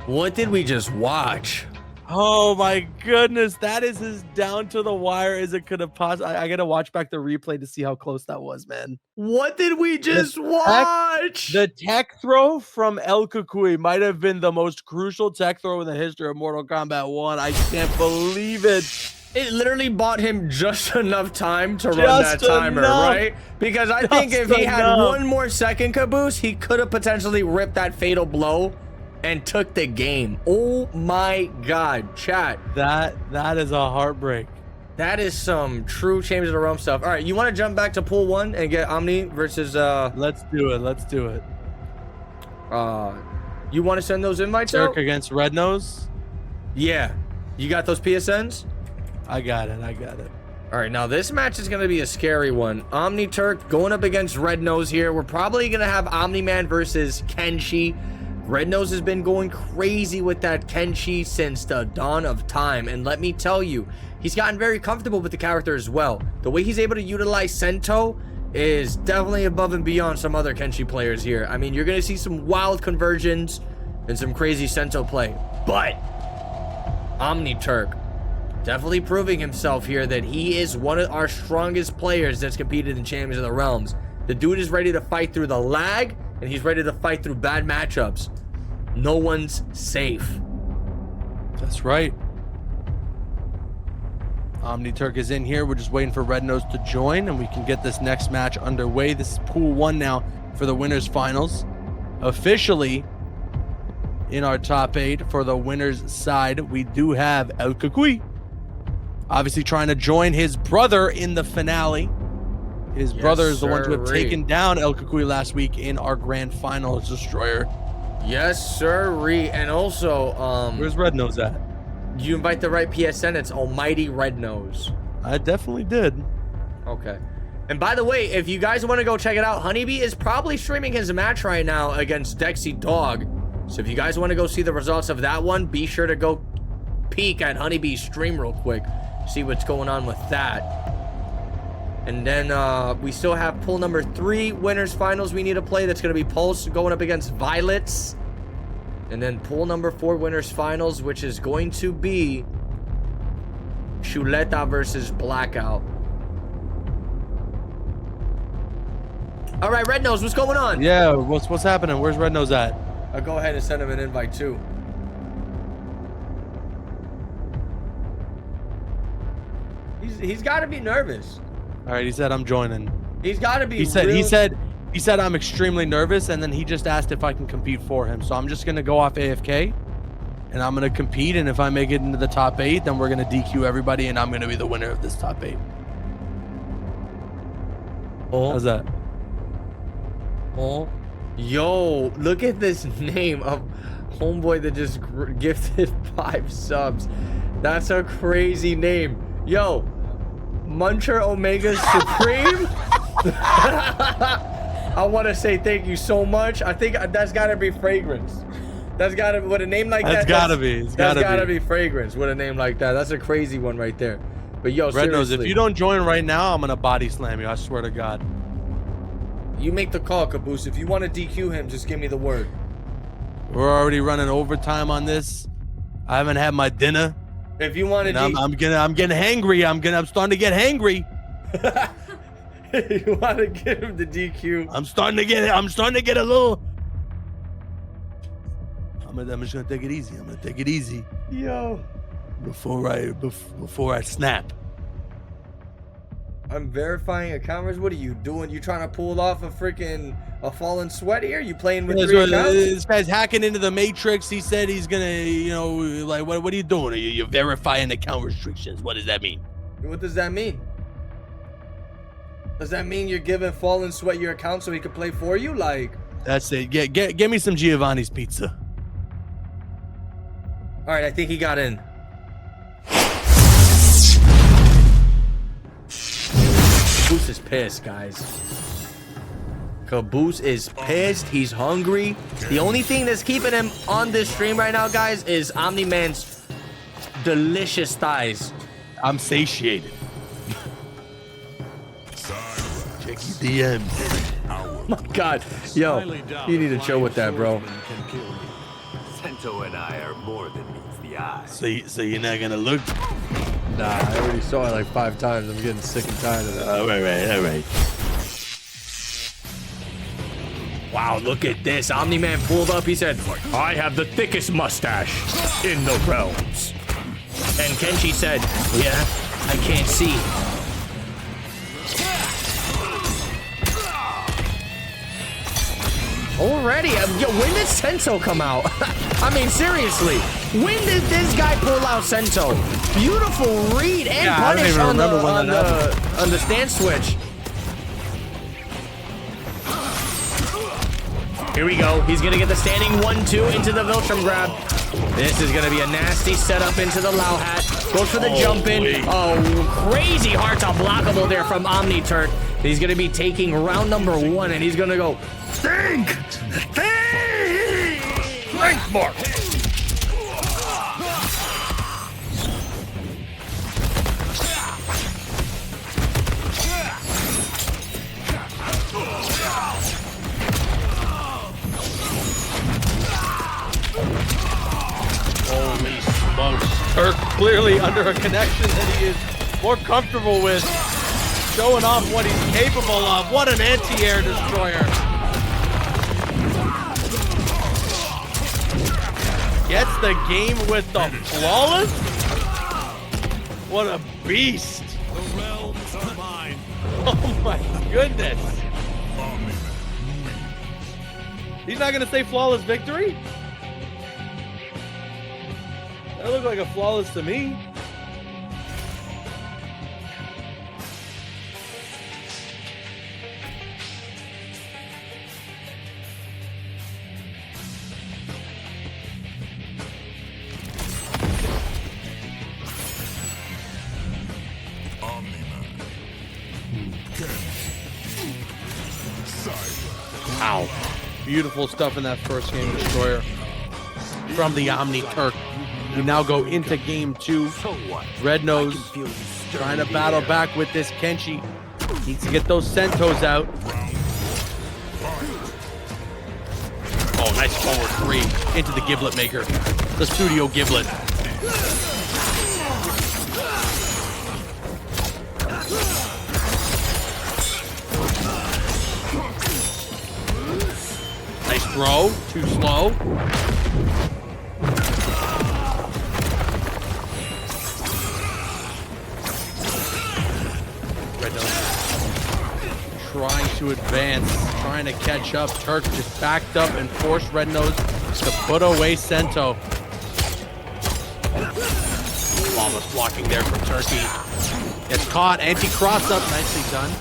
what did we just watch? Oh my goodness, that is as down to the wire as it could have possibly. I gotta watch back the replay to see how close that was, man. What did we just watch? The tech throw from El Kakui might have been the most crucial tech throw in the history of Mortal Kombat 1. I can't believe it. It literally bought him just enough time to run Just that timer, enough. right? Because I think if he had enough. one more second caboose, he could have potentially ripped that fatal blow and took the game. Oh my God, chat. That is a heartbreak. That is some true Champions of the Realm stuff. All right, you want to jump back to pool 1 and get Omni versus Let's do it. Let's do it. you want to send those invites out? Dirk against Red Nose. Yeah. You got those PSNs? I got it. All right, now this match is going to be a scary one. Omni Turk going up against Red Nose here. We're probably going to have Omni-Man versus Kenshi. Red Nose has been going crazy with that Kenshi since the dawn of time. And let me tell you, he's gotten very comfortable with the character as well. The way he's able to utilize Sento is definitely above and beyond some other Kenshi players here. I mean, you're going to see some wild conversions and some crazy Sento play. But Omni Turk definitely proving himself here that he is one of our strongest players that's competed in Champions of the Realms. The dude is ready to fight through the lag, and he's ready to fight through bad matchups. No one's safe. That's right. Omni Turk is in here. We're just waiting for Red Nose to join, and we can get this next match underway. This is Pool 1 now for the winners finals. Officially in our top 8 for the winners side, we do have El Cucuy. Obviously trying to join his brother in the finale. His brother is the one who had taken down El Cucuy last week in our grand final as Destroyer. Yes, sirree. And also, where's Red Nose at? You invite the right PSN, it's Almighty Red Nose. I definitely did. Okay. And by the way, if you guys want to go check it out, Honeybee is probably streaming his match right now against Dexy Dog. So if you guys want to go see the results of that one, be sure to go peek at Honeybee's stream real quick. See what's going on with that. And then we still have pool number 3 winners finals we need to play. That's going to be Pulse going up against Violets. And then pool number 4 winners finals, which is going to be Chuleta versus Blackout. All right, Red Nose, what's going on? Yeah, what's happening? Where's Red Nose at? I'll go ahead and send him an invite too. He's got to be nervous. All right, he said I'm joining. He's got to be. He said I'm extremely nervous, and then he just asked if I can compete for him. So I'm just gonna go off AFK, and I'm gonna compete. And if I make it into the top 8, then we're gonna DQ everybody, and I'm gonna be the winner of this top 8. Oh, how's that? Oh, yo, look at this name of homeboy that just gifted 5 subs. That's a crazy name. Yo, Muncher Omega Supreme. I want to say thank you so much. I think that's got to be Fragrance. That's got to, with a name like that. That's got to be. That's got to be Fragrance with a name like that. That's a crazy one right there. But yo, Red Nose, seriously, if you don't join right now, I'm gonna body slam you. I swear to God. you make the call, Caboose. If you want to DQ him, just give me the word. We're already running overtime on this. I haven't had my dinner. If you want to, I'm getting hangry. I'm starting to get hangry. you want to give him the DQ? I'm starting to get a little. I'm just gonna take it easy. I'm gonna take it easy. Yo, before I snap. I'm verifying accounts. What are you doing? You trying to pull off a fallen sweat here? You playing with 3 accounts? This guy's hacking into the Matrix. He said he's gonna, like, what are you doing? You're verifying account restrictions. What does that mean? What does that mean? Does that mean you're giving Fallen Sweat your account so he can play for you? Like, that's it. Get me some Giovanni's pizza. all right, I think he got in. Caboose is pissed, guys. Caboose is pissed. He's hungry. The only thing that's keeping him on this stream right now, guys, is Omni-Man's delicious thighs. I'm satiated. Check your DMs. Oh my God. Yo, you need to chill with that, bro. Sento and I are more than meets the eye. So you're not gonna look? Nah, I already saw it like 5 times. I'm getting sick and tired of that. All right. Wow, look at this. Omni-Man pulled up. He said, I have the thickest mustache in the realms. and Kenshi said, yeah, I can't see. Already? Yo, when did Sento come out? I mean, seriously. When did this guy pull out Sento? Beautiful read and punish on the stand switch. Here we go. He's going to get the standing 1-2 into the Viltrum grab. This is going to be a nasty setup into the Lao hat. Goes for the jump in. Oh, crazy hard to blockable there from Omni Turk. He's going to be taking round number 1, and he's going to go, think! Think more! Holy smokes. Turk clearly under a connection that he is more comfortable with. Showing off what he's capable of. What an anti-air destroyer. Gets the game with the flawless. What a beast. The realms are mine. Oh my goodness. He's not going to say flawless victory? That looked like a flawless to me. Ow. Beautiful stuff in that first game, Destroyer. From the Omni Turk. We now go into game 2. Red Nose trying to battle back with this Kenshi. Needs to get those Sentos out. Oh, nice forward 3 into the Giblet Maker. The Studio Giblet. Nice throw. Too slow. Red Nose trying to advance, trying to catch up. Turk just backed up and forced Red Nose to put away Sento. Flawless blocking there from Turkey. Gets caught. Anti-cross up. Nicely done.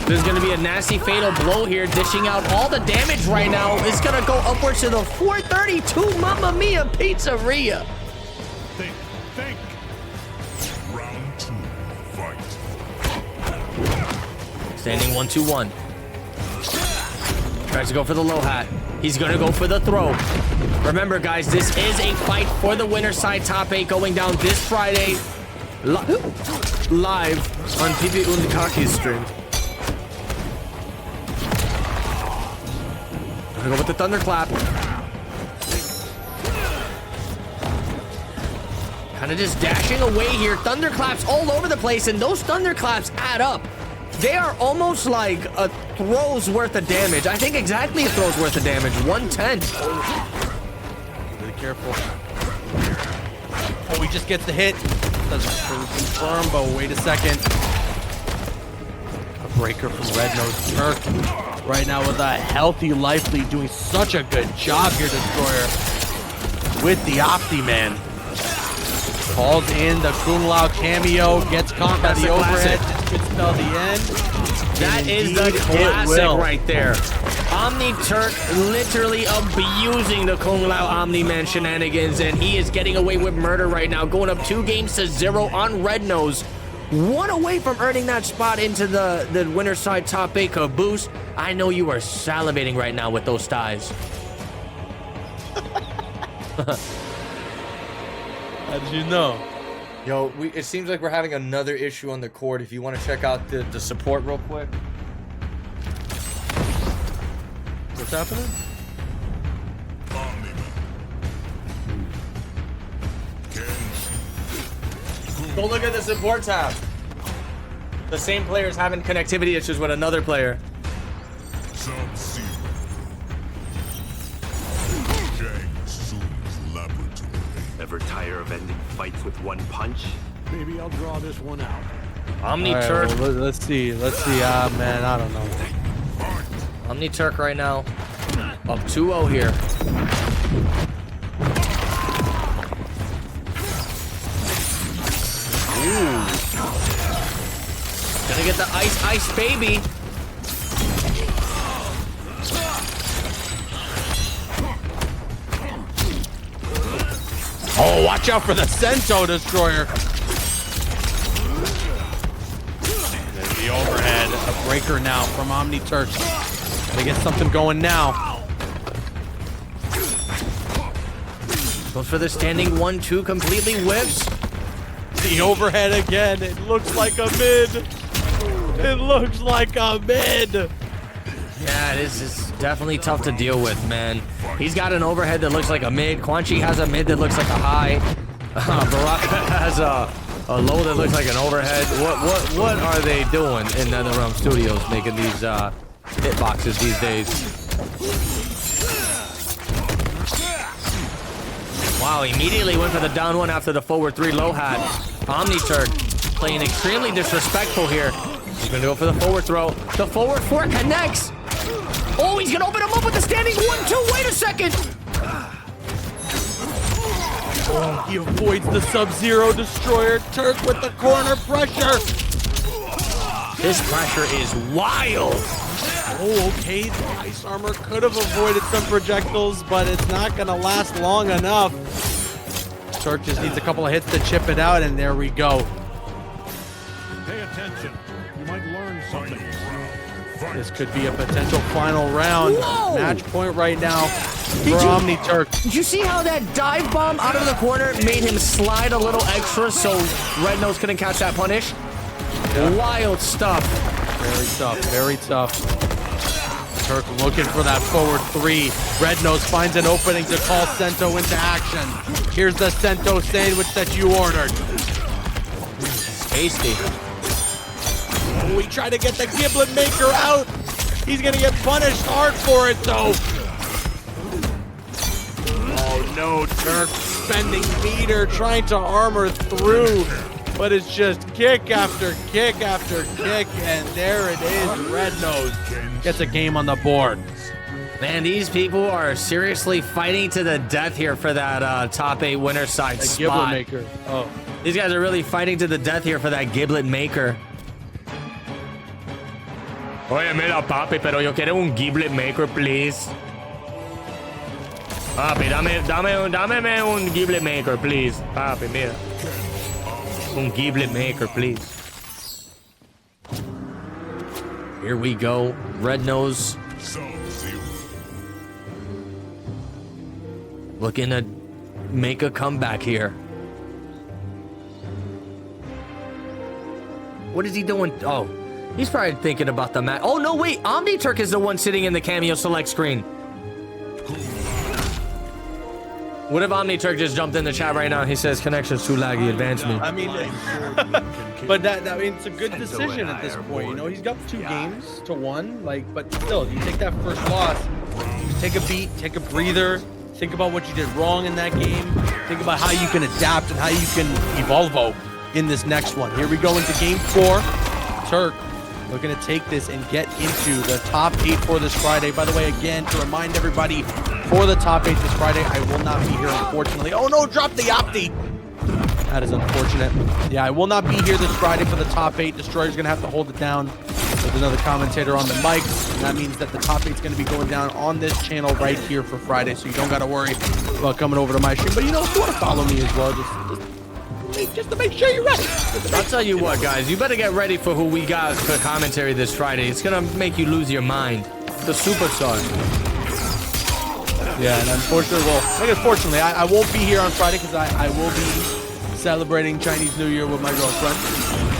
There's going to be a nasty fatal blow here, dishing out all the damage right now. It's going to go upwards to the 432 Mamma Mia Pizzeria. Think. Round 2, fight. Standing 1-2-1. Tries to go for the low hat. He's going to go for the throw. Remember, guys, this is a fight for the winner side top 8 going down this Friday. Live on PP Unikaki's stream. Gonna go with the thunderclap. Kind of just dashing away here. Thunderclaps all over the place, and those thunderclaps add up. They are almost like a throw's worth of damage. I think exactly a throw's worth of damage. 110. Really careful. Oh, he just gets the hit. Doesn't confirm, but wait a second. A breaker from Red Nose Turk. Right now with a healthy life lead, doing such a good job here, Destroyer. With the Opti-Man. Calls in the Kung Lao cameo, gets caught by the overhead, just gets till the end. That is the classic right there. Omni Turk literally abusing the Kung Lao Omni-Man shenanigans, and he is getting away with murder right now, going up 2-0 on Red Nose. 1 away from earning that spot into the winner side top 8 caboose. I know you are salivating right now with those thighs. How did you know? Yo, it seems like we're having another issue on the court. If you want to check out the support real quick. What's happening? Go look at the support tab. The same player's having connectivity issues with another player. Sub-Zero. James. Ever tire of ending fights with one punch? Maybe I'll draw this one out. Omni All right, Turk. well, let's see. Ah, man, I don't know. Omni Turk right now. Up 2-0 here. Ooh. Gonna get the ice baby. Oh, watch out for the Sento Destroyer. There's the overhead. A breaker now from Omni Turk. They get something going now. Goes for the standing 1-2, completely whiffs. The overhead again. It looks like a mid. It looks like a mid. Yeah, this is definitely tough to deal with, man. He's got an overhead that looks like a mid. Quan Chi has a mid that looks like a high. Baraka has a low that looks like an overhead. What are they doing in NetherRealm Studios making these hitboxes these days? Wow, immediately went for the down one after the forward 3 low hat. Omni Turk playing extremely disrespectful here. He's gonna go for the forward throw. The forward 4 connects. Oh, he's gonna open him up with the standing 1-2. Wait a second. Oh, he avoids the Sub-Zero Destroyer. Turk with the corner pressure. This pressure is wild. Oh, okay. The ice armor could have avoided some projectiles, but it's not gonna last long enough. Turk just needs a couple of hits to chip it out, and there we go. Pay attention. You might learn something. This could be a potential final round. Whoa! Match point right now for you- Omni Turk. Did you see how that dive bomb out of the corner made him slide a little extra so Red Nose couldn't catch that punish? Yeah. Wild stuff. Very tough, very tough. Turk looking for that forward 3. Red Nose finds an opening to call Sento into action. Here's the Sento sandwich that you ordered. Tasty. Oh, we try to get the Giblet Maker out. He's gonna get punished hard for it though. Oh no, Turk spending meter trying to armor through, but it's just kick after kick after kick, and there it is. Red Nose gets a game on the board. Man, these people are seriously fighting to the death here for that top 8 winner side A Giblet spot. Maker. Oh. These guys are really fighting to the death here for that Giblet Maker. Oye, mira, papi, pero yo quiero un Giblet Maker, please. Papi, dame un Giblet Maker, please. Papi, mira. Un Giblet Maker, please. Here we go. Red Nose looking to make a comeback here. What is he doing? Oh, he's probably thinking about the match. Oh, no, wait. Omni Turk is the one sitting in the cameo select screen. What if Omni Turk just jumped in the chat right now? He says, connection's too laggy, advance me. I mean, but I mean, it's a good decision at this point. You know, he's got 2 games to 1. Like, but still, you take that first loss, take a beat, take a breather, think about what you did wrong in that game, think about how you can adapt and how you can evolve in this next one. Here we go into game 4. Turk looking to take this and get into the top 8 for this Friday. By the way, again, to remind everybody, for the top 8 this Friday, I will not be here, unfortunately. Oh no, drop the Opti! That is unfortunate. Yeah, I will not be here this Friday for the top 8. Destroyer's gonna have to hold it down with another commentator on the mic. And that means that the top 8's gonna be going down on this channel right here for Friday, so you don't gotta worry about coming over to my stream. But you know, if you wanna follow me as well, just to make sure you're ready. I'll tell you what, guys. You better get ready for who we got for commentary this Friday. It's going to make you lose your mind. The Superstar. Yeah, and unfortunately, fortunately, I won't be here on Friday because I will be celebrating Chinese New Year with my girlfriend.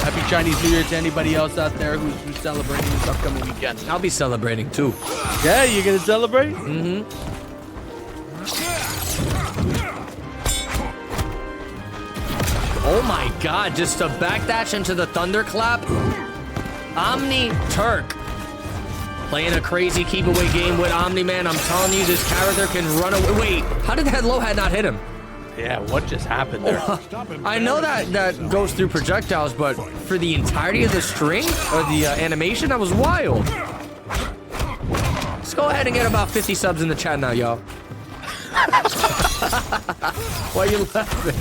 Happy Chinese New Year to anybody else out there who's celebrating this upcoming weekend. I'll be celebrating, too. Yeah, you gonna celebrate? Mm-hmm. Oh my god, just a backdash into the thunderclap. Omni Turk playing a crazy keep away game with Omni Man. I'm telling you, this character can run away. Wait, how did that low hat not hit him? Yeah, what just happened there? I know that goes through projectiles, but for the entirety of the string or the animation, that was wild. Let's go ahead and get about 50 subs in the chat now, y'all. Why are you laughing?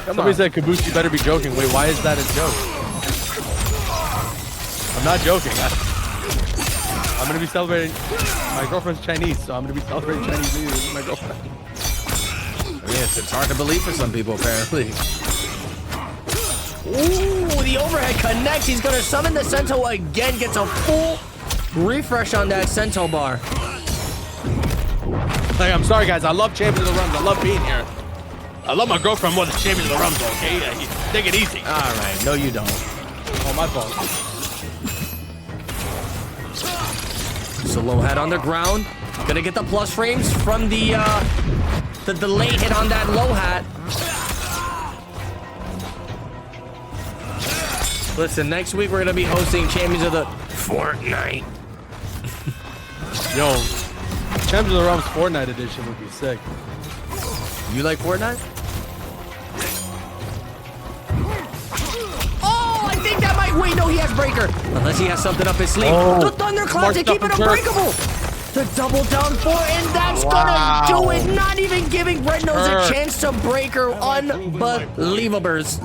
Somebody said, Caboose, you better be joking. Wait, why is that a joke? I'm not joking. I'm gonna be celebrating. My girlfriend's Chinese, so I'm gonna be celebrating Chinese New Year with my girlfriend. I mean, it's hard to believe for some people, apparently. Ooh, the overhead connects. He's gonna summon the Cento again. Gets a full refresh on that Cento bar. Like, I'm sorry, guys. I love Champions of the Realms. I love being here. I love my girlfriend more than Champions of the Realms, okay? Take it easy. All right. No, you don't. Oh, my fault. So low head on the ground. Gonna get the plus frames from the delay hit on that low hat. Listen, next week we're gonna be hosting Champions of the Fortnite. Yo, Champions of the Realms Fortnite edition would be sick. You like Fortnite? Oh, I think that might. Wait, no, he has breaker. Unless he has something up his sleeve. Oh, The thunderclap to keep it unbreakable. The double down 4, and that's gonna do it. Not even giving Red Nose a chance to break her. Unbelievabers.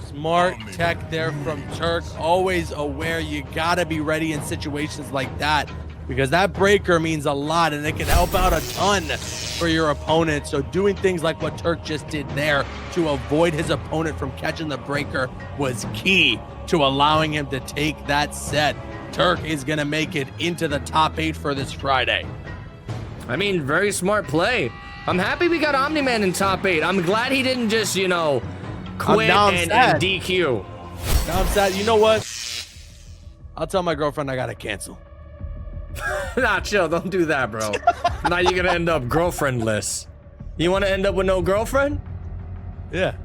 Smart tech there from Turk. Always aware. You gotta be ready in situations like that, because that breaker means a lot and it can help out a ton for your opponent. So doing things like what Turk just did there to avoid his opponent from catching the breaker was key to allowing him to take that set. Turk is going to make it into the top 8 for this Friday. I mean, very smart play. I'm happy we got Omni-Man in top 8. I'm glad he didn't just, you know, quit and DQ. Now I'm sad. You know what? I'll tell my girlfriend I got to cancel. Nah, chill. Don't do that, bro. Now you're going to end up girlfriendless. You want to end up with no girlfriend? Yeah.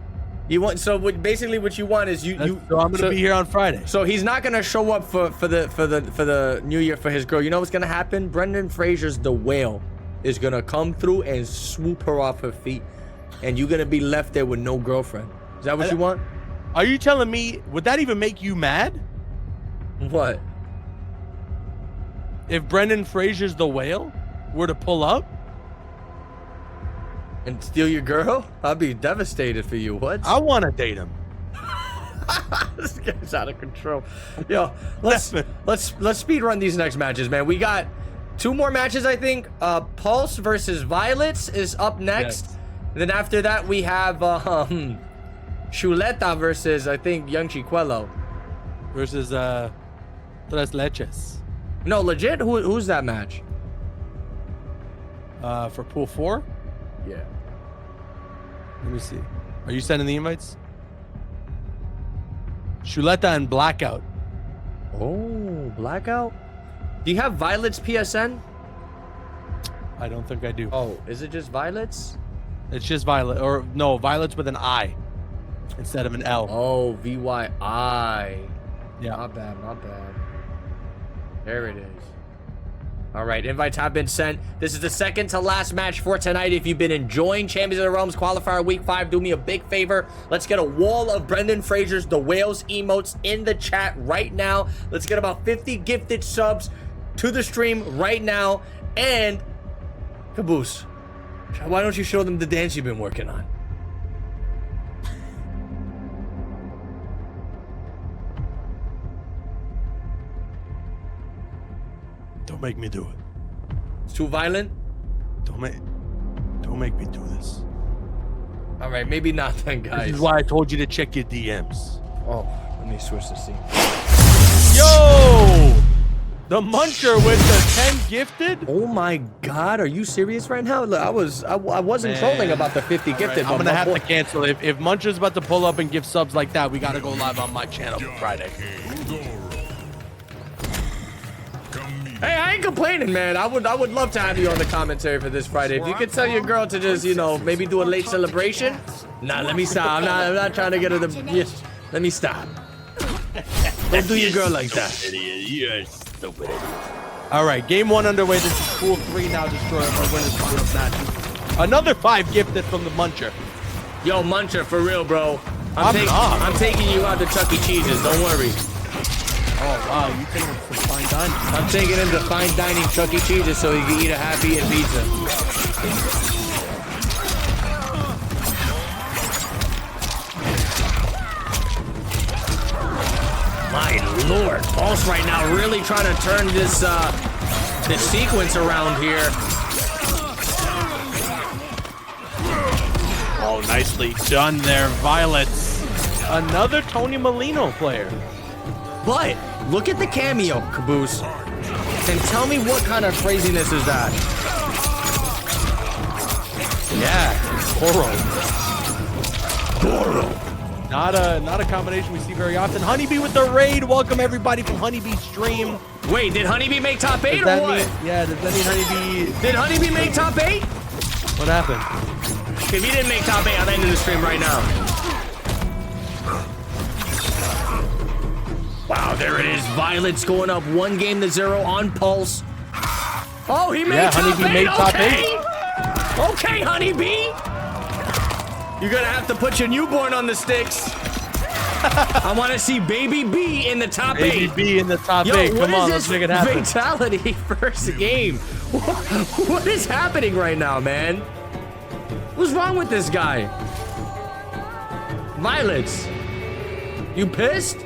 You want basically what you want is So I'm gonna be here on Friday. So he's not gonna show up for the New Year for his girl. You know what's gonna happen? Brendan Fraser's The Whale is gonna come through and swoop her off her feet, and you're gonna be left there with no girlfriend. Is that what you want? Are you telling me, would that even make you mad? What? If Brendan Fraser's The Whale were to pull up? And steal your girl? I'd be devastated for you. What? I want to date him. This guy's out of control. Yo, let's speed run these next matches, man. We got 2 more matches, I think. Pulse versus Violets is up next. Yes. Then after that, we have Chuleta versus, I think, Young Chicuelo. Versus Tres Leches. No, legit? Who's that match? For pool 4? Yeah. Let me see. Are you sending the invites? Chuleta and Blackout. Oh, Blackout? Do you have Violet's PSN? I don't think I do. Oh, is it just Violet's? It's just Violet. Or no, Violet's with an I instead of an L. Oh, VYI. Yeah. Not bad, not bad. There it is. All right, invites have been sent. This is the second to last match for tonight. If you've been enjoying Champions of the Realms Qualifier Week 5, do me a big favor. Let's get a wall of Brendan Fraser's The Whales emotes in the chat right now. Let's get about 50 gifted subs to the stream right now. And, Caboose, why don't you show them the dance you've been working on? Don't make me do it. It's too violent? Don't make me do this. All right, maybe not then, guys. This is why I told you to check your DMs. Oh, let me switch the scene. Yo! The Muncher with the 10 gifted? Oh my God, are you serious right now? Look, I wasn't trolling about the 50 gifted. I'm gonna have to cancel. If Muncher's about to pull up and give subs like that, we gotta go live on my channel for Friday. Hey, I ain't complaining, man. I would love to have you on the commentary for this Friday. If you could tell your girl to just, you know, maybe do a late celebration. Nah, let me stop. I'm not trying to get her to. Yes, let me stop. Don't do your girl like that. You're stupid. All right, game 1 underway. This is pool 3 now. Destroyer our winners finals match. Another 5 gifted from the Muncher. Yo, Muncher, for real, bro. I'm not. I'm taking you out to Chuck E. Cheese's. Don't worry. Oh, wow. You taking him some fine dining? I'm taking him to fine dining Chuck E. Cheese's so he can eat a half-eaten pizza. My lord, Pulse right now really trying to turn this this sequence around here. Oh, nicely done there, Violets. Another Tony Molino player. But look at the cameo, Caboose, and tell me what kind of craziness is that? Yeah, Goro. Not a combination we see very often. Honeybee with the raid. Welcome everybody from Honeybee's stream. Wait, did Honeybee make top 8 or Does that what? mean, yeah, does that mean Honeybee? Did Honeybee make top 8? What happened? If he didn't make top 8, I'll end the stream right now. Wow, there it is. Violets going up 1-0 on Pulse. Oh, he made top 8. Honeybee made top 8. Okay, Honeybee. You're gonna have to put your newborn on the sticks. I want to see Baby B in the top 8. Baby B in the top 8. Come on, let's make it happen. Fatality first game. What is happening right now, man? What's wrong with this guy? Violets, you pissed?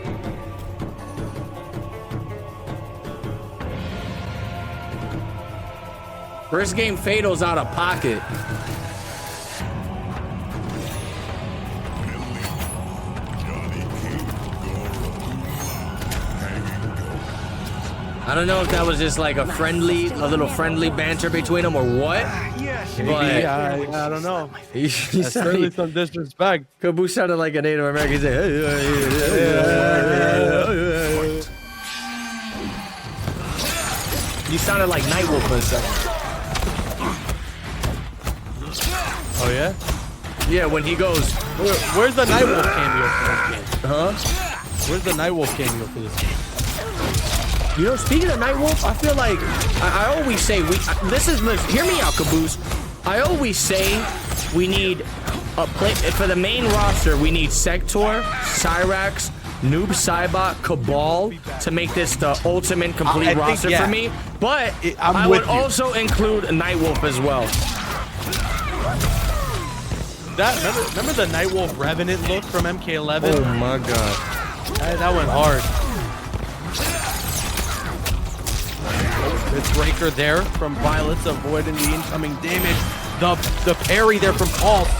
First game Fato's out of pocket. I don't know if that was just like a little friendly banter between them or what. Yeah, she But made I don't know. he That's certainly some disrespect. Caboose sounded like a Native American. You sounded like Nightwolf for a second. Oh yeah? Yeah, when he goes, Where's the Nightwolf cameo for this game? huh? Where's the Nightwolf cameo for this game? You know, speaking of Nightwolf, I feel like I always say hear me out, Caboose. I always say we need a play for the main roster. We need Sector, Cyrax, Noob Saibot, Cabal to make this the ultimate complete roster for me. But I would also include Nightwolf as well. Remember the Nightwolf Revenant look from MK11? Oh my god. That went hard. This breaker there from Violets, avoiding the incoming damage. The parry there from Pulse.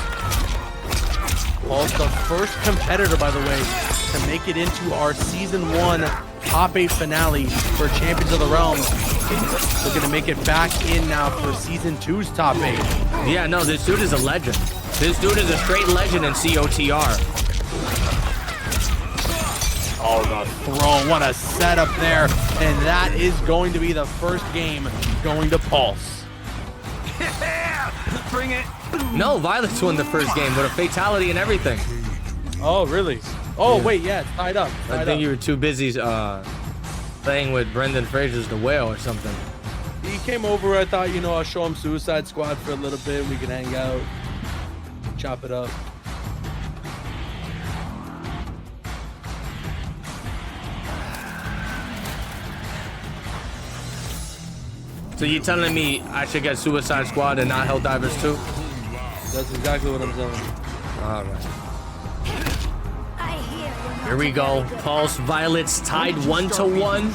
Pulse, the first competitor, by the way, to make it into our Season 1 Top 8 finale for Champions of the Realms. Looking to make it back in now for Season 2's Top 8. Yeah, no, this dude is a legend. This dude is a straight legend in COTR. Oh, the throw. What a setup there. And that is going to be the first game going to Pulse. Bring it. No, Violets won the first game with a fatality and everything. Oh, really? Oh, wait, yeah, it's tied up. I think you were too busy playing with Brendan Fraser's The Whale or something. He came over. I thought, I'll show him Suicide Squad for a little bit. We can hang out, chop it up. So you telling me I should get Suicide Squad and not Helldivers too? That's exactly what I'm telling you. All right. Here we go. Pulse Violets tied 1-1.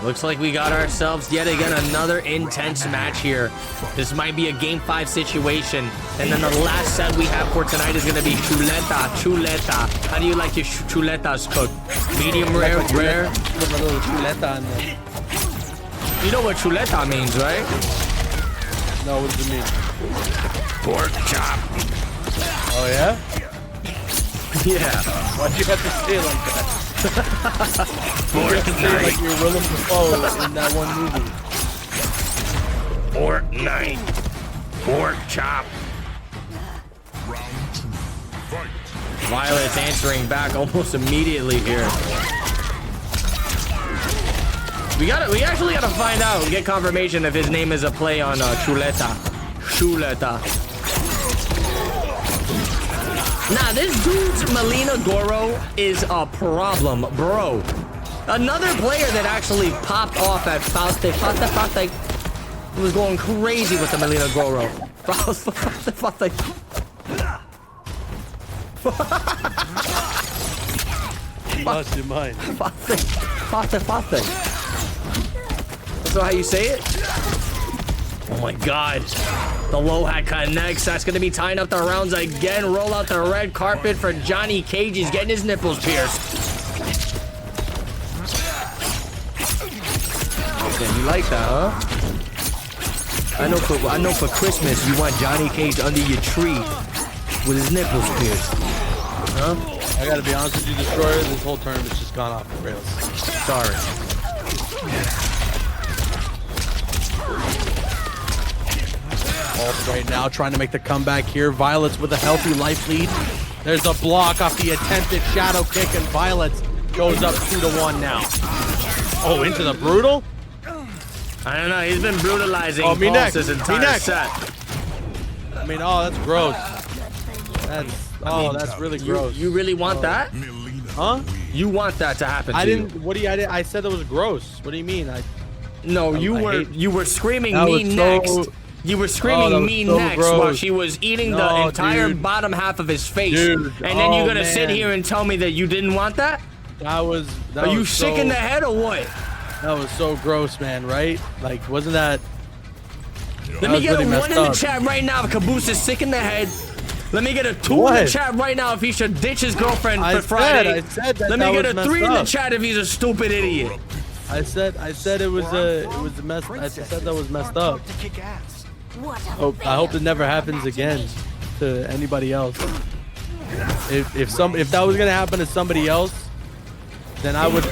Looks like we got ourselves yet again another intense match here. This might be a game 5 situation. And then the last set we have for tonight is going to be chuleta. How do you like your chuletas cooked? Medium rare, rare? Put a little chuleta in there. You know what chuleta means, right? No, what does it mean? Pork chop. Oh, yeah? Yeah. Why'd you have to say it like that? Pork You have to say it like you're Willem Dafoe in that one movie. Fortnite. Pork chop. Round 2. Fight. Violet's answering back almost immediately here. We actually gotta find out and get confirmation if his name is a play on Chuleta. Chuleta. Nah, this dude's Melina Goro is a problem, bro. Another player that actually popped off at Fauste was going crazy with the Melina Goro. Fauste. Lost your mind. Fauste. That's how you say it? Oh my god. The low hat connects. That's going to be tying up the rounds again. Roll out the red carpet for Johnny Cage. He's getting his nipples pierced. Okay, you like that, huh? I know for Christmas you want Johnny Cage under your tree with his nipples pierced. Huh? I gotta be honest with you, Destroyer, this whole tournament's just gone off the rails. Sorry. Ulf right now trying to make the comeback here. Violet's with a healthy life lead. There's a block off the attempted shadow kick, and Violet goes up 2-1 now. Oh, into the brutal? I don't know. He's been brutalizing me next. his entire set. I mean, oh, that's gross. That's really gross. You really want that? Huh? You want that to happen to I didn't. you? What do you? I said that was gross. What do you mean? You were screaming That me was next. so- You were screaming that was me so next gross. while she was eating the No, entire dude. bottom half of his face. Dude, And then you're gonna sit man. here and tell me that you didn't want that? Are you sick in the head or what? That was so gross, man. Right? Like, wasn't that? Let me get a 1 in the chat right now if Caboose is sick in the head. Let me get a 2 in the chat right now if he should ditch his girlfriend for Friday. I said that. Let me that get was a 3 in messed the up. chat if he's a stupid idiot. I said it was a mess. I said that was messed up. To kick ass. I hope it never happens again to anybody else. If that was gonna happen to somebody else, then I would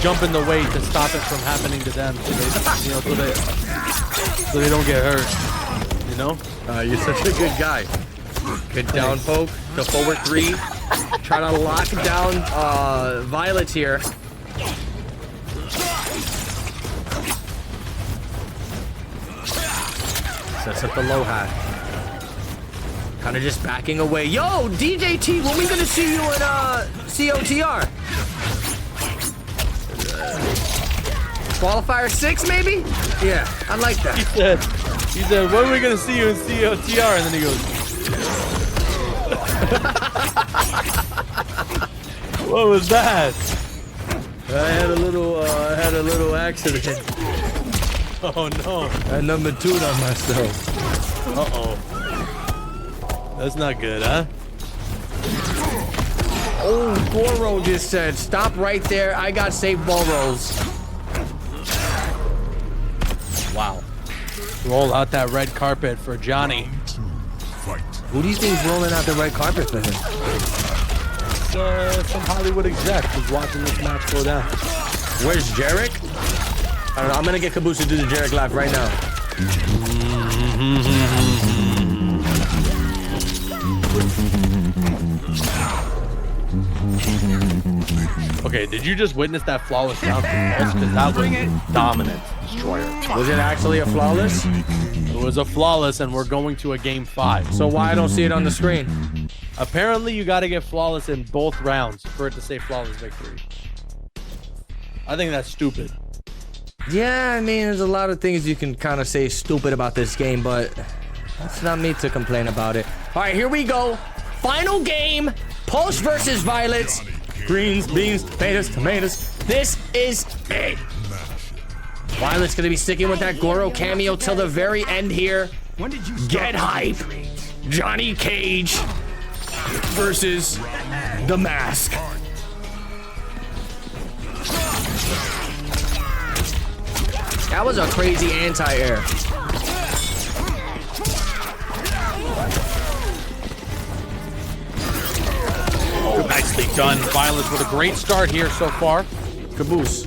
jump in the way to stop it from happening to them, so they don't get hurt. You know? You're such a good guy. Good down poke, the forward 3. Trying to lock down Violet here. Sets up the low hat. Kind of just backing away. Yo, DJT, when we gonna see you in COTR? Qualifier 6, maybe? Yeah, I like that. He said, when are we gonna see you in COTR? And then he goes, what was that? I had a little accident. Oh no. I number 2 on myself. Uh-oh. That's not good, huh? Oh, Goro just said, stop right there. I got safe ball rolls. Wow. Roll out that red carpet for Johnny. Who do you think's rolling out the red carpet for him? Some Hollywood exec who's watching this match go down. Where's Jarek? I don't know. I'm gonna get Caboose to do the Jarek laugh right now. Okay, did you just witness that flawless round? Because that was dominant, Destroyer. Was it actually a flawless? It was a flawless, and we're going to a game 5. So why I don't see it on the screen? Apparently, you got to get flawless in both rounds for it to say flawless victory. I think that's stupid. Yeah, I mean, there's a lot of things you can kind of say stupid about this game, but it's not me to complain about it. All right, here we go. Final game. Pulse versus Violets. Greens, beans, tomatoes. This is it. Violet's going to be sticking with that Goro cameo till the very end here. When did you Get hype. Johnny Cage versus The Mask. That was a crazy anti-air. Nicely done. Violet with a great start here so far. Caboose,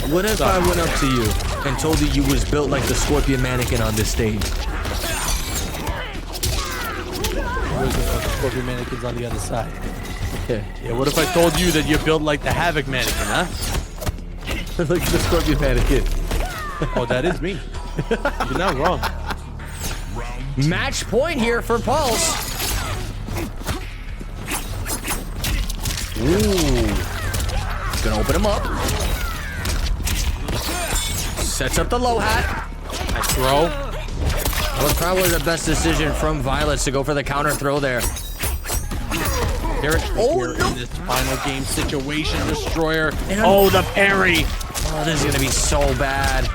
what if I went up to you and told you you was built like the Scorpion mannequin on this stage? There's the Scorpion mannequins on the other side. Okay. Yeah, what if I told you that you're built like the Havoc mannequin, huh? Look at the scorpion mannequin. Oh, that is me. You're not wrong. Match point here for Pulse. Ooh. Gonna open him up. Sets up the low hat. Nice throw. That was probably the best decision from Violets to go for the counter throw there. Here in this final game situation, Destroyer. Oh, the parry. Oh, this is gonna be so bad.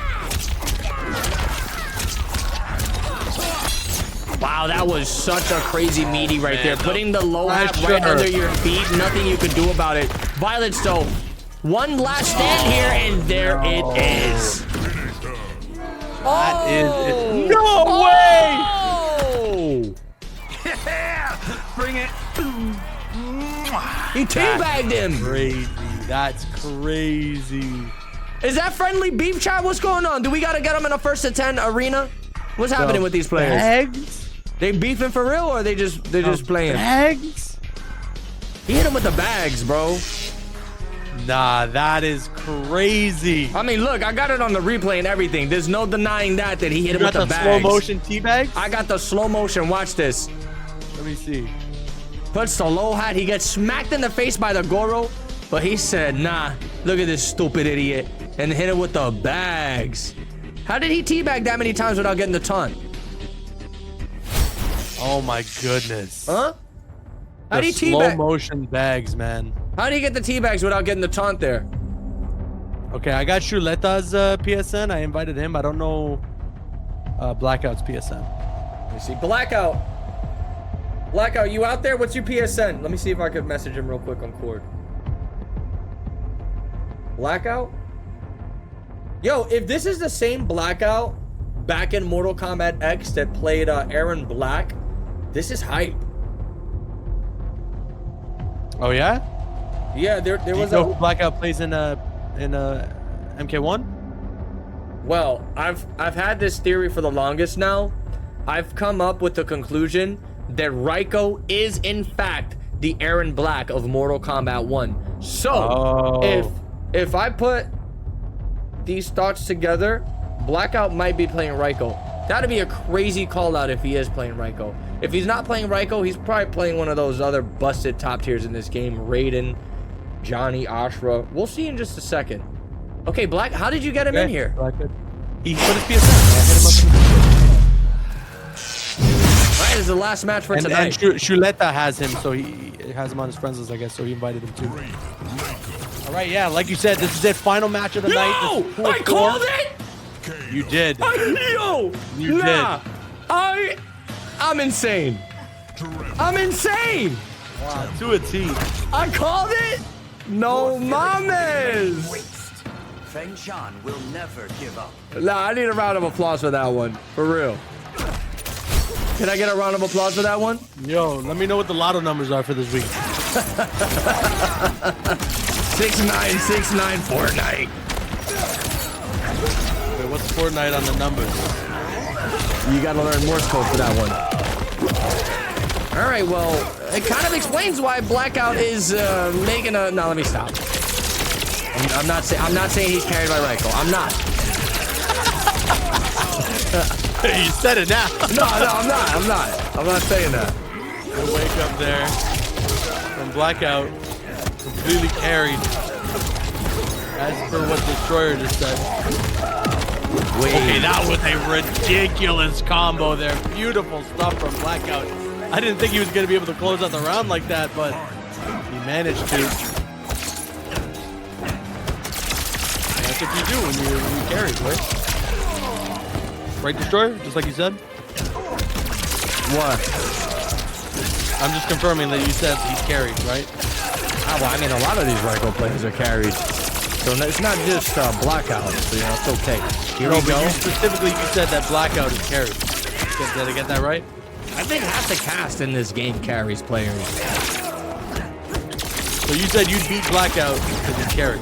Wow, that was such a crazy meaty right there. Putting the low hat right under your feet, nothing you can do about it. Violets, though, one last stand here, and there it is. That is it. No way! Yeah! Bring it. He teabagged him. Crazy. That's crazy. Is that friendly beef chat? What's going on? Do we gotta get them in a 1st to 10 arena? What's happening with these players? Bags? They beefing for real, or they just playing? Bags? He hit him with the bags, bro. Nah, that is crazy. I mean, look, I got it on the replay and everything. There's no denying that he hit him with the bags. Slow motion teabags? I got the slow motion. Watch this. Let me see. Puts the low hat. He gets smacked in the face by the Goro, but he said, nah, look at this stupid idiot, and hit him with the bags. How did he teabag that many times without getting the taunt? Oh my goodness. Huh? How The did he slow teabag? motion bags, man. How did he get the teabags without getting the taunt there? Okay, I got Shuleta's PSN. I invited him. I don't know Blackout's PSN. Let me see. Blackout. Blackout, you out there? What's your PSN? Let me see if I could message him real quick on Cord. Blackout? Yo, if this is the same Blackout back in Mortal Kombat X that played Aaron Black, this is hype. Oh yeah? Yeah, there was who Blackout plays in MK1? Well, I've had this theory for the longest now. I've come up with the conclusion that Raiko is in fact the Aaron Black of Mortal Kombat 1. So, if I put these thoughts together, Blackout might be playing Raiko. That'd be a crazy call out if he is playing Raiko. If he's not playing Raiko, he's probably playing one of those other busted top tiers in this game. Raiden, Johnny, Ashra. We'll see in just a second. Okay, Black, how did you get him in here? He put his PSN. I hit him up in the Alright, this is the last match for tonight. And Shuleta has him, so he has him on his friends list, I guess, so he invited him too. All right, yeah, like you said, this is it. Final match of the night. I called it! You did. You did. I'm insane. I'm insane. Wow, to a T. I called it. No mames. Feng Shan will never give up. Nah, I need a round of applause for that one. For real. Can I get a round of applause for that one? Yo, let me know what the lotto numbers are for this week. 6969 Fortnite. Wait, what's Fortnite on the numbers? You gotta learn Morse code for that one. All right, well, it kind of explains why Blackout is making a. No, let me stop. I'm not saying he's carried by Raiko. I'm not. You said it now. No, I'm not. I'm not saying that. We'll wake up there from Blackout, completely carried. As per what Destroyer just said. Wait. Okay, that was a ridiculous combo there. Beautiful stuff from Blackout. I didn't think he was going to be able to close out the round like that, but he managed to. That's what you do when you carry, right? Right, Destroyer? Just like you said? What? I'm just confirming that you said he's carried, right? Well, I mean, a lot of these Raiko players are carried. So it's not just Blackout, so, you know, it's okay. Here we go. You specifically, you said that Blackout is carried. Did I get that right? I think half the cast in this game carries players. So you said you'd beat Blackout because he's carried.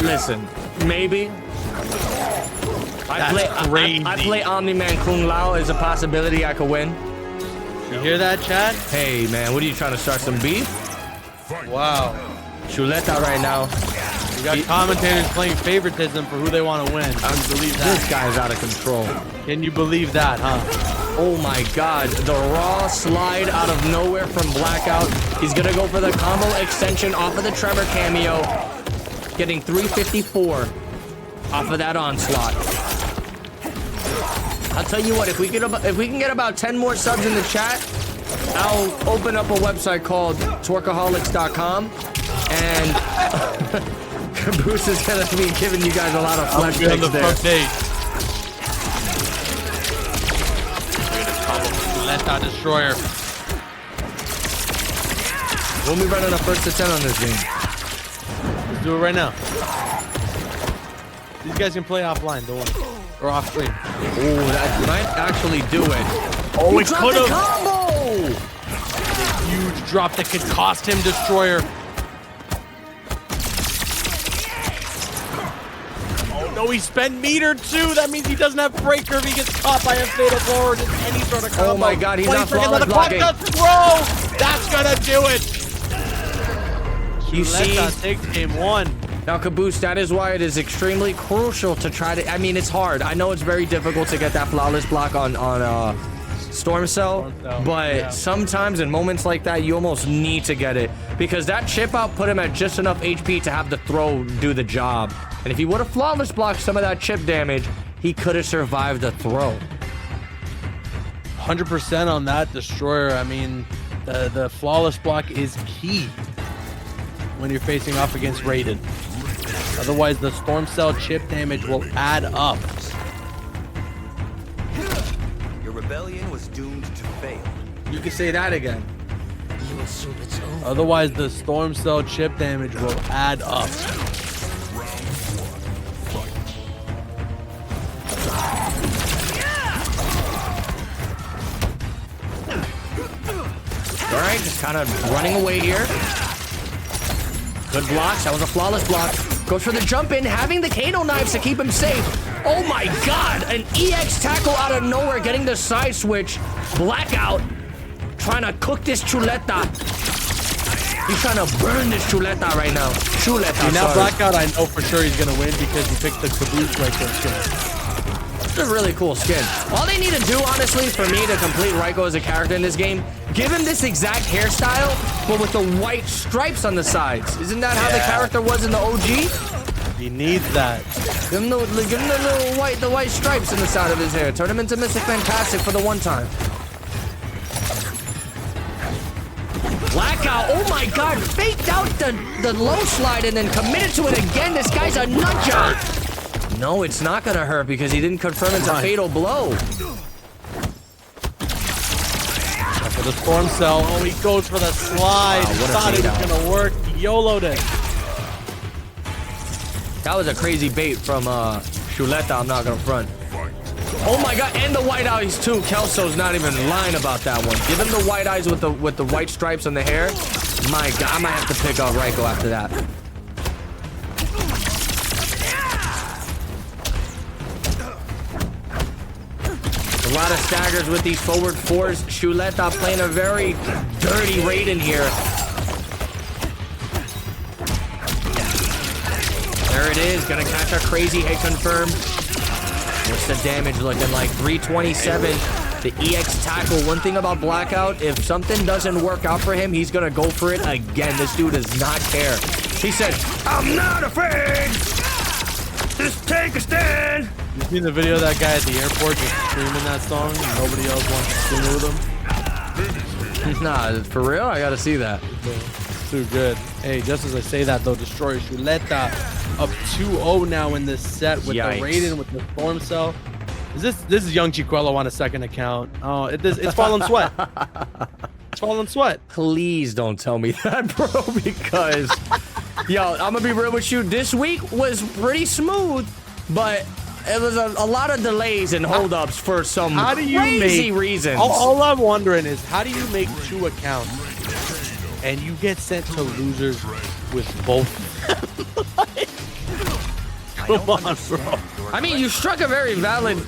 Listen, maybe. I play Omni-Man Kung Lao as a possibility I could win. You hear that, Chad? Hey, man, what are you trying to start some beef? Wow. Chuleta right now. We got commentators playing favoritism for who they want to win. Can you believe that? This guy's out of control. Can you believe that, huh? Oh my god, the raw slide out of nowhere from Blackout. He's gonna go for the combo extension off of the Trevor cameo. Getting 354 off of that onslaught. I'll tell you what, if we can get about 10 more subs in the chat, I'll open up a website called twerkaholics.com, and Caboose is gonna be giving you guys a lot of flesh picks there. Let that destroyer. We'll be running a first to 10 on this game. Let's do it right now. These guys can play offline, don't worry. Or off screen. Oh, that might actually do it. Oh, He it dropped could the have. combo! Huge drop that could cost him destroyer. Oh no, he spent meter too. That means he doesn't have breaker if he gets caught by a fatal blow or just any sort of combo. Oh my god, he's not 20 seconds on flawless the clock. blocking. Does throw. That's gonna do it. You see? Takes game 1. Now, Caboose, that is why it is extremely crucial to try to... I mean, it's hard. I know it's very difficult to get that flawless block on Storm Cell, but sometimes in moments like that, you almost need to get it, because that chip out put him at just enough HP to have the throw do the job. And if he would have flawless blocked some of that chip damage, he could have survived the throw. 100% on that destroyer. I mean, the flawless block is key when you're facing off against Raiden. Otherwise, the Storm Cell chip damage will add up. Your rebellion was doomed to fail. You can say that again. You assume it's over. Otherwise, the Storm Cell chip damage will add up. All right, just kind of running away here. Good blocks. That was a flawless block. Goes for the jump in, having the Kano knives to keep him safe. Oh my god, an EX tackle out of nowhere, getting the side switch. Blackout trying to cook this chuleta. He's trying to burn this chuleta right now. Chuleta, Now sorry. Blackout, I know for sure he's gonna win because he picked the Caboose Raiko skin. It's a really cool skin. All they need to do, honestly, for me to complete Raiko as a character in this game, give him this exact hairstyle, but with the white stripes on the sides. Isn't that how the character was in the OG? He needs that. Give him the little white stripes in the side of his hair. Turn him into Mr. Fantastic for the one time. Blackout, oh my god, faked out the low slide and then committed to it again. This guy's a nut job. No, it's not gonna hurt because he didn't confirm it's a fatal blow. For the Storm Cell, oh, he goes for the slide. Wow, He what a thought it bait was gonna work. He YOLO'd it. That was a crazy bait from Chuleta, I'm not gonna front. Oh my god, and the white eyes too. Kelso's not even lying about that one. Give him the white eyes with the white stripes on the hair. My god, I might have to pick up Raiko after that. A lot of staggers with these forward fours. Chuleta playing a very dirty Raiden here. There it is, gonna catch a crazy hit confirm. What's the damage looking like? 327. The EX tackle. One thing about Blackout, if something doesn't work out for him, he's gonna go for it again. This dude does not care. He said, I'm not afraid. Just take a stand. You seen the video of that guy at the airport just screaming that song and nobody else wants to sing with him? Nah, for real? I gotta see that. Too good. Hey, just as I say that though, Destroyer Chuleta up 2-0 now in this set with Yikes. the Raiden with the Storm Cell. This is Young Chiquello on a second account. Oh, it's Fallen Sweat. It's Fallen Sweat. Please don't tell me that, bro, because yo, I'm gonna be real with you. This week was pretty smooth, but it was a lot of delays and holdups for some crazy reasons. All I'm wondering is, how do you make 2 accounts and you get sent to losers with both? Come on, bro. I mean, you struck a very valid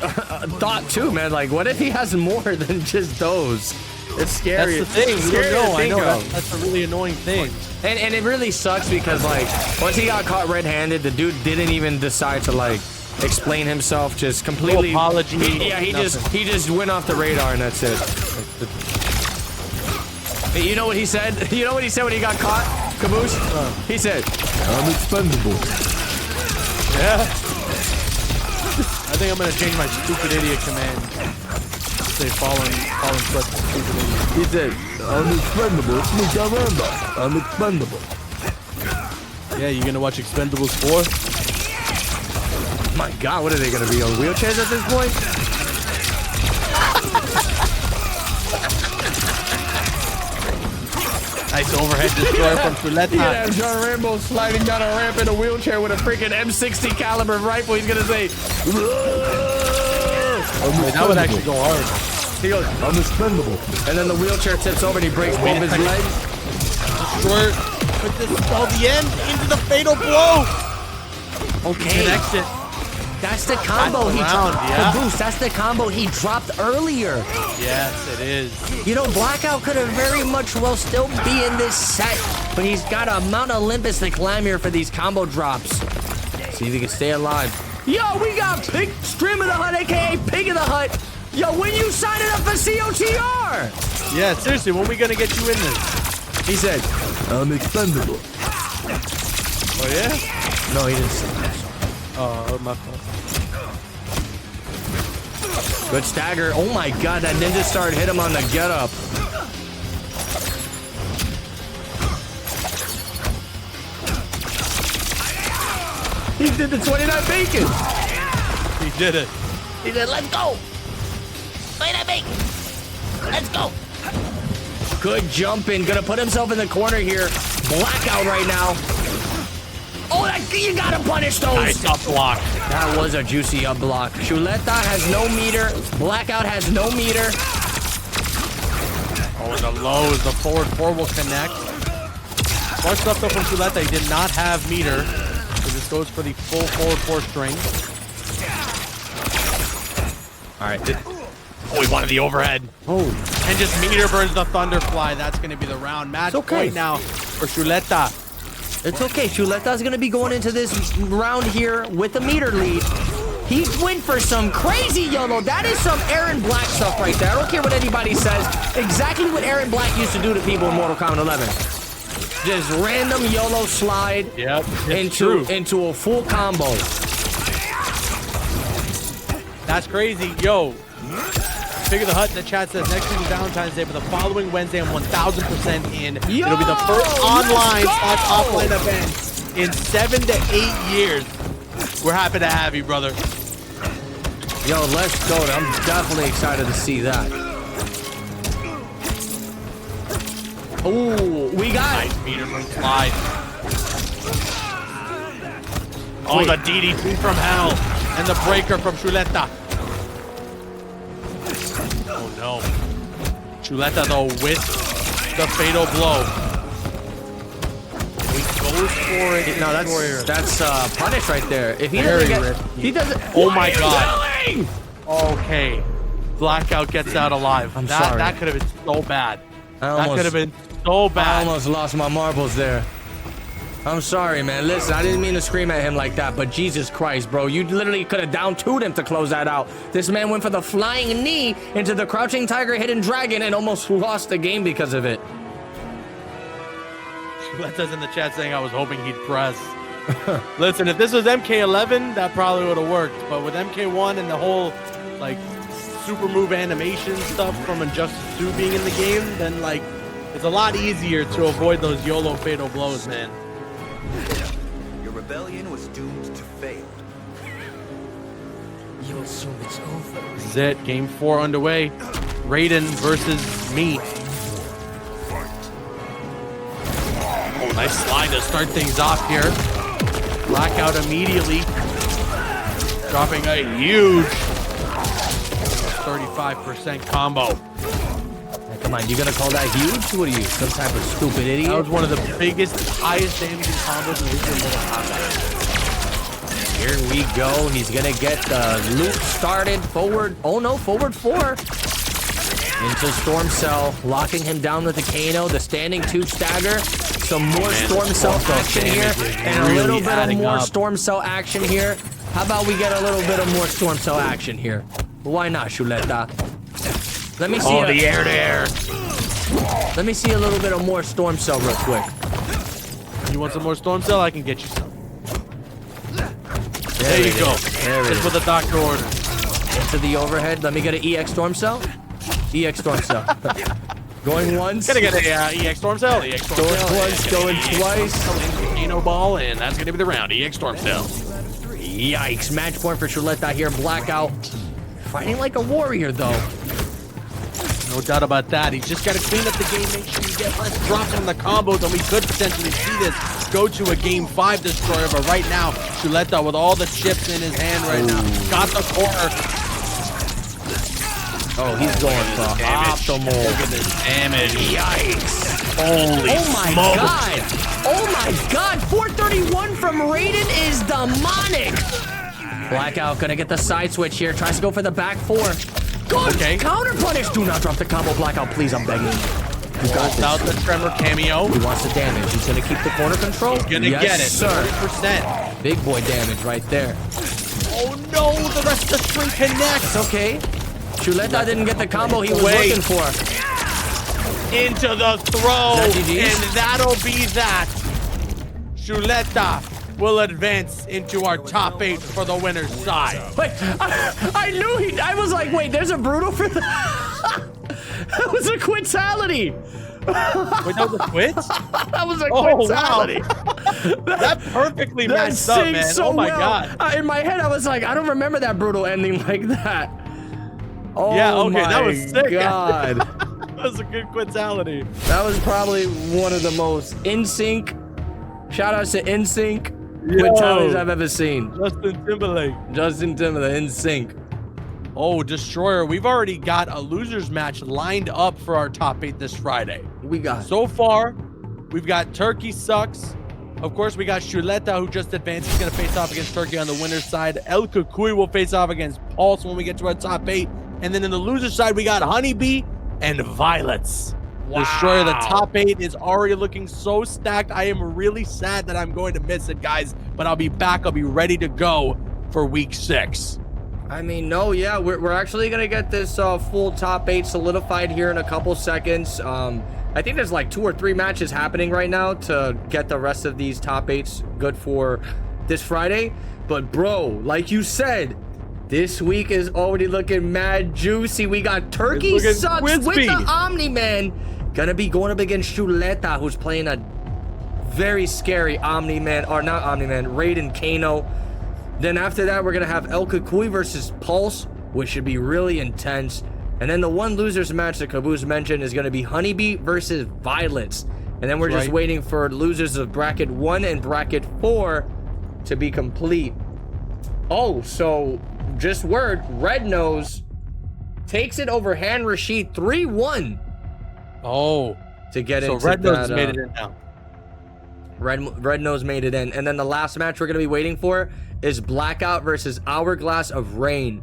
thought too, man. Like, what if he has more than just those? It's scary. That's the thing. It's You don't scary know. to I think know. of. That's a really annoying thing. And it really sucks because like once he got caught red-handed, the dude didn't even decide to like explain himself. Just completely. No apology. He just went off the radar and that's it. You know what he said? You know what he said when he got caught, Caboose? He said, I'm expendable. Yeah. I think I'm gonna change my stupid idiot command. Say following such stupid idiot. He said, I'm expendable. It's me, Caramba. I'm expendable. Yeah, you gonna watch Expendables 4? my God, what are they gonna be on wheelchairs at this point? Nice overhead destroyer from Chuleta. Yeah, John Rambo sliding down a ramp in a wheelchair with a freaking M60 caliber rifle. He's gonna say, That would actually go hard. he goes, I'm expendable. and then the wheelchair tips over and he breaks both his legs. Destroyer with this till the end into the fatal blow. Okay, Connects it. that's the combo he round, dropped. yeah. Caboose, that's the combo he dropped earlier. Yes, it is. You know, Blackout could have very much well still be in this set, but he's got a Mount Olympus to climb here for these combo drops. See if he can stay alive. Yo, we got Pig Stream of the Hut, aka Pig of the Hut. Yo, when you signing up for COTR? Yeah, seriously, when are we gonna get you in this? He said, I'm expendable. Oh yeah? no, he didn't say that. Oh, my fault. Good stagger. Oh my God, that ninja star hit him on the get up. He did the 29 bacon. He did it. He said, let's go. 29 bacon. Let's go. Good jumping. Gonna put himself in the corner here. Blackout right now. Oh, you gotta punish those. Nice up block. That was a juicy up block. Chuleta has no meter. Blackout has no meter. Oh, and the lows, the forward 4 will connect. Smart stuff though from Chuleta. He did not have meter. So this goes for the full forward 4 string. All right. Oh, he wanted the overhead. Oh, And just meter burns the Thunderfly. That's going to be the round. Match It's okay. point now for Chuleta. it's okay. Chuleta's gonna be going into this round here with a meter lead. He went for some crazy YOLO. That is some Aaron Black stuff right there. I don't care what anybody says. Exactly what Aaron Black used to do to people in Mortal Kombat 11. Just random YOLO slide Yep. into a full combo. That's crazy. Yo. Pig of the Hut in the chat says next week is Valentine's Day, but the following Wednesday I'm 1000% in. It'll be the first online/offline event in 7 to 8 years. We're happy to have you, brother. Yo, let's go. I'm definitely excited to see that. Oh, we got it. Nice meter burn slide. Oh, Wait. the DDT from hell and the breaker from Chuleta. Oh no. Chuleta though with the fatal blow. He goes for it. No, that's punish right there. If he Very doesn't get, risky. he doesn't. Oh What my are you God. doing? Okay. Blackout gets out alive. I'm sorry. That could have been so bad. I That could have been so I bad. almost lost my marbles there. I'm sorry, man. Listen, I didn't mean to scream at him like that, but Jesus Christ, bro. You literally could have down 2'd him to close that out. This man went for the flying knee into the crouching tiger, hidden dragon, and almost lost the game because of it. Chuleta's in the chat saying I was hoping he'd press. Listen, if this was MK11, that probably would have worked. But with MK1 and the whole, like, super move animation stuff from Injustice 2 being in the game, then, like, it's a lot easier to avoid those YOLO fatal blows, man. Your rebellion was doomed to fail. You assume it's over. This is it. Game 4 underway. Raiden versus me. Oh, nice slide to start things off here. Blackout immediately. Dropping a huge 35% combo. Come on, you gonna call that huge? What are you, some type of stupid idiot? That was one of the biggest, highest damaging combos in the history of Mortal Kombat. Here we go. He's gonna get the loop started. Forward. Oh no, forward 4. Into Storm Cell, locking him down with the Kano, the standing 2 stagger. Some more Storm Cell action here, and a little bit of more Storm Cell action here. How about we get a little bit of more Storm Cell action here? Why not, Chuleta? Let me see. Oh, the air to air. Let me see a little bit of more Storm Cell real quick. You want some more Storm Cell? I can get you some. There you go. Just what the doctor ordered. Into the overhead. Let me get an EX Storm Cell. EX Storm Cell. Going once. Gonna get a EX Storm Cell. EX Storm Going Cell. once, going twice. Kano ball, and that's gonna be the round. EX Storm Cell. Yikes. Match point for Chuleta here. Blackout. Fighting like a warrior, though. No doubt about that. He's just got to clean up the game, make sure you get less drops on the combos, and we could potentially see this go to a Game 5 destroyer. But right now, Chuleta with all the chips in his hand right now. Got the corner. Oh, he's going for optimal. Look at this damage. Yikes. Holy Oh my smokes. god. Oh my god. 431 from Raiden is demonic. Blackout gonna get the side switch here. Tries to go for the back 4. Good Okay. counter punish. Do not drop the combo, Blackout. Please, I'm begging. You got Without this. the Tremor cameo. He wants the damage. He's gonna keep the corner control. Gonna yes, get it. sir. 30%. Big boy damage right there. Oh no, the rest of the string connects. It's okay. Chuleta didn't get the combo he was Wait. looking for. Into the throw, Is that GG's? and that'll be that. Chuleta will advance into our top 8 for the winner's side. Wait, I knew I was like, wait, there's a brutal for that. That was a quitality. Wait, that was a quit? That was a Oh, quitality. That perfectly That matched up, synced man. so Oh my well. god. In my head, I was like, I don't remember that brutal ending like that. Oh Yeah, okay, my that was sick. God. That was a good quitality. That was probably one of the most in-sync, shout-outs to in-sync quitalities I've ever seen. Justin Timberlake. Justin Timberlake, in-sync. Oh, Destroyer, we've already got a losers match lined up for our top 8 this Friday. We got So far, we've got Turkey Sucks. Of course, we got Chuleta, who just advanced. He's going to face off against Turkey on the winner's side. El Kukui will face off against Pulse when we get to our top 8. And then in the loser's side, we got Honeybee and Violets. Wow. Destroyer, the top 8 is already looking so stacked. I am really sad that I'm going to miss it, guys. But I'll be back. I'll be ready to go for week 6. I mean, no, yeah, we're actually gonna get this full top 8 solidified here in a couple seconds. I think there's like 2 or 3 matches happening right now to get the rest of these top 8s good for this Friday. But bro, like you said, this week is already looking mad juicy. We got Turkey It's looking Sucks with crispy. the Omni-Man gonna be going up against Chuleta, who's playing a very scary Omni-Man, or not Omni-Man, Raiden Kano. Then after that, we're going to have El Kukui versus Pulse, which should be really intense. And then the one losers match that Caboose mentioned is going to be Honeybee versus Violets. And then we're just waiting for losers of bracket 1 and bracket 4 to be complete. Oh, so just word, Red Nose takes it over Han Rashid 3-1 Oh, to get so into Red Nose that, made it in now. Red Nose made it in. And then the last match we're going to be waiting for is Blackout versus Hourglass of Rain.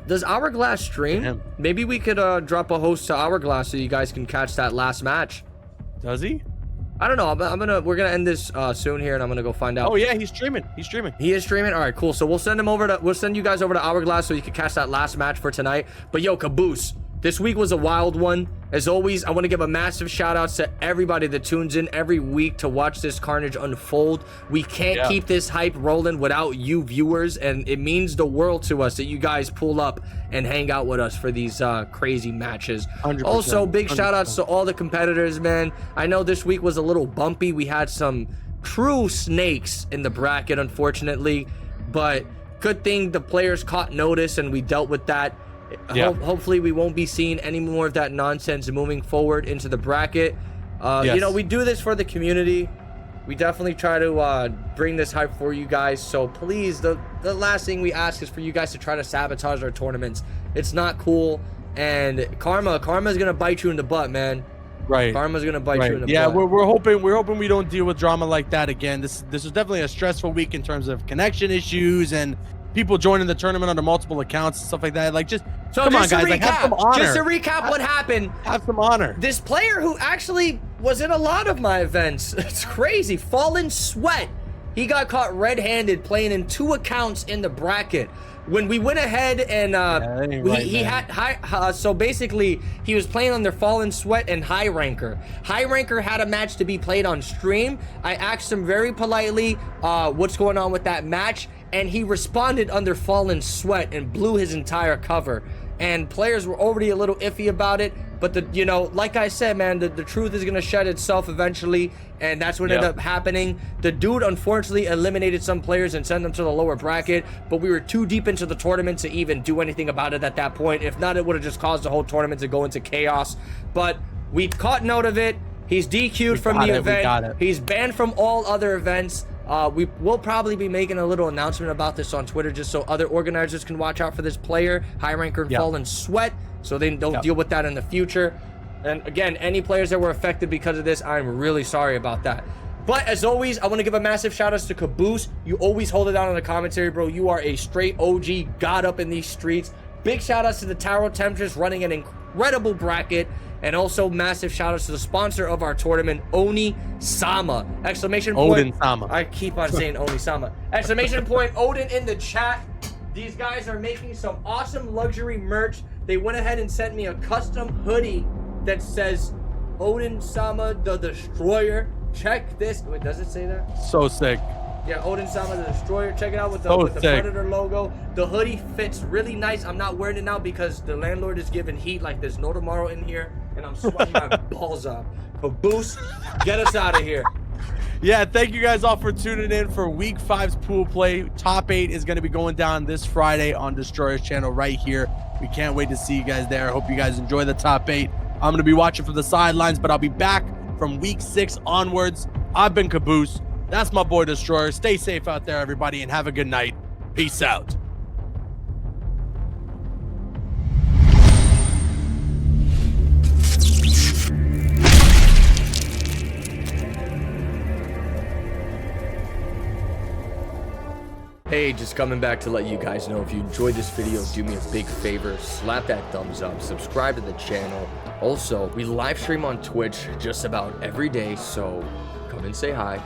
Does Hourglass stream? Damn. Maybe we could drop a host to Hourglass so you guys can catch that last match. Does he? I don't know. We're gonna end this soon here, and I'm gonna go find out. Oh yeah, he's streaming. He's streaming. He is streaming. All right, cool. So we'll send you guys over to Hourglass so you can catch that last match for tonight. But yo, Caboose, this week was a wild one. As always, I want to give a massive shout out to everybody that tunes in every week to watch this carnage unfold. We can't keep this hype rolling without you viewers, and it means the world to us that you guys pull up and hang out with us for these crazy matches. 100%, Also, big shout outs to all the competitors, man. I know this week was a little bumpy. We had some true snakes in the bracket, unfortunately, but good thing the players caught notice and we dealt with that. Hopefully we won't be seeing any more of that nonsense moving forward into the bracket. You know, we do this for the community. We definitely try to bring this hype for you guys. So please, the last thing we ask is for you guys to try to sabotage our tournaments. It's not cool, and karma's gonna bite you in the butt, man. Right. Karma's gonna bite you in the butt. Yeah, we're hoping we don't deal with drama like that again. This was definitely a stressful week in terms of connection issues and people joining the tournament under multiple accounts and stuff like that. Like, just So come on, just to guys. Like, have some honor. Just to recap what happened. Have some honor. This player who actually was in a lot of my events, it's crazy, Fallen Sweat. He got caught red-handed playing in 2 accounts in the bracket. When we went ahead and so basically he was playing under Fallen Sweat and High Ranker. High Ranker had a match to be played on stream. I asked him very politely what's going on with that match, and he responded under Fallen Sweat and blew his entire cover. And players were already a little iffy about it, but like I said, man, the truth is gonna shed itself eventually, and that's what ended up happening. The dude unfortunately eliminated some players and sent them to the lower bracket, but we were too deep into the tournament to even do anything about it at that point. If not, it would have just caused the whole tournament to go into chaos. But we caught note of it. He's DQ'd from the event. He's banned from all other events. We will probably be making a little announcement about this on Twitter just so other organizers can watch out for this player, High Ranker and Fallen Sweat, so they don't deal with that in the future. And again, any players that were affected because of this, I'm really sorry about that. But as always, I want to give a massive shout out to Caboose. You always hold it down in the commentary, bro. You are a straight OG, god up in these streets. Big shout outs to the Tarot Temptress running an incredible bracket. And also massive shout outs to the sponsor of our tournament, Oni Sama. Exclamation point. Odin Sama. I keep on saying Oni Sama. Exclamation point Odin in the chat. These guys are making some awesome luxury merch. They went ahead and sent me a custom hoodie that says Odin Sama the Destroyer. Check this. Wait, does it say that? So sick. Yeah, Odin Sama the Destroyer. Check it out with the Predator logo. The hoodie fits really nice. I'm not wearing it now because the landlord is giving heat like there's no tomorrow in here, and I'm sweating my balls off. Caboose, get us out of here. Yeah, thank you guys all for tuning in for Week 5's pool play. Top 8 is going to be going down this Friday on Destroyer's channel right here. We can't wait to see you guys there. I hope you guys enjoy the top 8. I'm going to be watching from the sidelines, but I'll be back from Week 6 onwards. I've been Caboose. That's my boy Destroyer. Stay safe out there, everybody, and have a good night. Peace out. Hey, just coming back to let you guys know, if you enjoyed this video, do me a big favor, slap that thumbs up, subscribe to the channel. Also, we live stream on Twitch just about every day, so come and say hi.